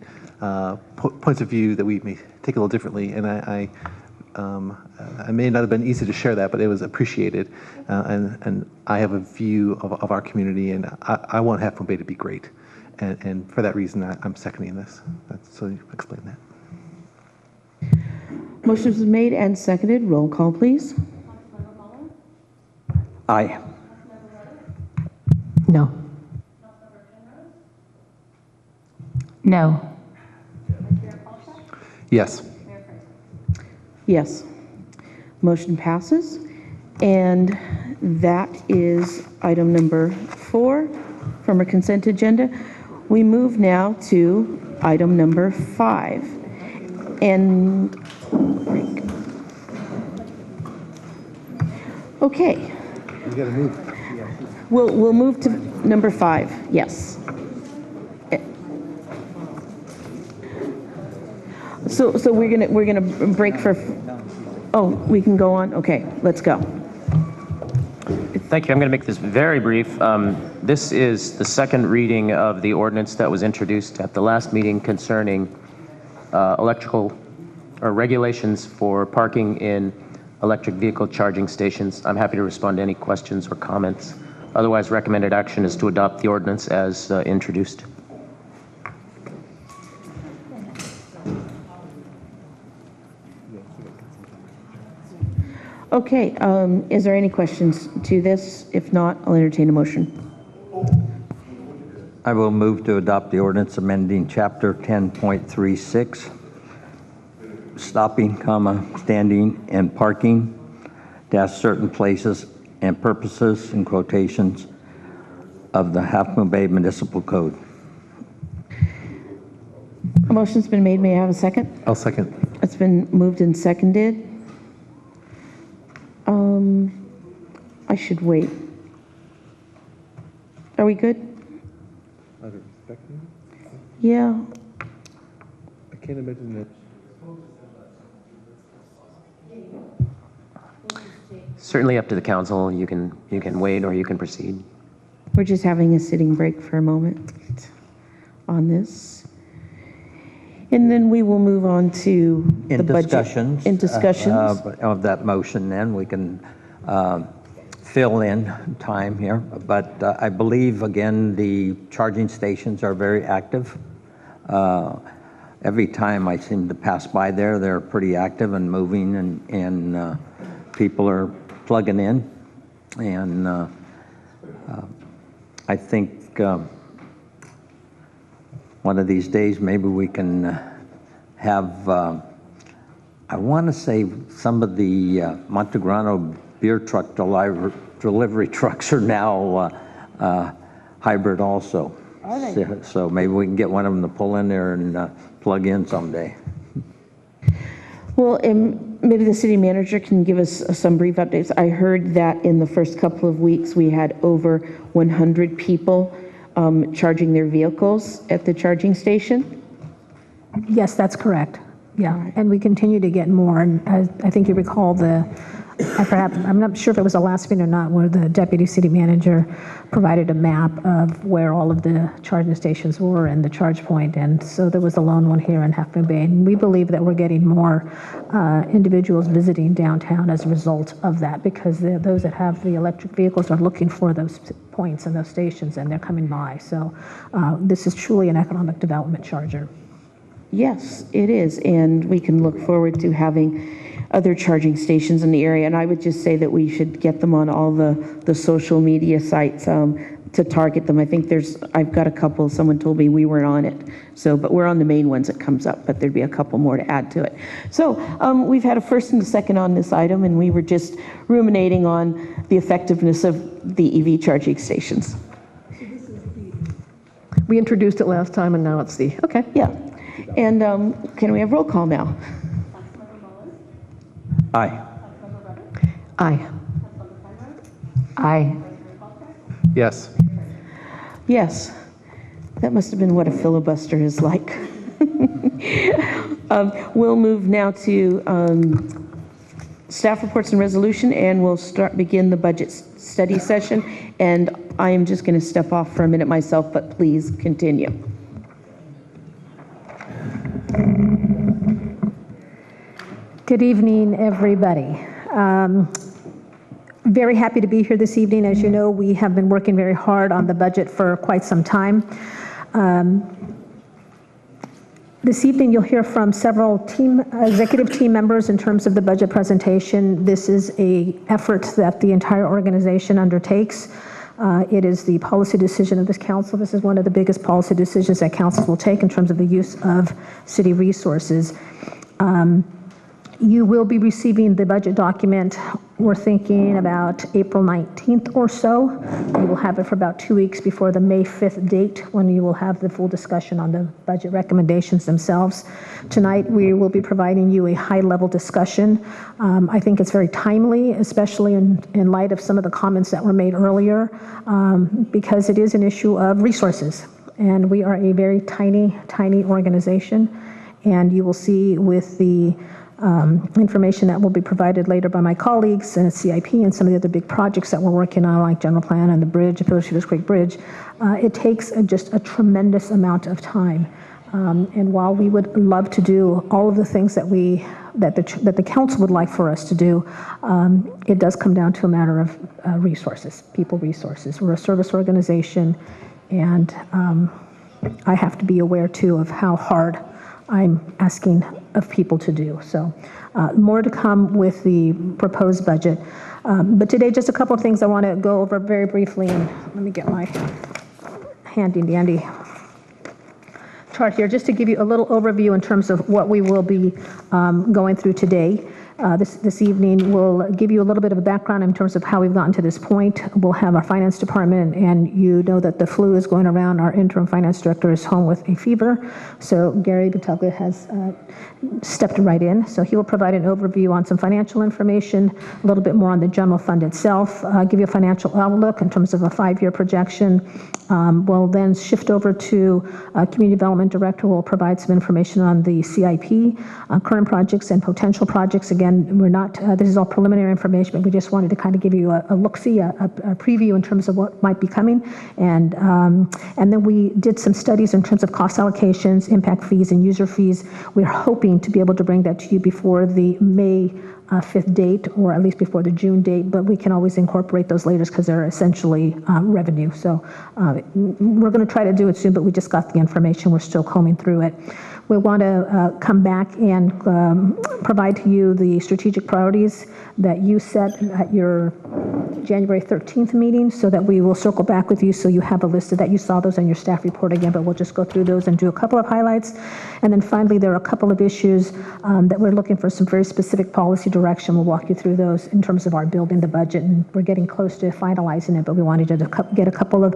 points of view that we may take a little differently. And I may not have been easy to share that, but it was appreciated. And I have a view of our community, and I want Half Moon Bay to be great. And for that reason, I'm seconding this. So you explain that. Motion's been made and seconded. Roll call, please. Aye. No. No. Yes. Yes. Motion passes. And that is item number 4 from our consent agenda. We move now to item number 5. And okay. We got to move. We'll move to number 5. Yes. So we're gonna break for. Oh, we can go on. Okay, let's go. Thank you. I'm going to make this very brief. This is the second reading of the ordinance that was introduced at the last meeting concerning electrical or regulations for parking in electric vehicle charging stations. I'm happy to respond to any questions or comments. Otherwise, recommended action is to adopt the ordinance as introduced. Okay, is there any questions to this? If not, I'll entertain a motion. I will move to adopt the ordinance amending Chapter 10.36, stopping, standing, and parking, certain places and purposes, in quotations, of the Half Moon Bay Municipal Code. A motion's been made. May I have a second? I'll second. It's been moved and seconded. I should wait. Are we good? Yeah. I can't imagine that. Certainly up to the council. You can wait or you can proceed. We're just having a sitting break for a moment on this. And then we will move on to the budget. In discussions. Of that motion, then we can fill in time here. But I believe, again, the charging stations are very active. Every time I seem to pass by there, they're pretty active and moving, and people are plugging in. And I think one of these days, maybe we can have, I want to say some of the Montegrano beer truck delivery trucks are now hybrid also. Are they? So maybe we can get one of them to pull in there and plug in someday. Well, maybe the city manager can give us some brief updates. I heard that in the first couple of weeks, we had over 100 people charging their vehicles at the charging station. Yes, that's correct. Yeah, and we continue to get more. And I think you recall I'm not sure if it was the last meeting or not, where the deputy city manager provided a map of where all of the charging stations were and the charge point. And so there was a lone one here in Half Moon Bay. And we believe that we're getting more individuals visiting downtown as a result of that, because those that have the electric vehicles are looking for those points and those stations, and they're coming by. So this is truly an economic development charger. Yes, it is. And we can look forward to having other charging stations in the area. And I would just say that we should get them on all the social media sites. to target them. I think I've got a couple, someone told me we weren't on it. So, but we're on the main ones that comes up, but there'd be a couple more to add to it. So we've had a first and a second on this item, and we were just ruminating on the effectiveness of the EV charging stations. We introduced it last time, and now it's the, okay. Yeah. And can we have roll call now? Aye. Aye. Aye. Yes. Yes. That must have been what a filibuster is like. We'll move now to staff reports and resolution, and we'll begin the budget study session. And I am just going to step off for a minute myself, but please continue. Good evening, everybody. Very happy to be here this evening. As you know, we have been working very hard on the budget for quite some time. This evening, you'll hear from several executive team members in terms of the budget presentation. This is an effort that the entire organization undertakes. It is the policy decision of this council. This is one of the biggest policy decisions that councils will take in terms of the use of city resources. You will be receiving the budget document. We're thinking about April 19th or so. You will have it for about 2 weeks before the May 5th date, when you will have the full discussion on the budget recommendations themselves. Tonight, we will be providing you a high-level discussion. I think it's very timely, especially in light of some of the comments that were made earlier, because it is an issue of resources. And we are a very tiny, tiny organization. And you will see with the information that will be provided later by my colleagues and CIP and some of the other big projects that we're working on, like general plan and the bridge, the Phillips Creek Bridge. It takes just a tremendous amount of time. And while we would love to do all of the things that the council would like for us to do, it does come down to a matter of resources, people resources. We're a service organization, and I have to be aware too of how hard I'm asking of people to do. So more to come with the proposed budget. But today, just a couple of things I want to go over very briefly. And let me get my handy dandy chart here, just to give you a little overview in terms of what we will be going through today. This evening, we'll give you a little bit of a background in terms of how we've gotten to this point. We'll have our finance department, and you know that the flu is going around. Our interim finance director is home with a fever, so Gary Batuglia has stepped right in. So he will provide an overview on some financial information, a little bit more on the general fund itself, give you a financial outlook in terms of a 5-year projection. We'll then shift over to community development director, who will provide some information on the CIP, current projects and potential projects. Again, we're not, this is all preliminary information, but we just wanted to kind of give you a look-see, a preview in terms of what might be coming. And then we did some studies in terms of cost allocations, impact fees, and user fees. We're hoping to be able to bring that to you before the May 5th date, or at least before the June date, but we can always incorporate those later because they're essentially revenue. So we're going to try to do it soon, but we just got the information. We're still combing through it. We want to come back and provide to you the strategic priorities that you set at your January 13th meeting, so that we will circle back with you so you have a list of that. You saw those in your staff report again, but we'll just go through those and do a couple of highlights. And then finally, there are a couple of issues that we're looking for some very specific policy direction. We'll walk you through those in terms of our building the budget, and we're getting close to finalizing it, but we wanted to get a couple of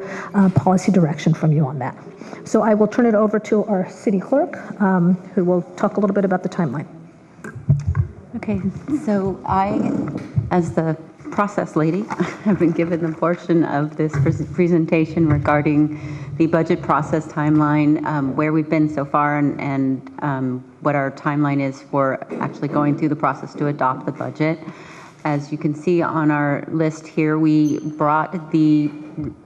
policy direction from you on that. So I will turn it over to our city clerk, who will talk a little bit about the timeline. Okay, so I, as the process lady, have been given the portion of this presentation regarding the budget process timeline, where we've been so far, and what our timeline is for actually going through the process to adopt the budget. As you can see on our list here, we brought the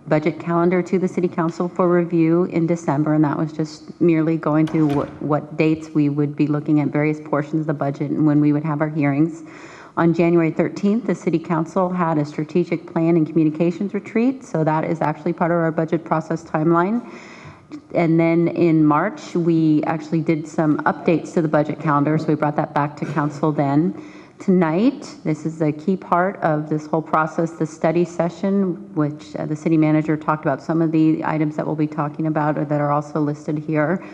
budget calendar to the City Council for review in December, and that was just merely going through what dates we would be looking at various portions of the budget and when we would have our hearings. On January 13th, the City Council had a strategic plan and communications retreat, so that is actually part of our budget process timeline. And then in March, we actually did some updates to the budget calendar, so we brought that back to Council then. tonight. This is a key part of this whole process, the study session, which the city manager talked about some of the items that we'll be talking about or that are also listed here.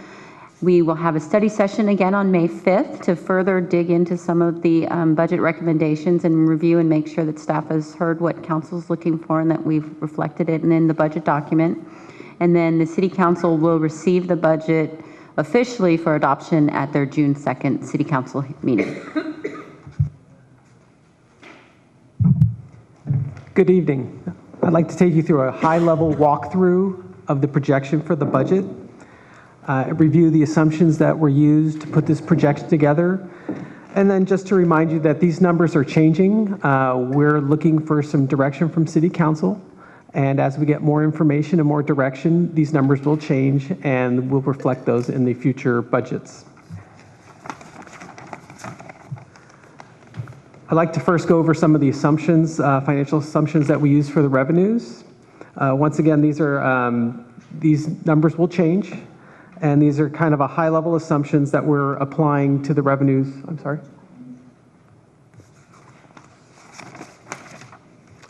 We will have a study session again on May 5th to further dig into some of the budget recommendations and review and make sure that staff has heard what council's looking for and that we've reflected it in the budget document. And then the city council will receive the budget officially for adoption at their June 2nd city council meeting. Good evening. I'd like to take you through a high-level walkthrough of the projection for the budget, review the assumptions that were used to put this projection together, and then just to remind you that these numbers are changing. We're looking for some direction from City Council, and as we get more information and more direction, these numbers will change and we'll reflect those in the future budgets. I'd like to first go over some of the assumptions, financial assumptions that we use for the revenues. Once again, these numbers will change, and these are kind of a high-level assumptions that we're applying to the revenues. I'm sorry.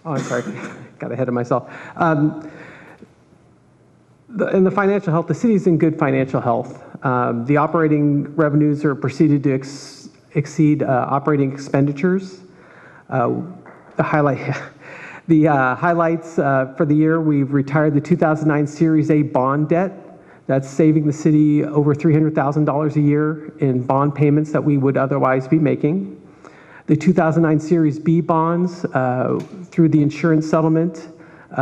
Oh, I'm sorry. Got ahead of myself. In the financial health, the city's in good financial health. The operating revenues are proceeded to exceed operating expenditures. The highlights for the year, we've retired the 2009 Series A bond debt. That's saving the city over $300,000 a year in bond payments that we would otherwise be making. The 2009 Series B bonds, through the insurance settlement,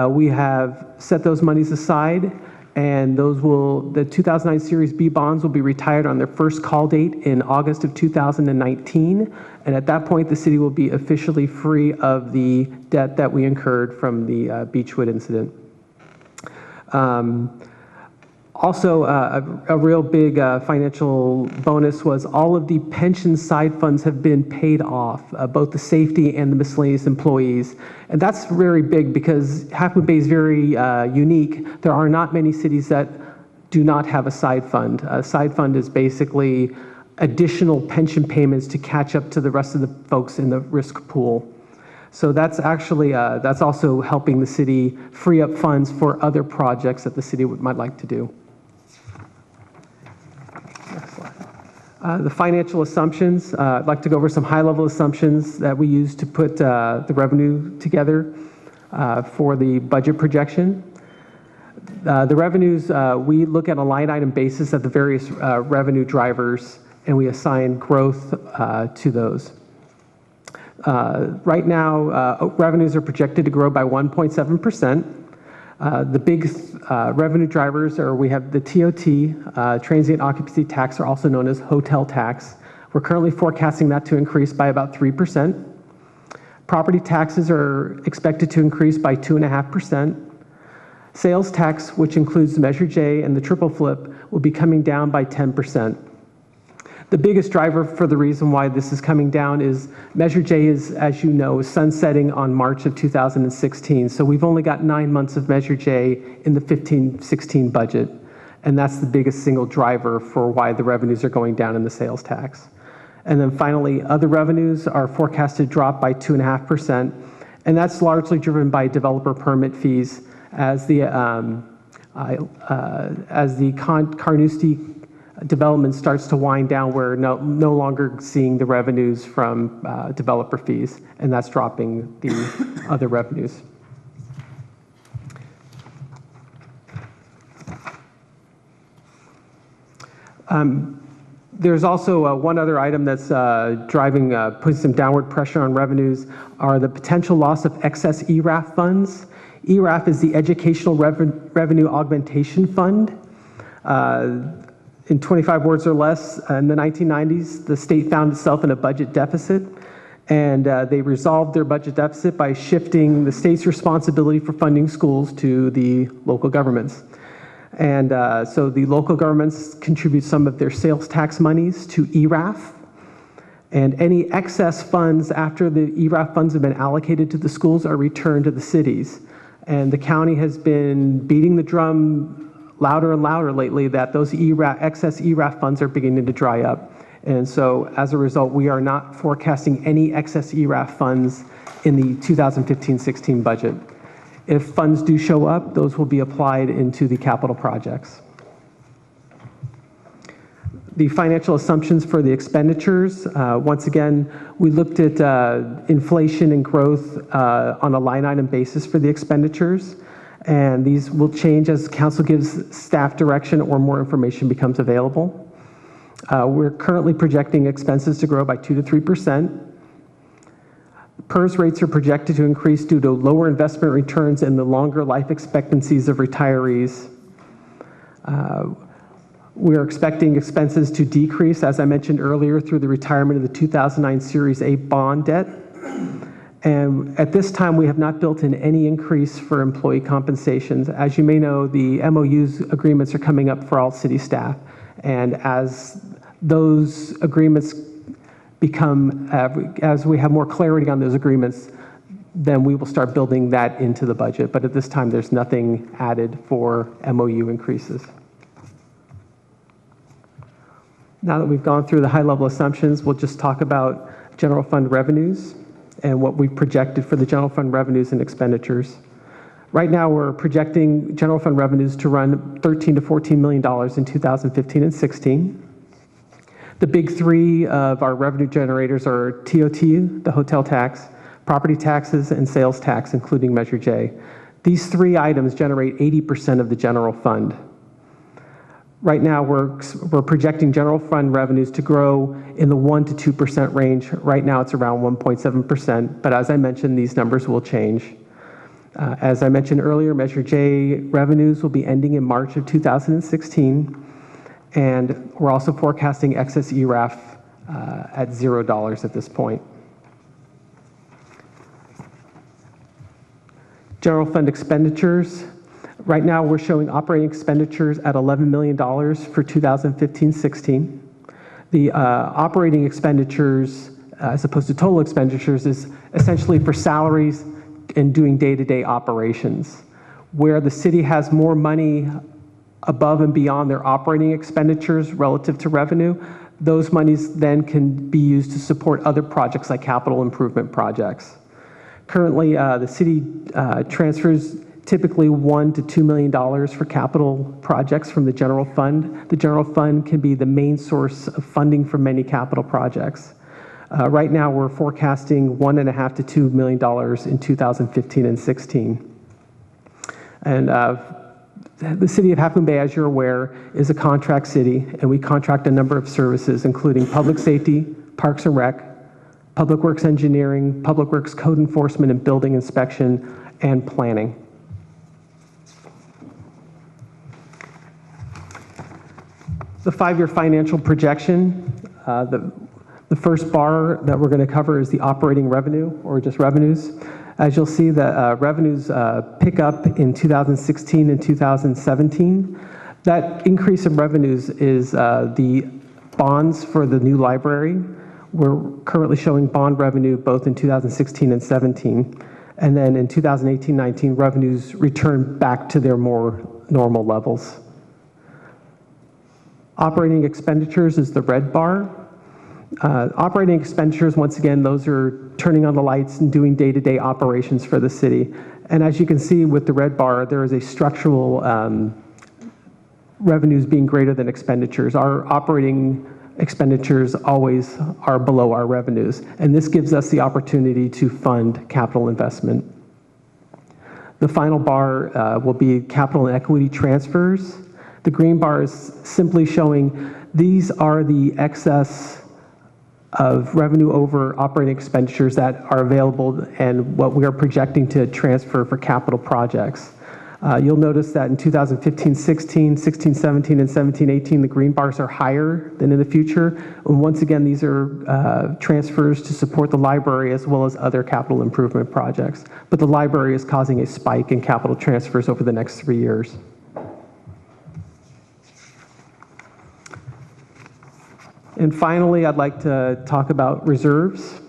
we have set those monies aside, and the 2009 Series B bonds will be retired on their first call date in August of 2019. And at that point, the city will be officially free of the debt that we incurred from the Beechwood incident. Also, a real big financial bonus was all of the pension side funds have been paid off, both the safety and the miscellaneous employees. And that's very big because Half Moon Bay is very unique. There are not many cities that do not have a side fund. A side fund is basically additional pension payments to catch up to the rest of the folks in the risk pool. So that's actually, that's also helping the city free up funds for other projects that the city might like to do. The financial assumptions, I'd like to go over some high-level assumptions that we use to put the revenue together for the budget projection. The revenues, we look at a line item basis at the various revenue drivers, and we assign growth to those. Right now, revenues are projected to grow by 1.7%. The big revenue drivers are we have the TOT, transient occupancy tax, or also known as hotel tax. We're currently forecasting that to increase by about 3%. Property taxes are expected to increase by 2.5%. Sales tax, which includes Measure J and the triple flip, will be coming down by 10%. The biggest driver for the reason why this is coming down is Measure J is, as you know, sunsetting on March of 2016. So we've only got 9 months of Measure J in the 15-16 budget. And that's the biggest single driver for why the revenues are going down in the sales tax. And then finally, other revenues are forecasted to drop by 2.5%. And that's largely driven by developer permit fees as the Carnoustie development starts to wind down. We're no longer seeing the revenues from developer fees, and that's dropping the other revenues. There's also one other item that's putting some downward pressure on revenues are the potential loss of excess ERAF funds. ERAF is the Educational Revenue Augmentation Fund. In 25 words or less, in the 1990s, the state found itself in a budget deficit, and they resolved their budget deficit by shifting the state's responsibility for funding schools to the local governments. And so the local governments contribute some of their sales tax monies to ERAF, and any excess funds after the ERAF funds have been allocated to the schools are returned to the cities. And the county has been beating the drum louder and louder lately that those excess ERAF funds are beginning to dry up. And so as a result, we are not forecasting any excess ERAF funds in the 2015-16 budget. If funds do show up, those will be applied into the capital projects. The financial assumptions for the expenditures, once again, we looked at inflation and growth on a line item basis for the expenditures, and these will change as council gives staff direction or more information becomes available. We're currently projecting expenses to grow by 2 to 3%. PERS rates are projected to increase due to lower investment returns and the longer life expectancies of retirees. We are expecting expenses to decrease, as I mentioned earlier, through the retirement of the 2009 Series A bond debt. And at this time, we have not built in any increase for employee compensations. As you may know, the MOUs agreements are coming up for all city staff. And as those agreements become, as we have more clarity on those agreements, then we will start building that into the budget. But at this time, there's nothing added for MOU increases. Now that we've gone through the high-level assumptions, we'll just talk about general fund revenues and what we've projected for the general fund revenues and expenditures. Right now, we're projecting general fund revenues to run $13 to $14 million in 2015 and 16. The big three of our revenue generators are TOT, the hotel tax, property taxes, and sales tax, including Measure J. These three items generate 80% of the general fund. Right now, we're projecting general fund revenues to grow in the 1 to 2% range. Right now, it's around 1.7%, but as I mentioned, these numbers will change. As I mentioned earlier, Measure J revenues will be ending in March of 2016, and we're also forecasting excess ERAF at $0 at this point. General fund expenditures. Right now, we're showing operating expenditures at $11 million for 2015-16. The operating expenditures, as opposed to total expenditures, is essentially for salaries and doing day-to-day operations. Where the city has more money above and beyond their operating expenditures relative to revenue, those monies then can be used to support other projects like capital improvement projects. Currently, the city transfers typically $1 to $2 million for capital projects from the general fund. The general fund can be the main source of funding for many capital projects. Right now, we're forecasting $1.5 to $2 million in 2015 and 16. And the city of Half Moon Bay, as you're aware, is a contract city, and we contract a number of services, including public safety, parks and rec, public works engineering, public works code enforcement and building inspection, and planning. The 5-year financial projection, the first bar that we're going to cover is the operating revenue, or just revenues. As you'll see, the revenues pick up in 2016 and 2017. That increase in revenues is the bonds for the new library. We're currently showing bond revenue both in 2016 and 17. And then in 2018-19, revenues return back to their more normal levels. Operating expenditures is the red bar. Operating expenditures, once again, those are turning on the lights and doing day-to-day operations for the city. And as you can see with the red bar, there is a structural revenues being greater than expenditures. Our operating expenditures always are below our revenues, and this gives us the opportunity to fund capital investment. The final bar will be capital and equity transfers. The green bar is simply showing these are the excess of revenue over operating expenditures that are available and what we are projecting to transfer for capital projects. You'll notice that in 2015-16, 16-17, and 17-18, the green bars are higher than in the future. And once again, these are transfers to support the library as well as other capital improvement projects. But the library is causing a spike in capital transfers over the next 3 years. And finally, I'd like to talk about reserves.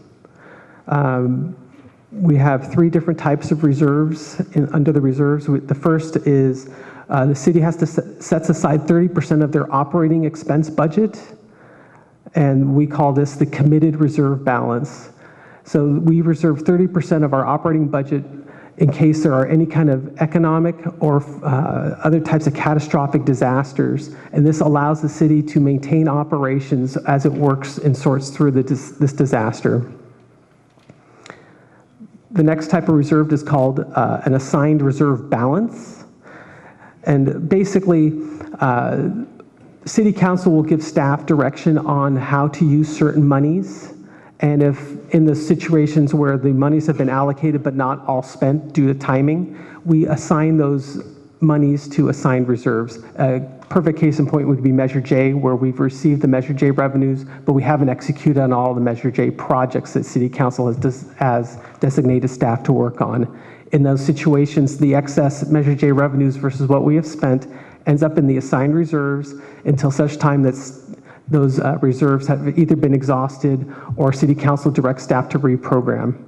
We have 3 different types of reserves under the reserves. The first is the city has to sets aside 30% of their operating expense budget, and we call this the committed reserve balance. So we reserve 30% of our operating budget in case there are any kind of economic or other types of catastrophic disasters. And this allows the city to maintain operations as it works and sorts through this disaster. The next type of reserve is called an assigned reserve balance. And basically, City Council will give staff direction on how to use certain monies. And if in the situations where the monies have been allocated but not all spent due to timing, we assign those monies to assigned reserves. A perfect case in point would be Measure J, where we've received the Measure J revenues, but we haven't executed on all the Measure J projects that City Council has designated staff to work on. In those situations, the excess Measure J revenues versus what we have spent ends up in the assigned reserves until such time that those reserves have either been exhausted or City Council directs staff to reprogram.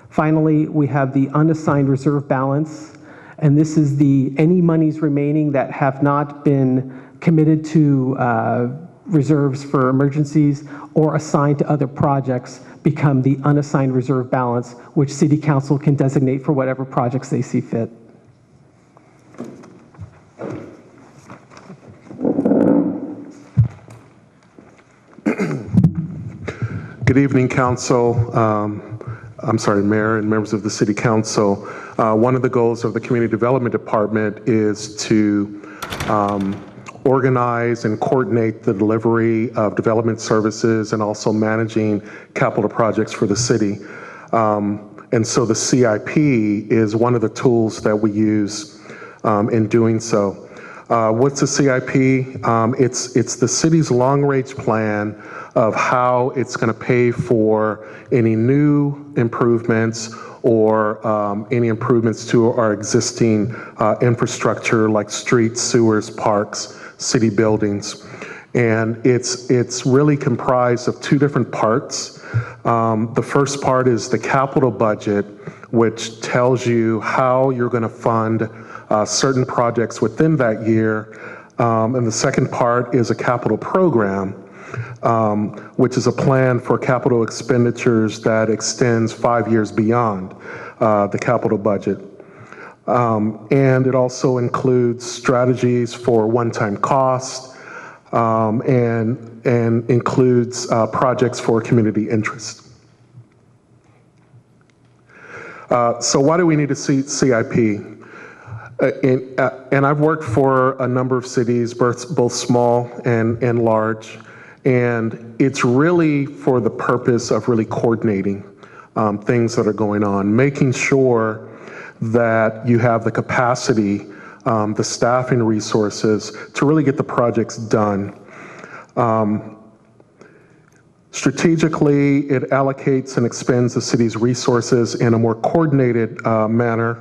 Finally, we have the unassigned reserve balance, and this is any monies remaining that have not been committed to reserves for emergencies or assigned to other projects become the unassigned reserve balance, which City Council can designate for whatever projects they see fit. Good evening, Council. Mayor and members of the City Council. One of the goals of the Community Development Department is to organize and coordinate the delivery of development services and also managing capital projects for the city. And so the CIP is one of the tools that we use in doing so. What's the CIP? It's the city's long-range plan of how it's going to pay for any new improvements or any improvements to our existing infrastructure like streets, sewers, parks, city buildings. And it's really comprised of two different parts. The first part is the capital budget, which tells you how you're going to fund certain projects within that year. And the second part is a capital program, which is a plan for capital expenditures that extends 5 years beyond the capital budget. And it also includes strategies for one-time costs and includes projects for community interest. So why do we need a CIP? And I've worked for a number of cities, both small and large, and it's really for the purpose of really coordinating things that are going on, making sure that you have the capacity, the staffing resources to really get the projects done. Strategically, it allocates and expends the city's resources in a more coordinated manner.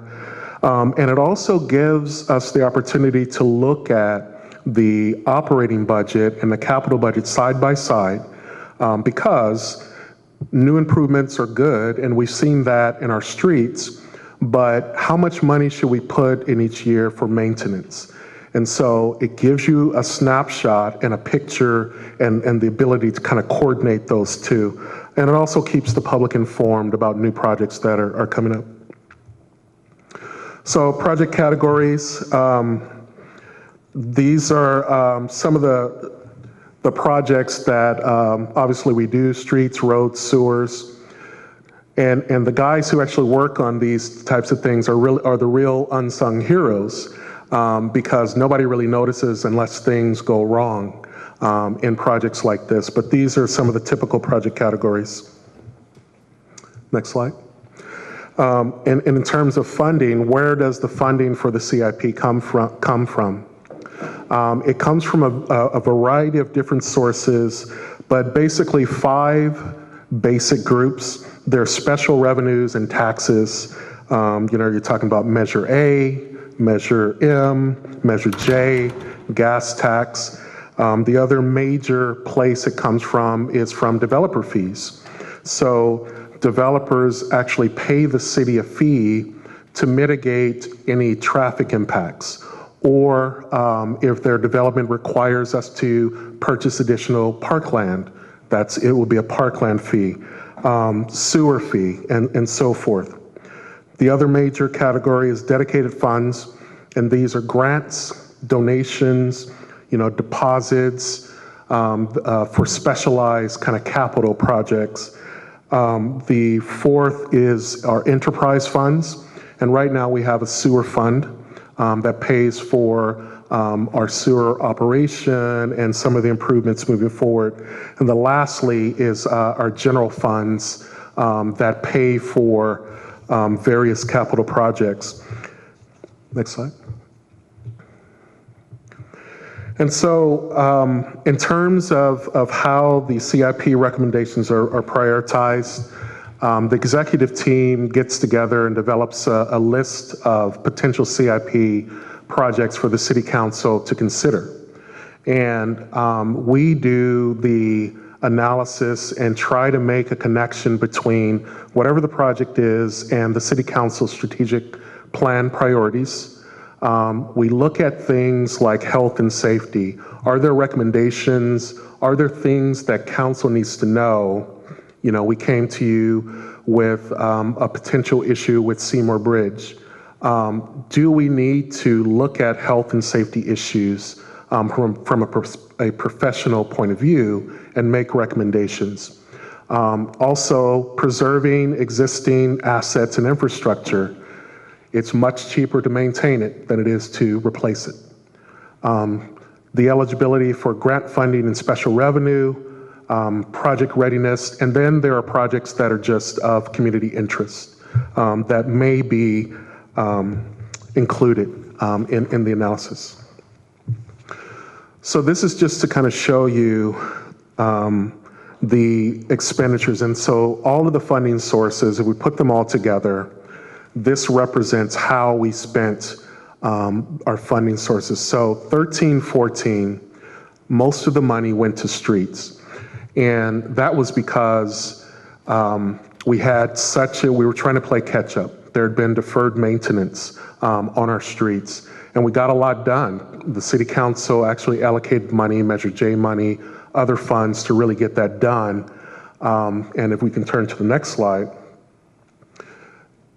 And it also gives us the opportunity to look at the operating budget and the capital budget side by side, because new improvements are good, and we've seen that in our streets, but how much money should we put in each year for maintenance? And so it gives you a snapshot and a picture and the ability to kind of coordinate those two. And it also keeps the public informed about new projects that are coming up. So project categories, these are some of the projects that obviously we do: streets, roads, sewers. And the guys who actually work on these types of things are the real unsung heroes, because nobody really notices unless things go wrong in projects like this. But these are some of the typical project categories. Next slide. And in terms of funding, where does the funding for the CIP come from? It comes from a variety of different sources, but basically 5 basic groups. There's special revenues and taxes. You're talking about Measure A, Measure M, Measure J, gas tax. The other major place it comes from is from developer fees. So developers actually pay the city a fee to mitigate any traffic impacts or if their development requires us to purchase additional parkland, it will be a parkland fee, sewer fee, and so forth. The other major category is dedicated funds, and these are grants, donations, deposits for specialized kind of capital projects. The fourth is our enterprise funds, and right now we have a sewer fund that pays for our sewer operation and some of the improvements moving forward. And then lastly is our general funds that pay for various capital projects. Next slide. And so in terms of how the CIP recommendations are prioritized, the executive team gets together and develops a list of potential CIP projects for the city council to consider. And we do the analysis and try to make a connection between whatever the project is and the city council's strategic plan priorities. We look at things like health and safety. Are there recommendations? Are there things that council needs to know? We came to you with a potential issue with Seymour Bridge. Do we need to look at health and safety issues from a professional point of view and make recommendations? Also, preserving existing assets and infrastructure. It's much cheaper to maintain it than it is to replace it. The eligibility for grant funding and special revenue, project readiness, and then there are projects that are just of community interest that may be included in the analysis. So this is just to kind of show you the expenditures. And so all of the funding sources, if we put them all together, this represents how we spent our funding sources. So 13-14, most of the money went to streets. And that was because we were trying to play catch up. There had been deferred maintenance on our streets, and we got a lot done. The city council actually allocated money, Measure J money, other funds to really get that done. And if we can turn to the next slide.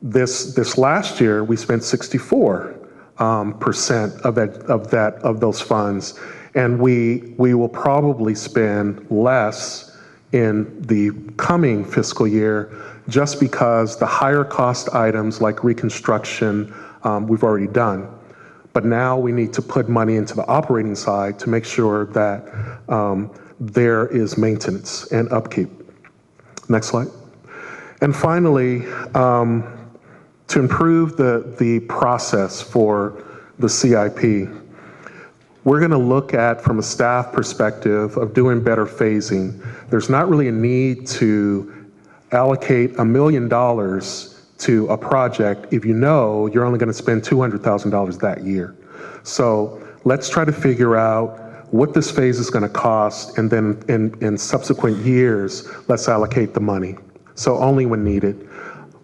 This last year, we spent 64% of those funds, and we will probably spend less in the coming fiscal year just because the higher cost items like reconstruction we've already done. But now we need to put money into the operating side to make sure that there is maintenance and upkeep. Next slide. And finally, to improve the process for the CIP, we're going to look at, from a staff perspective, of doing better phasing. There's not really a need to allocate $1 million to a project if you know you're only going to spend $200,000 that year. So let's try to figure out what this phase is going to cost, and then in subsequent years, let's allocate the money. So only when needed.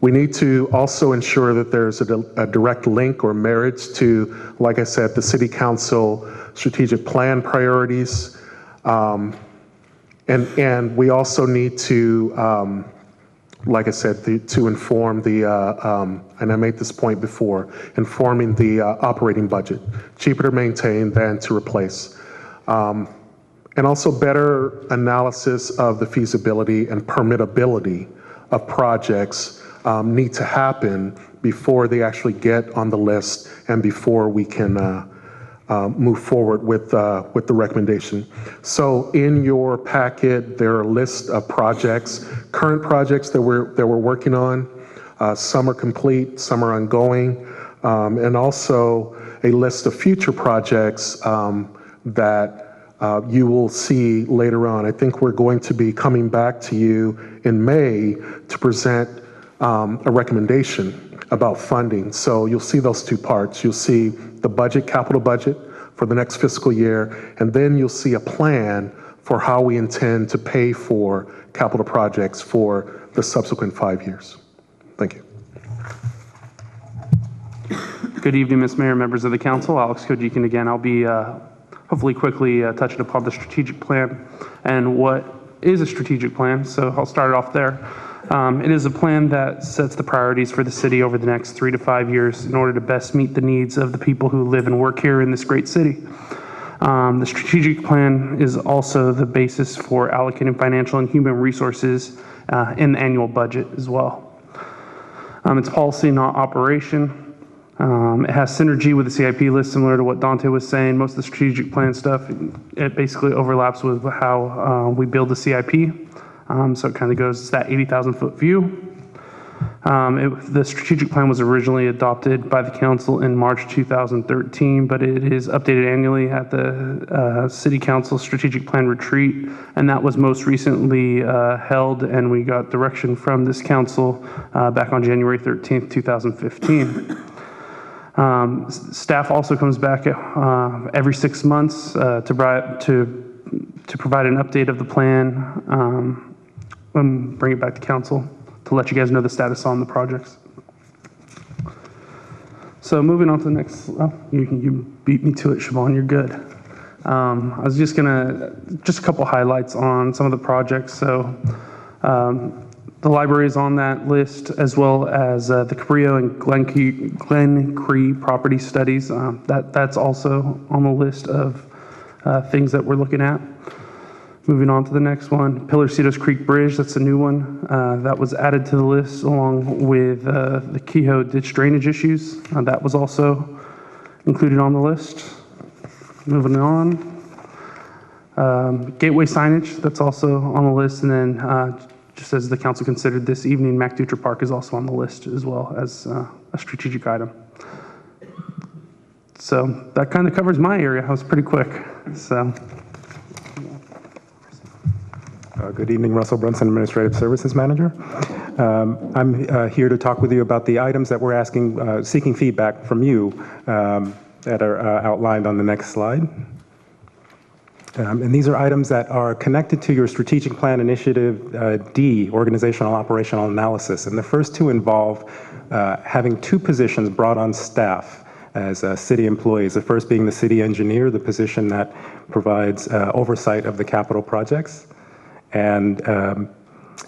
We need to also ensure that there's a direct link or marriage to, like I said, the city council strategic plan priorities. And we also need to, like I said, to inform and I made this point before, informing the operating budget. Cheaper to maintain than to replace. And also better analysis of the feasibility and permittability of projects need to happen before they actually get on the list and before we can move forward with the recommendation. So in your packet, there are a list of projects, current projects that we're working on. Some are complete, some are ongoing, and also a list of future projects that you will see later on. I think we're going to be coming back to you in May to present a recommendation about funding. So you'll see those two parts. You'll see the budget, capital budget for the next fiscal year, and then you'll see a plan for how we intend to pay for capital projects for the subsequent 5 years. Thank you. Good evening, Ms. Mayor, members of the council. Alex Kojikin again. I'll be hopefully quickly touching upon the strategic plan and what is a strategic plan. So I'll start it off there. It is a plan that sets the priorities for the city over the next 3 to 5 years in order to best meet the needs of the people who live and work here in this great city. The strategic plan is also the basis for allocating financial and human resources in the annual budget as well. It's policy, not operation. It has synergy with the CIP list, similar to what Dante was saying. Most of the strategic plan stuff, it basically overlaps with how we build the CIP. So it kind of goes, it's that 80,000 foot view. The strategic plan was originally adopted by the council in March 2013, but it is updated annually at the City Council Strategic Plan Retreat, and that was most recently held, and we got direction from this council back on January 13th, 2015. Staff also comes back every 6 months to provide an update of the plan and bring it back to council to let you guys know the status on the projects. So moving on to the next, you beat me to it, Siobhan, you're good. I was just a couple highlights on some of the projects. So the library is on that list, as well as the Cabrillo and Glen Cree property studies. That's also on the list of things that we're looking at. Moving on to the next one, Pillarcitos Creek Bridge, that's a new one. That was added to the list along with the Kehoe ditch drainage issues. That was also included on the list. Moving on. Gateway signage, that's also on the list. And then just as the council considered this evening, MacDutra Park is also on the list as well as a strategic item. So that kind of covers my area. I was pretty quick. So. Good evening, Russell Brunson, Administrative Services Manager. I'm here to talk with you about the items that we're seeking feedback from you that are outlined on the next slide. And these are items that are connected to your strategic plan initiative D, organizational operational analysis. And the first two involve having 2 positions brought on staff as city employees. The first being the city engineer, the position that provides oversight of the capital projects. And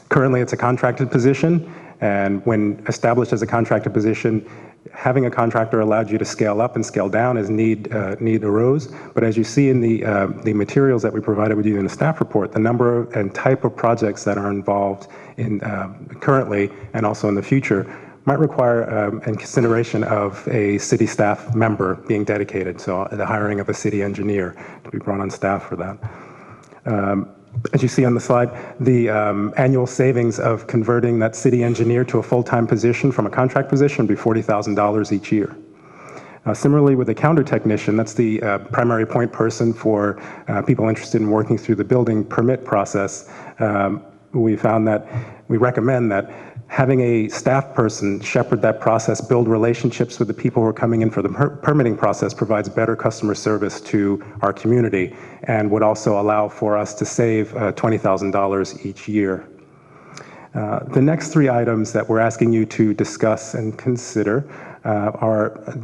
currently it's a contracted position, and when established as a contracted position, having a contractor allowed you to scale up and scale down as need arose. But as you see in the materials that we provided with you in the staff report, the number and type of projects that are involved in currently and also in the future might require a consideration of a city staff member being dedicated, so the hiring of a city engineer to be brought on staff for that. As you see on the slide, the annual savings of converting that city engineer to a full-time position from a contract position would be $40,000 each year. Similarly, with a counter technician, that's the primary point person for people interested in working through the building permit process. We recommend that having a staff person shepherd that process, build relationships with the people who are coming in for the permitting process, provides better customer service to our community and would also allow for us to save $20,000 each year. The next 3 items that we're asking you to discuss and consider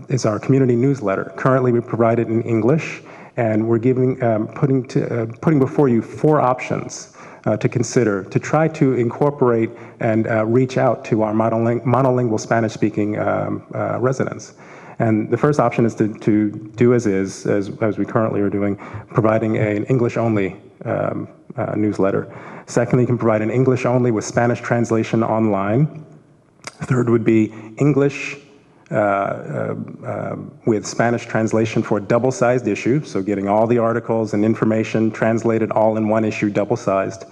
is our community newsletter. Currently, we provide it in English, and we're putting before you 4 options to consider to try to incorporate and reach out to our monolingual Spanish-speaking residents. And the first option is to do as we currently are doing, providing an English-only newsletter. Secondly, you can provide an English-only with Spanish translation online. Third would be English with Spanish translation for a double-sized issue, so getting all the articles and information translated all in one issue, double-sized.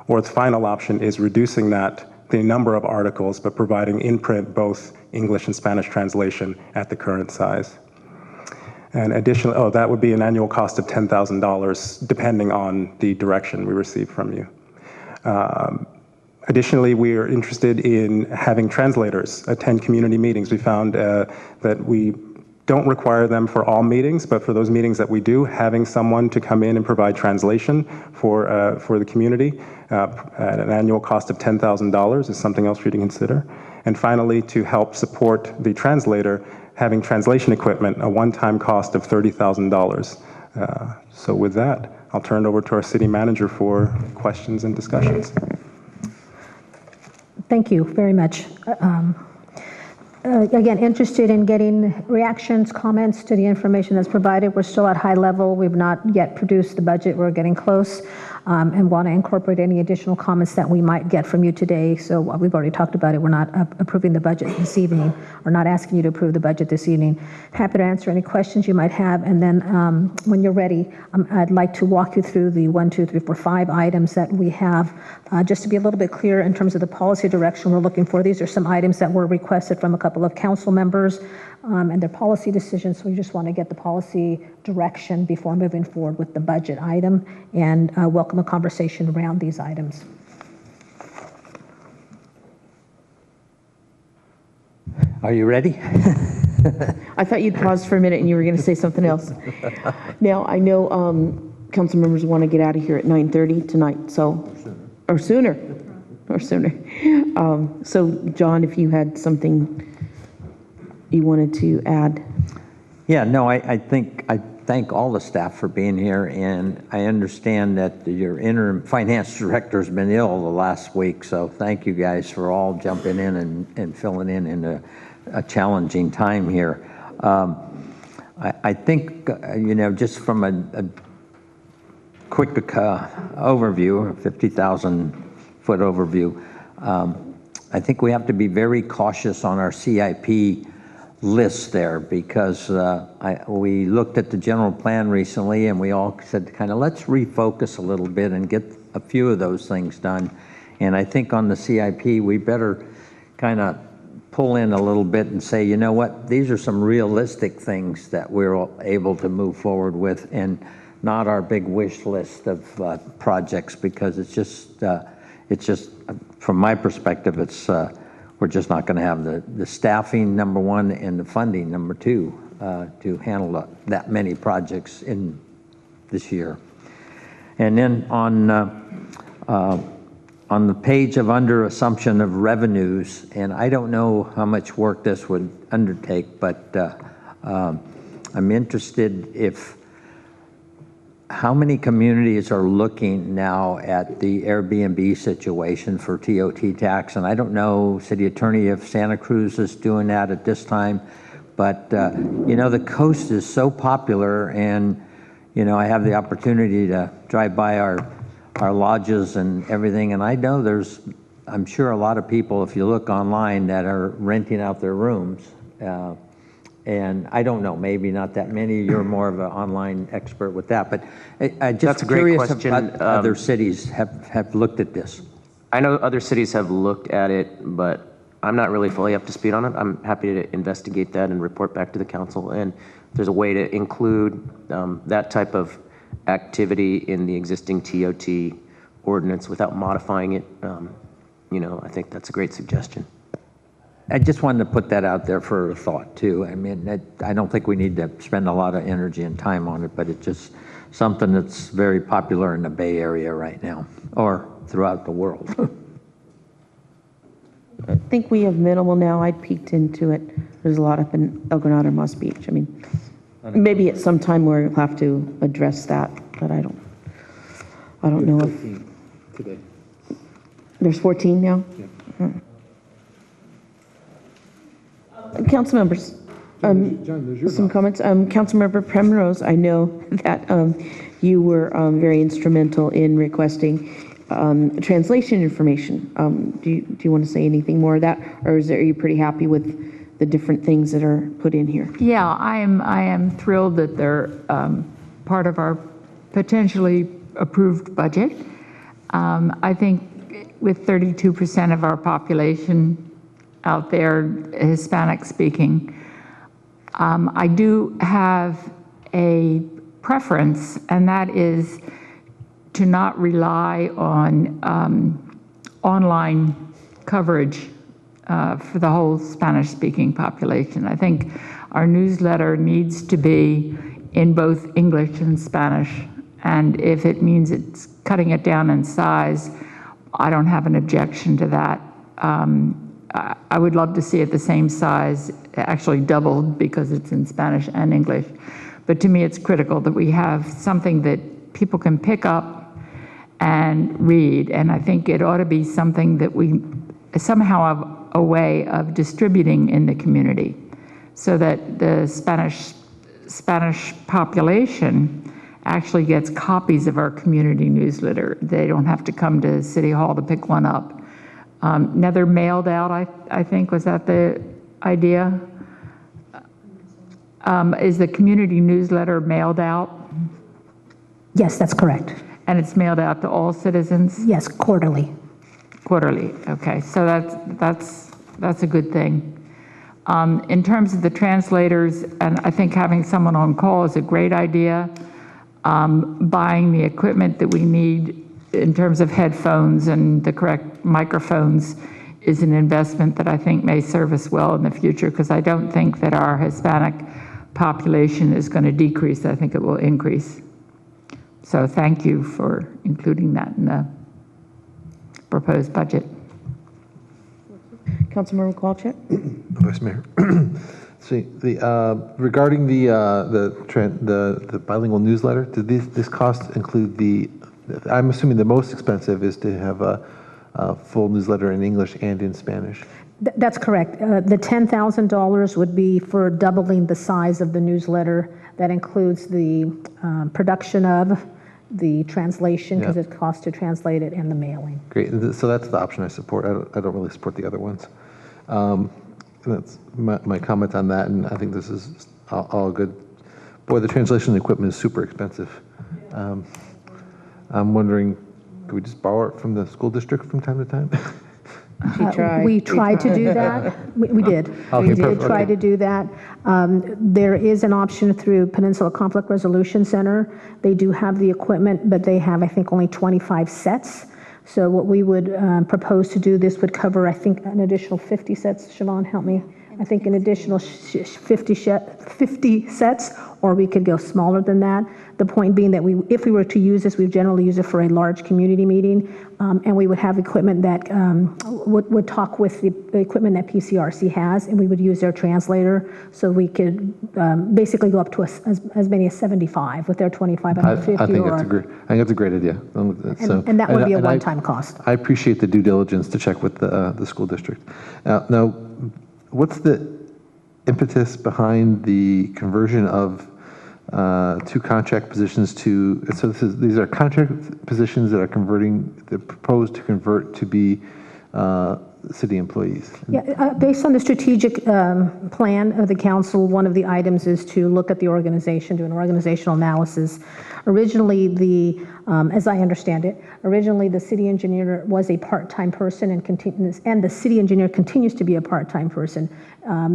Or the final option is reducing the number of articles, but providing in print both English and Spanish translation at the current size. And additionally, that would be an annual cost of $10,000, depending on the direction we receive from you. Additionally, we are interested in having translators attend community meetings. We found that we don't require them for all meetings, but for those meetings that we do, having someone to come in and provide translation for the community at an annual cost of $10,000 is something else for you to consider. And finally, to help support the translator, having translation equipment, a one-time cost of $30,000. So with that, I'll turn it over to our city manager for questions and discussions. Thank you very much. Again, interested in getting reactions, comments to the information that's provided. We're still at high level. We've not yet produced the budget. We're getting close, and want to incorporate any additional comments that we might get from you today. So we've already talked about it. We're not approving the budget this evening, or not asking you to approve the budget this evening. Happy to answer any questions you might have. And then when you're ready, I'd like to walk you through the 1, 2, 3, 4, 5 items that we have, just to be a little bit clear in terms of the policy direction we're looking for. These are some items that were requested from a couple of council members and their policy decisions. So we just want to get the policy direction before moving forward with the budget item, and welcome a conversation around these items. Are you ready? I thought you'd pause for a minute and you were going to say something else. Now, I know council members want to get out of here at 9:30 tonight, so, or sooner. So, John, if you had something you wanted to add. Yeah, no, I thank all the staff for being here, and I understand that your interim finance director has been ill the last week, so thank you guys for all jumping in and filling in a challenging time here. I think, just from a quick overview, a 50,000-foot overview, I think we have to be very cautious on our CIP list there, because we looked at the general plan recently and we all said let's refocus a little bit and get a few of those things done. And I think on the CIP we better kind of pull in a little bit and say, you know what, these are some realistic things that we're able to move forward with, and not our big wish list of projects, because it's just from my perspective, we're just not going to have the staffing, number one, and the funding, number two, to handle that many projects in this year. And then on the page of under assumption of revenues, and I don't know how much work this would undertake, but I'm interested how many communities are looking now at the Airbnb situation for TOT tax? And I don't know, City Attorney, if Santa Cruz is doing that at this time, but the coast is so popular, and I have the opportunity to drive by our lodges and everything, and I know I'm sure a lot of people, if you look online, that are renting out their rooms. And I don't know, maybe not that many. You're more of an online expert with that, but I'm just curious if other cities have looked at this. I know other cities have looked at it, but I'm not really fully up to speed on it. I'm happy to investigate that and report back to the council. And if there's a way to include that type of activity in the existing TOT ordinance without modifying it, I think that's a great suggestion. I just wanted to put that out there for a thought too. I mean, I don't think we need to spend a lot of energy and time on it, but it's just something that's very popular in the Bay Area right now, or throughout the world. I think we have minimal now. I peeked into it. There's a lot up in El Granado, Moss Beach. I mean, maybe at some time we'll have to address that, but I don't know if today. There's 14 now. Yeah. Council members, some comments. Councilmember Primrose, I know that you were very instrumental in requesting translation information. Do you want to say anything more of that, or are you pretty happy with the different things that are put in here? Yeah, I am thrilled that they're part of our potentially approved budget. I think with 32% of our population out there Hispanic speaking, I do have a preference, and that is to not rely on online coverage for the whole Spanish-speaking population. I think our newsletter needs to be in both English and Spanish, and if it means it's cutting it down in size, I don't have an objection to that. I would love to see it the same size, actually doubled because it's in Spanish and English. But to me, it's critical that we have something that people can pick up and read. And I think it ought to be something that we somehow have a way of distributing in the community so that the Spanish population actually gets copies of our community newsletter. They don't have to come to City Hall to pick one up. Now they're mailed out, I think, was that the idea? Is the community newsletter mailed out? Yes, that's correct. And it's mailed out to all citizens? Yes, quarterly. Quarterly, okay, so that's a good thing. In terms of the translators, and I think having someone on call is a great idea. Buying the equipment that we need in terms of headphones and the correct microphones is an investment that I think may serve us well in the future, because I don't think that our Hispanic population is going to decrease. I think it will increase. So thank you for including that in the proposed budget. Councilmember Kowalczyk? Vice Mayor. See, regarding the bilingual newsletter, did this cost include I'm assuming the most expensive is to have a full newsletter in English and in Spanish. That's correct. The $10,000 would be for doubling the size of the newsletter. That includes the production of, the translation, because it costs to translate it, and the mailing. Great. So that's the option I support. I don't really support the other ones. That's my comment on that, and I think this is all good. Boy, the translation equipment is super expensive. I'm wondering, could we just borrow it from the school district from time to time? We tried to do that. We did. Okay, We did perfect. try Okay. to do that. There is an option through Peninsula Conflict Resolution Center. They do have the equipment, but they have, I think, only 25 sets. So what we would propose to do, this would cover, I think, an additional 50 sets. Siobhan, help me. I think an additional 50 sets, or we could go smaller than that. The point being that if we were to use this, we generally use it for a large community meeting, and we would have equipment that would talk with the equipment that PCRC has, and we would use their translator, so we could basically go up to as many as 75 with their 25 and 50. I think that's a great idea. And that would be a one-time cost. I appreciate the due diligence to check with the school district. Now, what's the impetus behind the conversion of two contract positions to, so these are contract positions that are proposed to convert to be city employees? Yeah, based on the strategic plan of the council, one of the items is to look at the organization, do an organizational analysis. Originally, as I understand it, the city engineer was a part-time person and the city engineer continues to be a part-time person.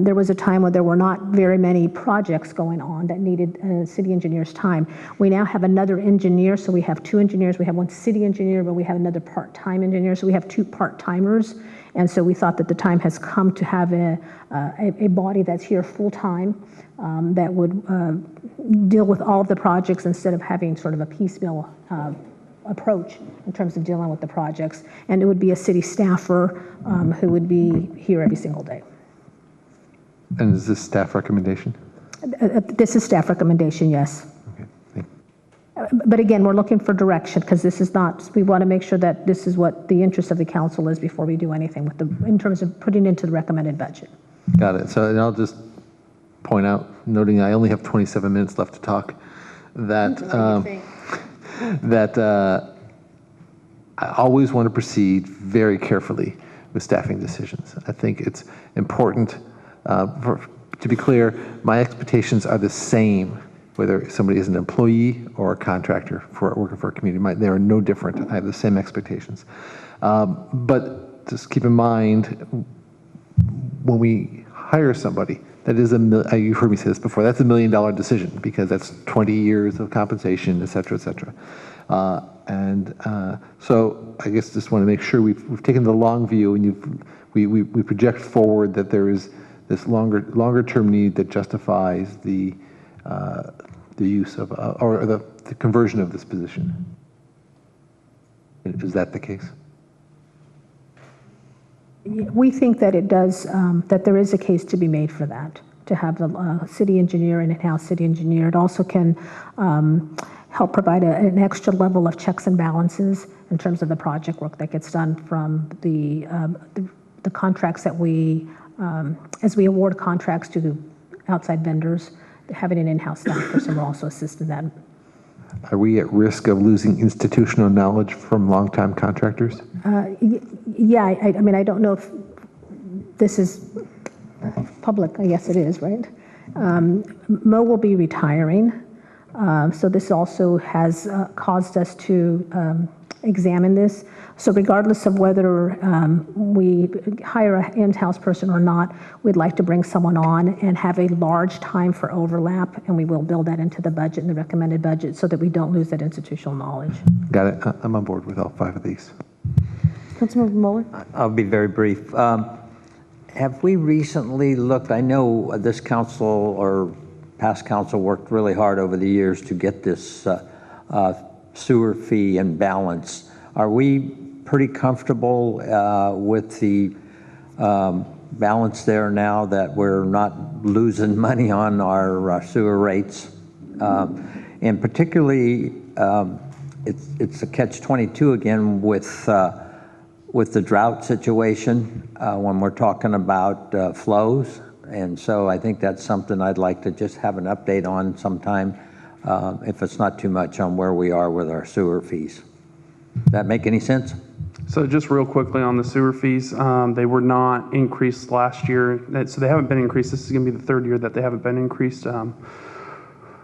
There was a time where there were not very many projects going on that needed a city engineer's time. We now have another engineer, so we have two engineers. We have one city engineer, but we have another part-time engineer, so we have two part-timers. And so we thought that the time has come to have a body that's here full-time that would deal with all of the projects instead of having sort of a piecemeal approach in terms of dealing with the projects. And it would be a city staffer who would be here every single day. And is this staff recommendation? This is staff recommendation, yes. But again, we're looking for direction, because this is not, we want to make sure that this is what the interest of the council is before we do anything in terms of putting into the recommended budget. Got it. So, and I'll just point out, noting I only have 27 minutes left to talk, that I always want to proceed very carefully with staffing decisions. I think it's important, to be clear, my expectations are the same whether somebody is an employee or a contractor working for a community. They are no different. I have the same expectations. But just keep in mind, when we hire somebody, that is you've heard me say this before, that's $1 million decision, because that's 20 years of compensation, et cetera, et cetera. So I guess just want to make sure we've taken the long view, and we project forward that there is this longer term need that justifies the use of, or the conversion of this position. Is that the case? we think that it does, that there is a case to be made for that, to have the city engineer and in-house city engineer. It also can help provide an extra level of checks and balances in terms of the project work that gets done from the contracts that we, as we award contracts to the outside vendors, having an in-house staff person will also assist in that. Are we at risk of losing institutional knowledge from longtime contractors? Yeah, I mean, I don't know if this is public. I guess it is, right? Mo will be retiring. So this also has caused us to examine this. So regardless of whether we hire an in-house person or not, we'd like to bring someone on and have a large time for overlap, and we will build that into the budget and the recommended budget so that we don't lose that institutional knowledge. Got it. I'm on board with all 5 of these. Councilmember Mueller? I'll be very brief. Have we recently looked, I know this council or past council worked really hard over the years to get this sewer fee in balance. Are we pretty comfortable with the balance there now that we're not losing money on our sewer rates? And particularly, it's a catch-22 again with the drought situation when we're talking about flows. And so I think that's something I'd like to just have an update on sometime, if it's not too much, on where we are with our sewer fees. Does that make any sense? So just real quickly on the sewer fees, they were not increased last year. So they haven't been increased. This is going to be the 3rd year that they haven't been increased.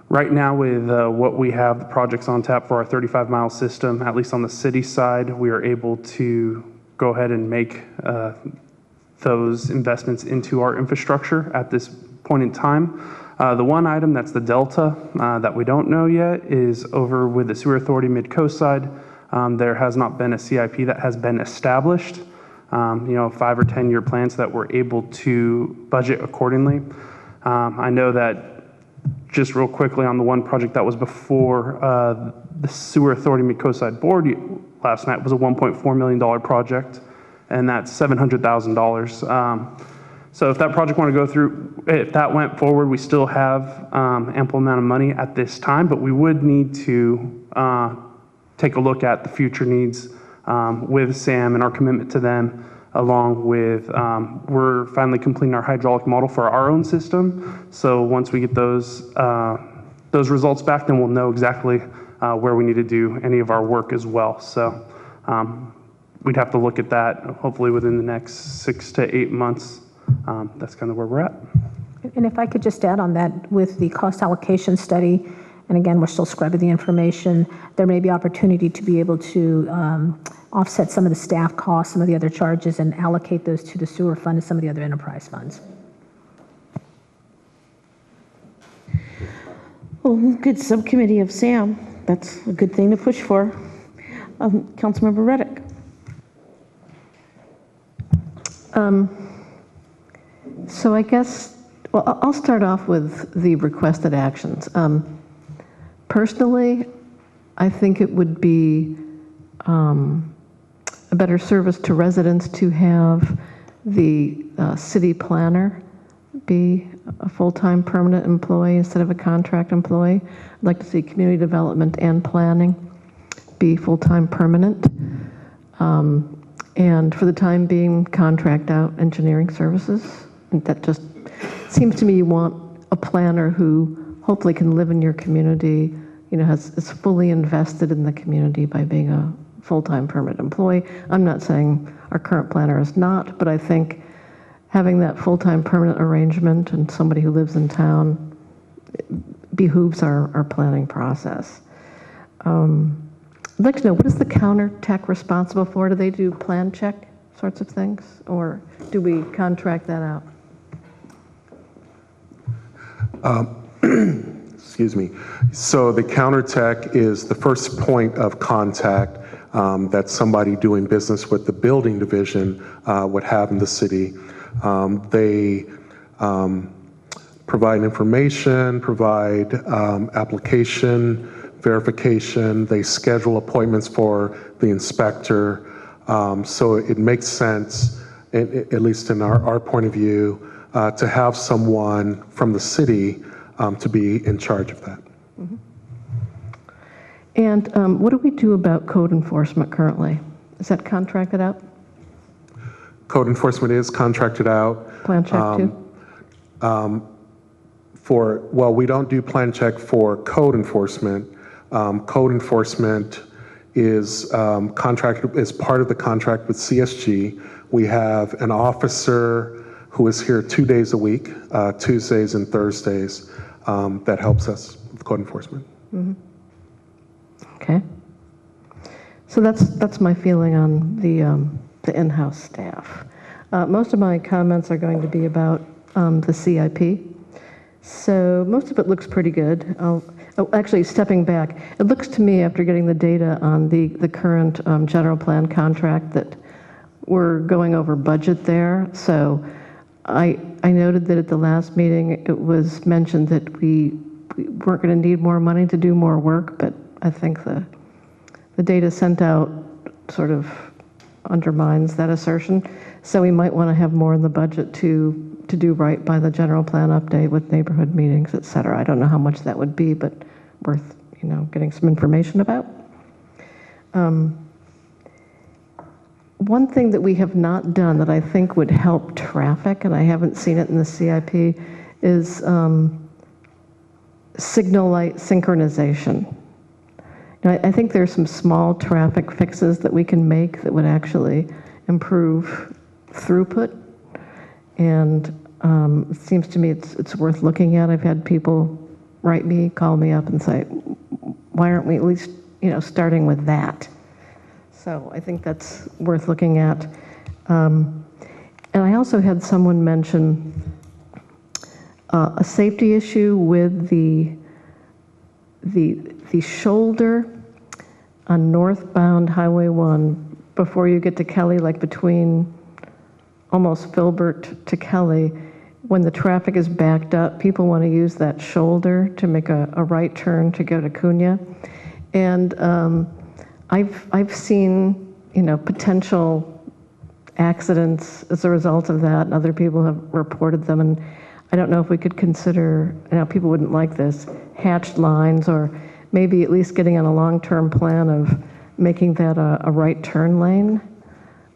Right now with what we have, the projects on tap for our 35-mile system, at least on the city side, we are able to go ahead and make those investments into our infrastructure at this point in time. The one item that's the delta that we don't know yet is over with the Sewer Authority Mid-Coast side. There has not been a CIP that has been established, 5 or 10 year plans that we're able to budget accordingly. I know that just real quickly on the one project that was before the Sewer Authority Mid-Coast side board last night was a $1.4 million project, and that's $700,000. So if that project want to go through, if that went forward, we still have ample amount of money at this time, but we would need to take a look at the future needs with SAM and our commitment to them, along with, we're finally completing our hydraulic model for our own system. So once we get those results back, then we'll know exactly where we need to do any of our work as well. So we'd have to look at that hopefully within the next 6 to 8 months. That's kind of where we're at. And if I could just add on that, with the cost allocation study, and again, we're still scrubbing the information, there may be opportunity to be able to offset some of the staff costs, some of the other charges, and allocate those to the sewer fund and some of the other enterprise funds. Well, good subcommittee of SAM. That's a good thing to push for. Councilmember Reddick. So I guess, well, I'll start off with the requested actions. Personally, I think it would be a better service to residents to have the city planner be a full-time permanent employee instead of a contract employee. I'd like to see community development and planning be full-time permanent. And for the time being, contract out engineering services. And that just seems to me you want a planner who hopefully can live in your community, is fully invested in the community by being a full-time permanent employee. I'm not saying our current planner is not, but I think having that full-time permanent arrangement and somebody who lives in town behooves our planning process. I'd like to know, what is the counter tech responsible for? Do they do plan check sorts of things, or do we contract that out? Excuse me. So the counter tech is the first point of contact that somebody doing business with the building division would have in the city. They provide information, provide application verification. They schedule appointments for the inspector. So it makes sense at least in our point of view, to have someone from the city to be in charge of that. And what do we do about code enforcement currently? Is that contracted out? Code enforcement is contracted out. Plan check too? Well, we don't do plan check for code enforcement. Code enforcement is contracted as part of the contract with CSG. We have an officer who is here 2 days a week, Tuesdays and Thursdays, that helps us with code enforcement. Okay. So that's my feeling on the in-house staff. Most of my comments are going to be about the CIP. So most of it looks pretty good. Actually, stepping back, it looks to me, after getting the data on the current general plan contract, that we're going over budget there. So I noted that at the last meeting, it was mentioned that we weren't going to need more money to do more work, but I think the data sent out sort of undermines that assertion. So we might want to have more in the budget to do right by the general plan update with neighborhood meetings, et cetera. I don't know how much that would be, but worth, getting some information about. One thing that we have not done that I think would help traffic, and I haven't seen it in the CIP, is signal light synchronization. I think there's some small traffic fixes that we can make that would actually improve throughput. And it seems to me it's worth looking at. I've had people call me up and say, why aren't we at least, starting with that? So I think that's worth looking at. And I also had someone mention a safety issue with the shoulder on northbound Highway 1 before you get to Kelly, like between almost Filbert to Kelly. When the traffic is backed up, people want to use that shoulder to make a right turn to go to Cunha. And I've seen, potential accidents as a result of that, and other people have reported them. And I don't know if we could consider, people wouldn't like this, hatched lines, or maybe at least getting on a long-term plan of making that a right turn lane,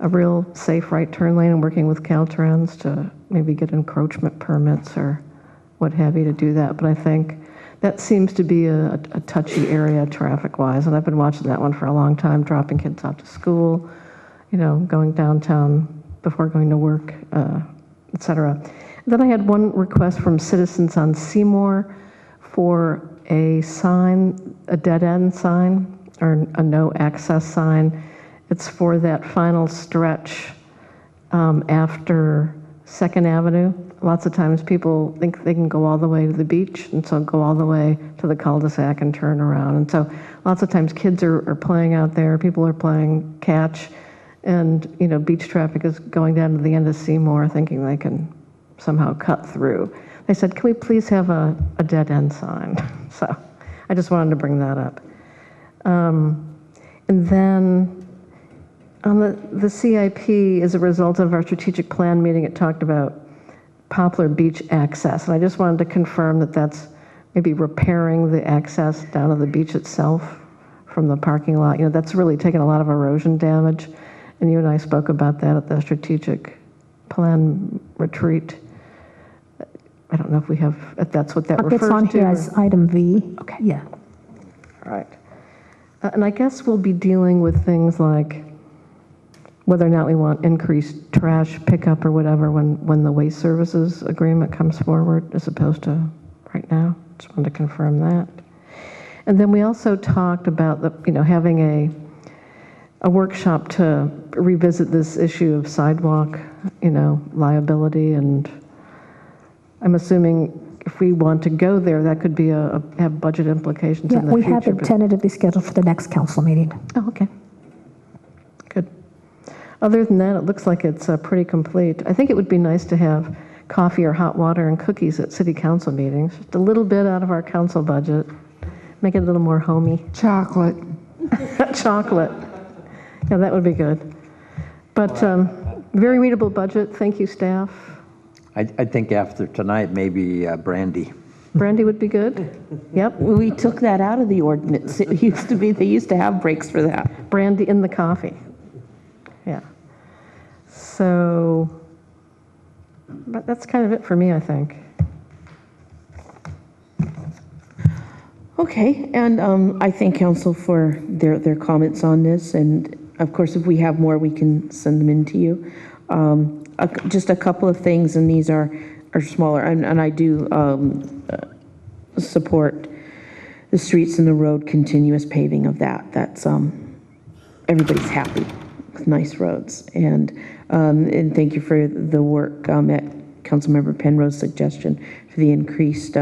a real safe right turn lane, and working with Caltrans to maybe get encroachment permits or what have you to do that. But I think that seems to be a touchy area traffic-wise, and I've been watching that one for a long time, dropping kids off to school, going downtown before going to work, et cetera. Then I had one request from citizens on Seymour for a sign, a dead-end sign, or a no-access sign. It's for that final stretch after 2nd Avenue. Lots of times people think they can go all the way to the beach, and so go all the way to the cul-de-sac and turn around. And so lots of times kids are playing out there, people are playing catch, and beach traffic is going down to the end of Seymour thinking they can somehow cut through. They said, can we please have a dead-end sign? So I just wanted to bring that up. And then on the CIP, as a result of our strategic plan meeting, it talked about Poplar Beach access. And I just wanted to confirm that that's maybe repairing the access down to the beach itself from the parking lot. That's really taken a lot of erosion damage. And you and I spoke about that at the strategic plan retreat. I don't know if we have, if that's what that refers to. It's on here as item V. Okay. Yeah. All right. And I guess we'll be dealing with things like whether or not we want increased trash pickup or whatever when the waste services agreement comes forward, as opposed to right now. Just wanted to confirm that. And then we also talked about having a workshop to revisit this issue of sidewalk, liability, and I'm assuming if we want to go there, that could be have budget implications in the future. We have it tentatively scheduled for the next council meeting. Oh, okay. Good. Other than that, it looks like it's pretty complete. I think it would be nice to have coffee or hot water and cookies at city council meetings. Just a little bit out of our council budget. Make it a little more homey. Chocolate. Chocolate. Yeah, that would be good. But Very readable budget. Thank you, staff. I think after tonight, maybe brandy. Brandy would be good. Yep. We took that out of the ordinance. It used to be, they used to have breaks for that. Brandy in the coffee. Yeah. So, but that's kind of it for me, I think. Okay, and I thank council for their comments on this, and of course, if we have more, we can send them in to you. Just a couple of things, and these are smaller, and I do support the streets and the road continuous paving of that. That's everybody's happy with nice roads, and thank you for the work at Councilmember Penrose's suggestion for the increased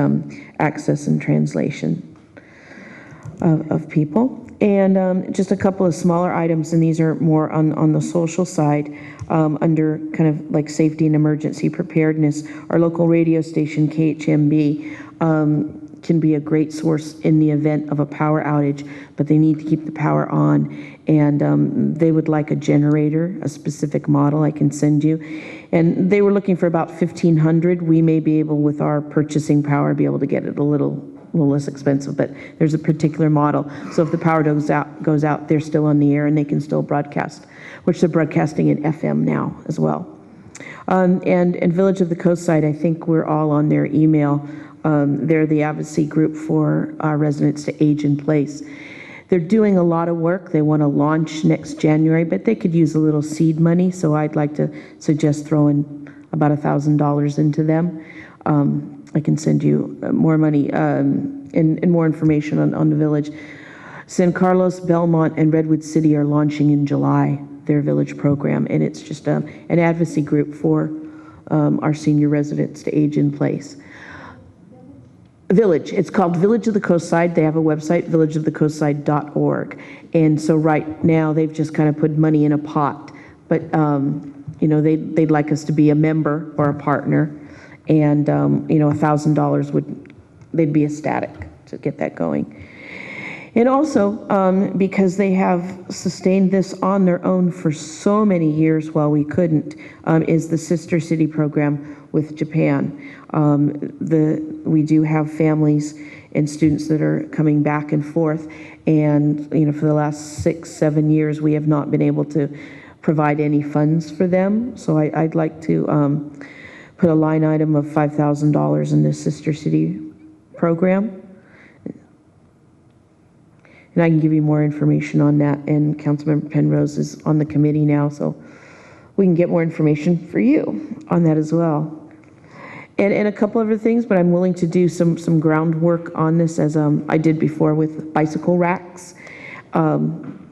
access and translation of people. And just a couple of smaller items, and these are more on the social side, under kind of like safety and emergency preparedness. Our local radio station, KHMB, can be a great source in the event of a power outage, but they need to keep the power on. And they would like a generator, a specific model I can send you. And they were looking for about 1,500. We may be able, with our purchasing power, be able to get it a little less expensive, but there's a particular model. So if the power goes out, they're still on the air and they can still broadcast, which they're broadcasting in FM now as well. And Village of the Coast Side, I think we're all on their email. They're the advocacy group for our residents to age in place. They're doing a lot of work. They want to launch next January, but they could use a little seed money. So I'd like to suggest throwing about $1,000 into them. I can send you more money and more information on the village. San Carlos, Belmont, and Redwood City are launching in July their village program, and it's just an advocacy group for our senior residents to age in place. Village, it's called Village of the Coast Side. They have a website, villageofthecoastside.org. And so right now they've just kind of put money in a pot, but you know, they'd like us to be a member or a partner. And you know, $1,000 they'd be ecstatic to get that going. And also, because they have sustained this on their own for so many years while we couldn't, is the Sister City program with Japan. We do have families and students that are coming back and forth, and you know, for the last 6-7 years, we have not been able to provide any funds for them. So I'd like to put a line item of $5,000 in the Sister City program. And I can give you more information on that, and Councilmember Penrose is on the committee now, so we can get more information for you on that as well. And a couple other things, but I'm willing to do some groundwork on this, as I did before with bicycle racks. Some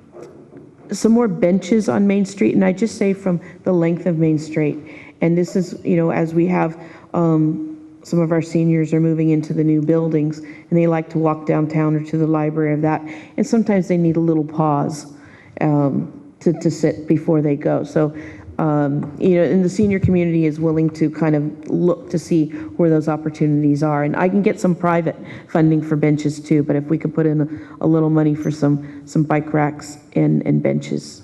more benches on Main Street, and I just say from the length of Main Street. And this is, you know, as we have some of our seniors are moving into the new buildings, and they like to walk downtown or to the library of that, and sometimes they need a little pause to sit before they go. So, you know, and the senior community is willing to kind of look to see where those opportunities are. And I can get some private funding for benches too, but if we could put in a little money for some bike racks and benches,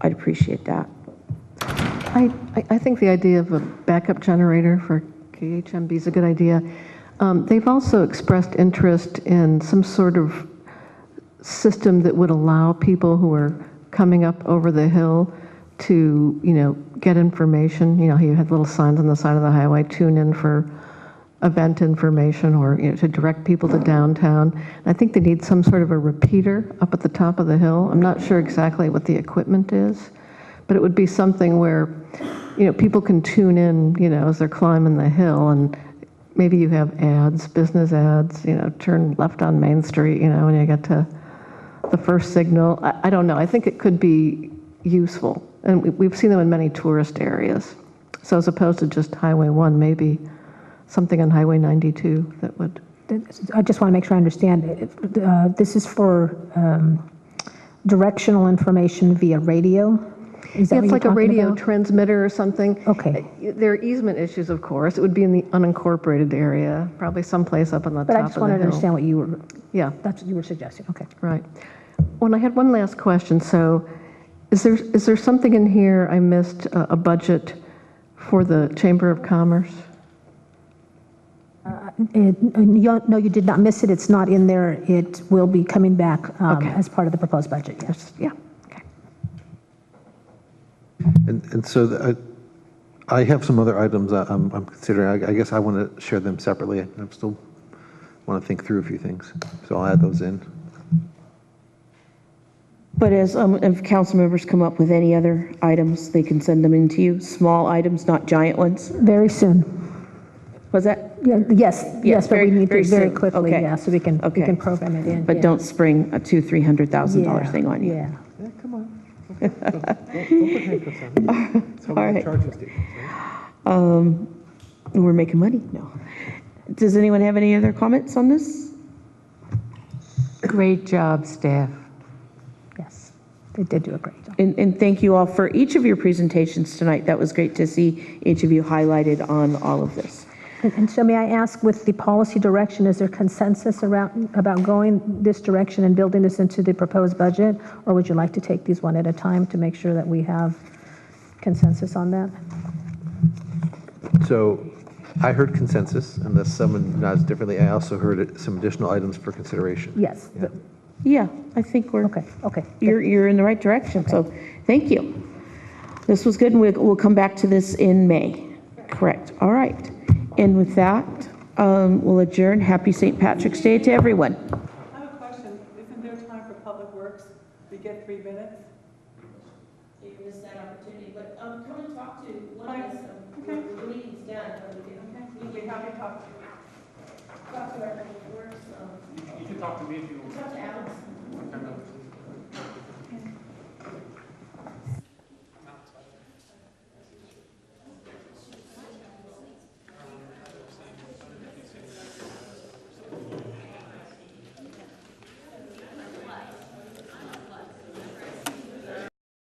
I'd appreciate that. I think the idea of a backup generator for KHMB is a good idea. They've also expressed interest in some sort of system that would allow people who are coming up over the hill to, you know, get information. You know, you had little signs on the side of the highway, tune in for event information, or, you know, to direct people to downtown. And I think they need some sort of a repeater up at the top of the hill. I'm not sure exactly what the equipment is, but it would be something where, you know, people can tune in, you know, as they're climbing the hill, and maybe you have ads, business ads, you know, turn left on Main Street, you know, when you get to the first signal. I don't know. I think it could be useful, and we've seen them in many tourist areas. So as opposed to just Highway 1, maybe something on Highway 92 that would. I just want to make sure I understand it. This is for directional information via radio? Is that Yeah, what it's you're like a talking radio about? transmitter or something. Okay. There are easement issues, of course. It would be in the unincorporated area, probably someplace up on the But top I of just the wanted to hill. understand what you were, Yeah. that's what you were suggesting, okay. Right. Well, I had one last question. So Is there something in here I missed, a budget for the Chamber of Commerce? No, you did not miss it. It's not in there. It will be coming back as part of the proposed budget, yes. Yeah. And so I have some other items I'm considering. I guess I want to share them separately. I still want to think through a few things, so I'll add those in. But as if council members come up with any other items, they can send them in to you, small items, not giant ones? Very soon. Was that? Yeah, yes, but we need to very quickly, okay. yeah, so we can program it in. But yeah. don't spring a $200,000-$300,000 thing on you. Yeah. Come on. Don't put handcuffs on me. That's how All we right. charge these statements, right? We're making money? No. Does anyone have any other comments on this? Great job, staff. Yes, they did do a great job. And thank you all for each of your presentations tonight. That was great to see each of you highlighted on all of this. And so may I ask, with the policy direction, is there consensus about going this direction and building this into the proposed budget? Or would you like to take these one at a time to make sure that we have consensus on that? So I heard consensus, unless someone nods differently. I also heard some additional items for consideration. Yes. Yeah, I think we're, okay. You're in the right direction, so thank you. This was good, and we'll come back to this in May. Correct, all right. And with that, we'll adjourn. Happy St. Patrick's Day to everyone. I have a question. Isn't there time for Public Works? We get 3 minutes? You missed that opportunity, but come and talk to one of us. When the meeting's done, we'd be happy to talk to our Public Works. You can talk to me if you want. Talk to Alex.